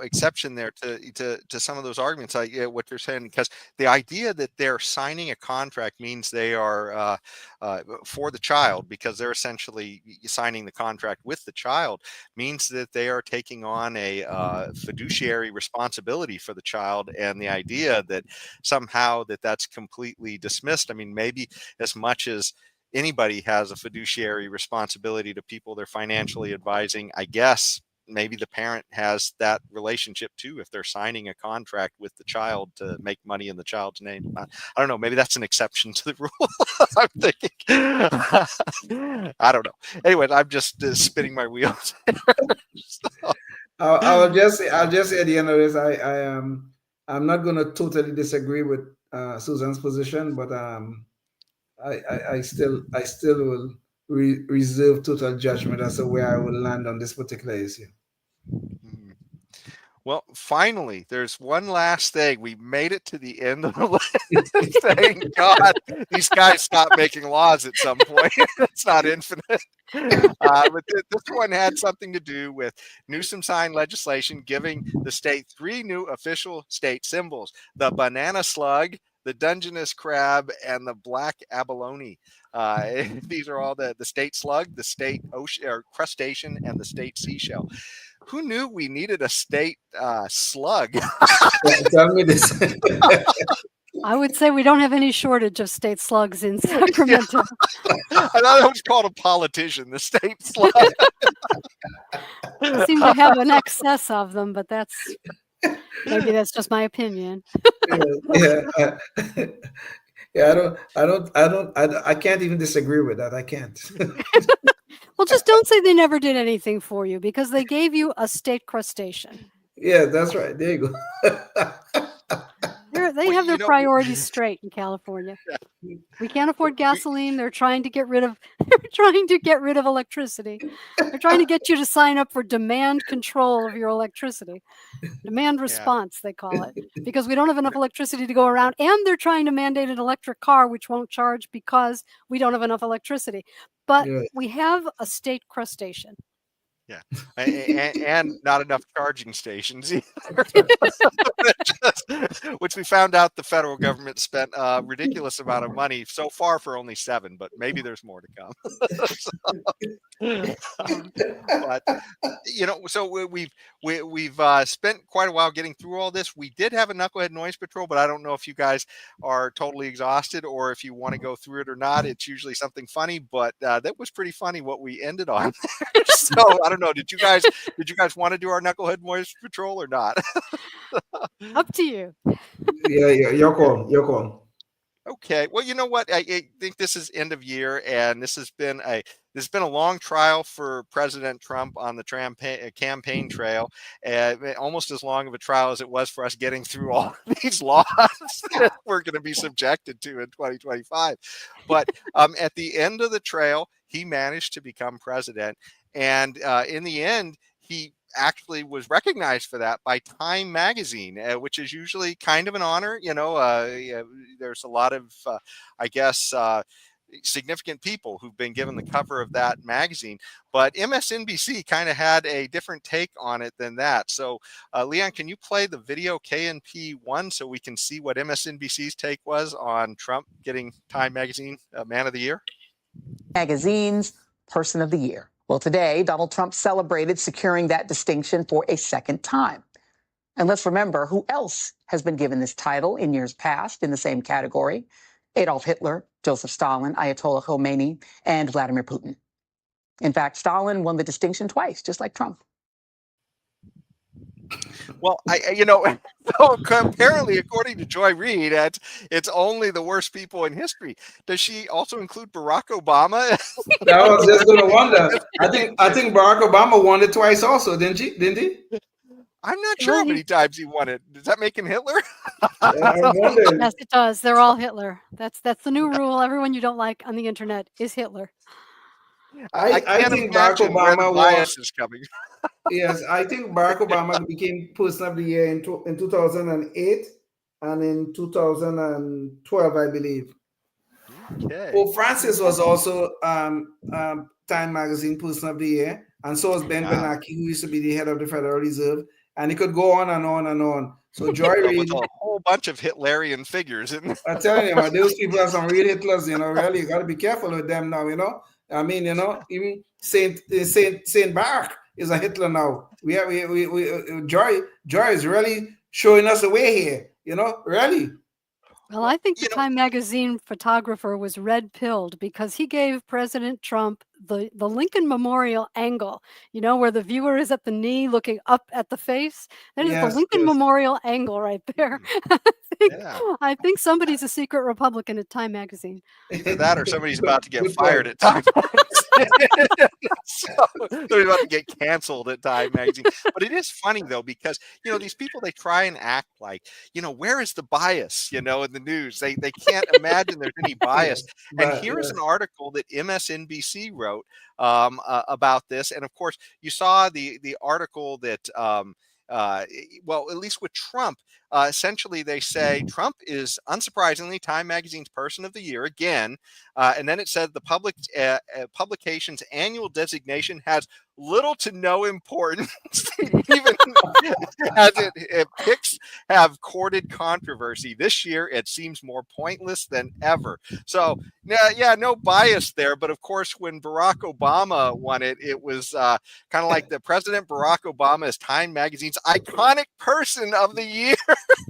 exception there to some of those arguments, like what they're saying, because the idea that they're signing a contract means they are for the child, because they're essentially signing the contract with the child, means that they are taking on a fiduciary responsibility for the child. And the idea that somehow that's completely dismissed. I mean, maybe as much as anybody has a fiduciary responsibility to people they're financially advising, I guess maybe the parent has that relationship too, if they're signing a contract with the child to make money in the child's name. I don't know, maybe that's an exception to the rule. I'm thinking. I don't know. Anyway, I'm just spinning my wheels. I'll just say at the end of this, I'm not going to totally disagree with Susan's position, but I still will reserve total judgment as to where I will land on this particular issue. Mhm. Well, finally, there's one last thing. We made it to the end of the list. Thank God these guys stopped making laws at some point. It's not infinite. But this one had something to do with Newsom signed legislation giving the state 3 new official state symbols: the banana slug, the Dungeness crab, and the black abalone. These are all the state slug, the state ocean or crustacean, and the state seashell. Who knew we needed a state slug? Tell me this. I would say we don't have any shortage of state slugs in Sacramento. I thought it was called a politician, the state slug. I seem to have an excess of them, but maybe that's just my opinion. Yeah. I can't even disagree with that. I can't. Well, just don't say they never did anything for you, because they gave you a state crustacean. Yeah, that's right. There you go. They have their priorities straight in California. We can't afford gasoline. They're trying to get rid of electricity. They're trying to get you to sign up for demand control of your electricity. Demand response, they call it, because we don't have enough electricity to go around. And they're trying to mandate an electric car, which won't charge because we don't have enough electricity. But we have a state crustacean. Yeah, and not enough charging stations either. Which we found out the federal government spent a ridiculous amount of money so far for only 7, but maybe there's more to come. But so we've spent quite a while getting through all this. We did have a Knucklehead Noise Patrol, but I don't know if you guys are totally exhausted or if you want to go through it or not. It's usually something funny, but that was pretty funny what we ended on. So I don't know. Did you guys want to do our Knucklehead Noise Patrol or not? Up to you. Yeah, your call. Okay. Well, you know what? I think this is end of year, and this has been a long trial for President Trump on the campaign trail, almost as long of a trial as it was for us getting through all these laws that we're going to be subjected to in 2025. But at the end of the trail, he managed to become president, and in the end, he actually was recognized for that by Time magazine, which is usually kind of an honor. There's a lot of, significant people who've been given the cover of that magazine, but MSNBC kind of had a different take on it than that. So, Leon, can you play the video KNP1 so we can see what MSNBC's take was on Trump getting Time magazine Man of the Year? Magazine's Person of the Year. Well, today, Donald Trump celebrated securing that distinction for a second time. And let's remember who else has been given this title in years past in the same category: Adolf Hitler, Joseph Stalin, Ayatollah Khomeini, and Vladimir Putin. In fact, Stalin won the distinction twice, just like Trump. Well, so apparently, according to Joy Reid, it's only the worst people in history. Does she also include Barack Obama? I was just going to wonder. I think Barack Obama won it twice also, didn't he? I'm not sure how many times he won it. Does that make him Hitler? Yes, it does. They're all Hitler. That's the new rule. Everyone you don't like on the internet is Hitler. I think Barack Obama bias is coming. Yes, I think Barack Obama became Person of the Year in 2008 and in 2012, I believe. Okay. Pope Francis was also Time Magazine Person of the Year, and so was Ben Bernanke, who used to be the head of the Federal Reserve, and it could go on and on and on. So Joy Reid, a whole bunch of Hitlerian figures. I'm telling you, man, those people are some real Hitlers. Really, you got to be careful with them now. I mean, even Saint Bach is a Hitler now. Joy is really showing us the way here. Really. Well, I think the Time magazine photographer was red-pilled because he gave President Trump the Lincoln Memorial angle, where the viewer is at the knee looking up at the face. That is the Lincoln Memorial angle right there. I think somebody's a secret Republican at Time Magazine. Either that or somebody's about to get Good fired point. at Time so they're about to get canceled at Time Magazine. But it is funny though, because these people, they try and act like, where is the bias, in the news? They can't imagine there's any bias. And But, here's an article that MSNBC wrote about this. And of course, you saw the article that well, at least with Trump, essentially they say Trump is unsurprisingly Time Magazine's Person of the Year again. And then it said the publication's annual designation has little to no importance, even as it picks have courted controversy. This year, it seems more pointless than ever. So, yeah, no bias there. But of course, when Barack Obama won it, it was kind of like the President Barack Obama is Time Magazine's iconic Person of the Year.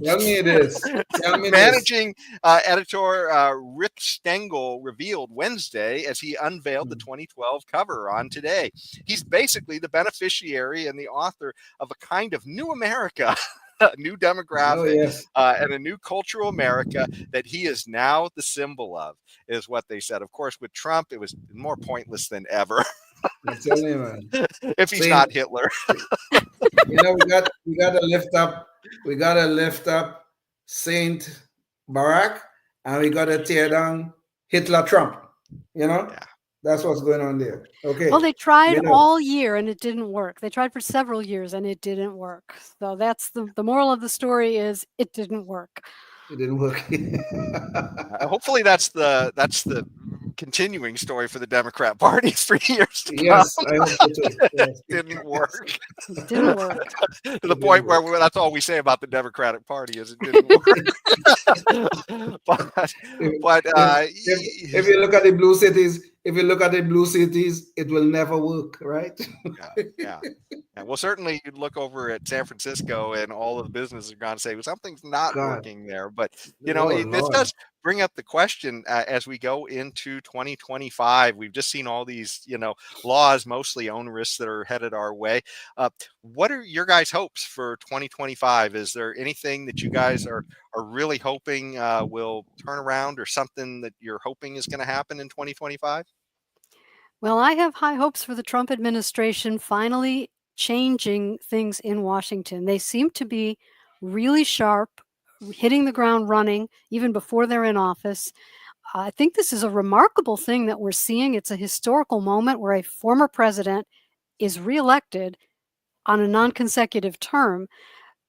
tell me it is. Tell me Managing editor Rick Stengel revealed Wednesday as he unveiled the 2012 cover on Today. He's basically the beneficiary and the author of a kind of new America, a new demographic, and a new cultural America that he is now the symbol of, is what they said. Of course, with Trump, it was more pointless than ever. I'm telling you, man. If he's not Hitler. We gotta lift up Saint Barack, and we gotta tear down Hitler Trump. That's what's going on there. Okay. Well, they tried all year and it didn't work. They tried for several years and it didn't work. So that's the moral of the story is it didn't work. It didn't work. Hopefully that's the continuing story for the Democrat Party for years to come. Yes, I hope so too. Yes. Didn't work. It didn't work. To the point where that's all we say about the Democratic Party is it didn't work. but if you look at the blue cities, it will never work, right? Yeah. Well, certainly you'd look over at San Francisco and all of the businesses are going to say, well, something's not working there. But, this does bring up the question as we go into 2025. We've just seen all these, laws, mostly onerous, that are headed our way. What are your guys' hopes for 2025? Is there anything that you guys are really hoping will turn around, or something that you're hoping is going to happen in 2025? Well, I have high hopes for the Trump administration finally changing things in Washington. They seem to be really sharp, hitting the ground running even before they're in office. I think this is a remarkable thing that we're seeing. It's a historical moment where a former president is reelected on a non-consecutive term,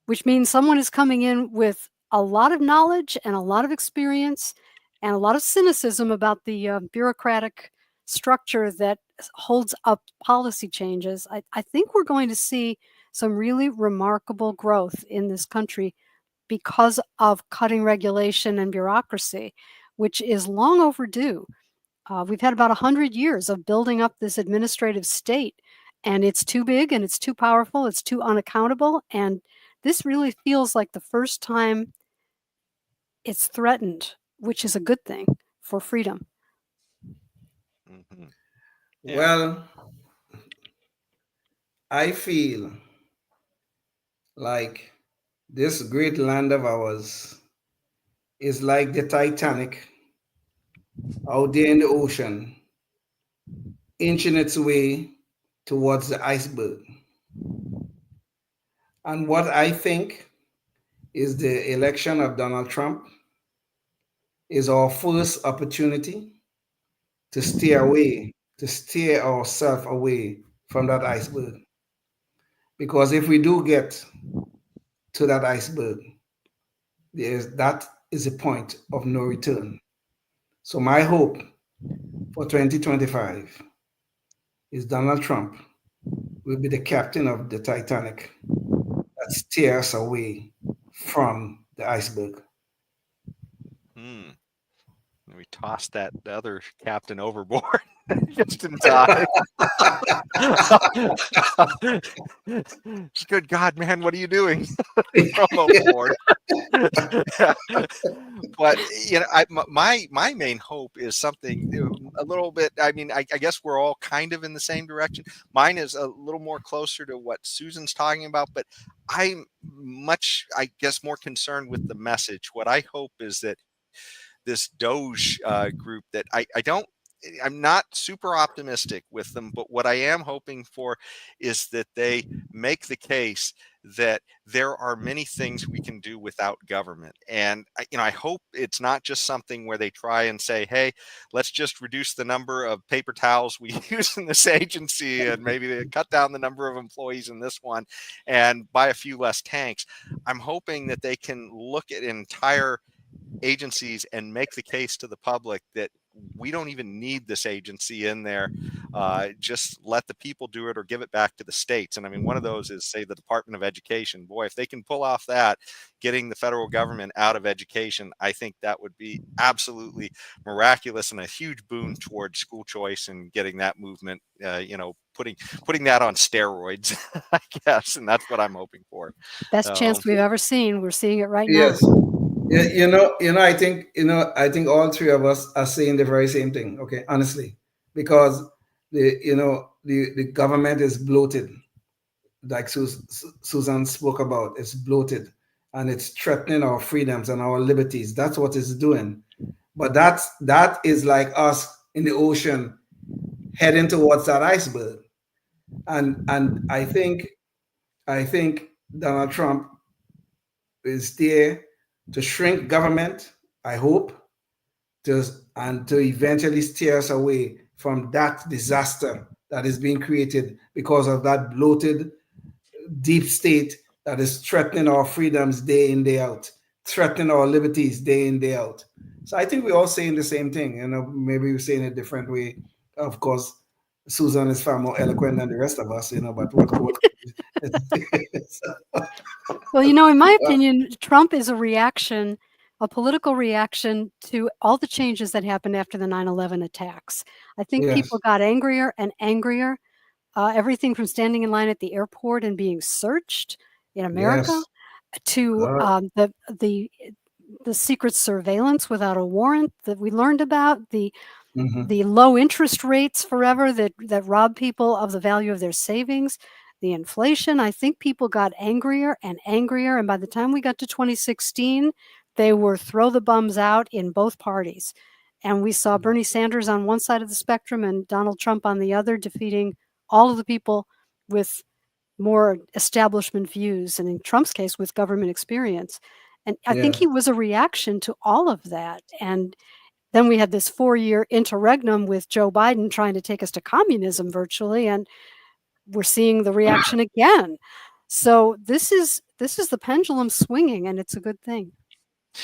which means someone is coming in with a lot of knowledge and a lot of experience and a lot of cynicism about the bureaucratic structure that holds up policy changes. I think we're going to see some really remarkable growth in this country because of cutting regulation and bureaucracy, which is long overdue. We've had about 100 years of building up this administrative state, and it's too big and it's too powerful, it's too unaccountable, and this really feels like the first time it's threatened, which is a good thing for freedom. Mm-hmm. Yeah. Well, I feel like this great land of ours is like the Titanic out there in the ocean, inching its way towards the iceberg. And what I think is the election of Donald Trump is our first opportunity to steer ourselves away from that iceberg. Because if we do get to that iceberg, that is a point of no return. So my hope for 2025 is Donald Trump will be the captain of the Titanic that steers away from the iceberg. We tossed that other captain overboard just in time. Good God, man, what are you doing? From overboard. But my main hope is something a little bit. I mean, I guess we're all kind of in the same direction. Mine is a little more closer to what Susan's talking about, but I'm much, I guess, more concerned with the message. What I hope is that this Doge group that I'm not super optimistic with them, but what I am hoping for is that they make the case that there are many things we can do without government. And I hope it's not just something where they try and say, hey, let's just reduce the number of paper towels we use in this agency, and maybe they cut down the number of employees in this one and buy a few less tanks. I'm hoping that they can look at entire agencies and make the case to the public that we don't even need this agency in there. Just let the people do it or give it back to the states. And I mean, one of those is, say, the Department of Education. Boy, if they can pull off that, getting the federal government out of education, I think that would be absolutely miraculous and a huge boon towards school choice and getting that movement, putting that on steroids, I guess. And that's what I'm hoping for. Best chance we've ever seen. We're seeing it right now. Yes. I think all three of us are saying the very same thing. Okay, honestly, because the government is bloated, like Susan spoke about. It's bloated, and it's threatening our freedoms and our liberties. That's what it's doing. But that is like us in the ocean heading towards that iceberg. And I think Donald Trump is there to shrink government, I hope, and to eventually steer us away from that disaster that is being created because of that bloated deep state that is threatening our freedoms day in, day out, threatening our liberties day in, day out. So I think we're all saying the same thing. Maybe we're saying it a different way. Of course, Susan is far more eloquent than the rest of us, but what Well, in my opinion, Trump is a political reaction to all the changes that happened after the 9/11 attacks. I think people got angrier and angrier. Everything from standing in line at the airport and being searched in America to the secret surveillance without a warrant that we learned about, the low interest rates forever that rob people of the value of their savings, the inflation. I think people got angrier and angrier. And by the time we got to 2016, they were throw the bums out in both parties. And we saw Bernie Sanders on one side of the spectrum and Donald Trump on the other, defeating all of the people with more establishment views, and in Trump's case, with government experience. And I think he was a reaction to all of that. And then we had this 4-year interregnum with Joe Biden trying to take us to communism virtually, and we're seeing the reaction again. So this is the pendulum swinging, and it's a good thing.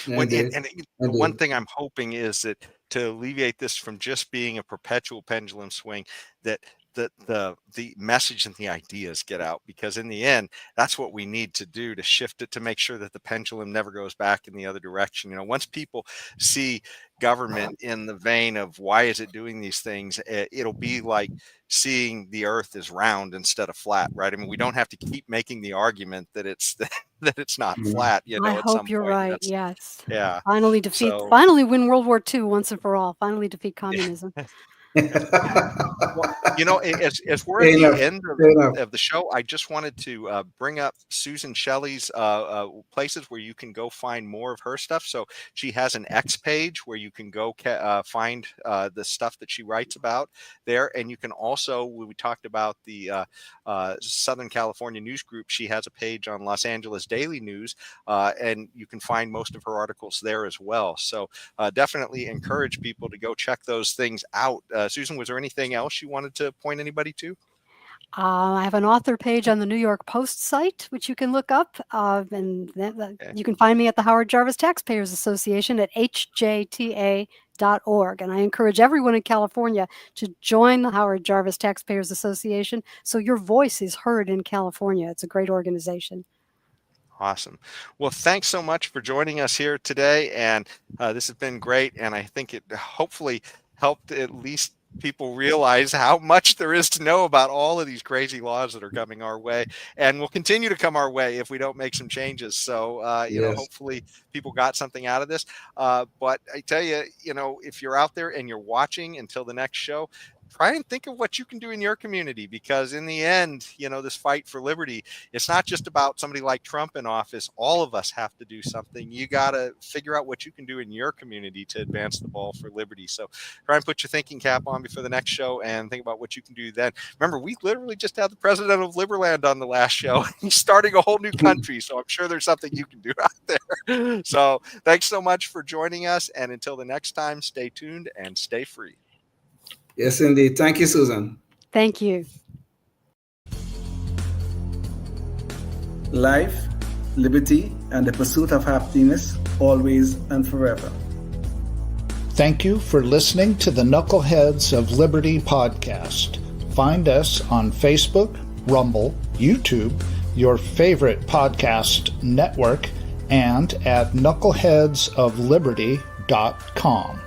The one thing I'm hoping is that to alleviate this from just being a perpetual pendulum swing, that the message and the ideas get out, because in the end, that's what we need to do to shift it, to make sure that the pendulum never goes back in the other direction. Once people see government in the vein of why is it doing these things, it'll be like seeing the earth is round instead of flat, right? I mean, we don't have to keep making the argument that it's that it's not flat. I hope you're right. Yes. Yeah. Finally finally win World War II once and for all. Finally defeat communism. As we're at the end of the show, I just wanted to bring up Susan Shelley's places where you can go find more of her stuff. So she has an X page where you can go find the stuff that she writes about there. And you can also, when we talked about the Southern California News Group, she has a page on Los Angeles Daily News, and you can find most of her articles there as well. So definitely encourage people to go check those things out. Susan, was there anything else you wanted to point anybody to? I have an author page on the New York Post site, which you can look up. And you can find me at the Howard Jarvis Taxpayers Association at hjta.org. And I encourage everyone in California to join the Howard Jarvis Taxpayers Association so your voice is heard in California. It's a great organization. Awesome. Well, thanks so much for joining us here today. And this has been great. And I think it hopefully helped at least people realize how much there is to know about all of these crazy laws that are coming our way and will continue to come our way if we don't make some changes. So, you know, hopefully people got something out of this. But I tell you, you know, if you're out there and you're watching until the next show, try and think of what you can do in your community, because in the end, you know, this fight for liberty, it's not just about somebody like Trump in office. All of us have to do something. You got to figure out what you can do in your community to advance the ball for liberty. So try and put your thinking cap on before the next show and think about what you can do then. Remember, we literally just had the president of Liberland on the last show. He's starting a whole new country. So I'm sure there's something you can do out there. So thanks so much for joining us. And until the next time, stay tuned and stay free. Yes, indeed. Thank you, Susan. Thank you. Life, liberty, and the pursuit of happiness, always and forever. Thank you for listening to the Knuckleheads of Liberty podcast. Find us on Facebook, Rumble, YouTube, your favorite podcast network, and at knuckleheadsofliberty.com.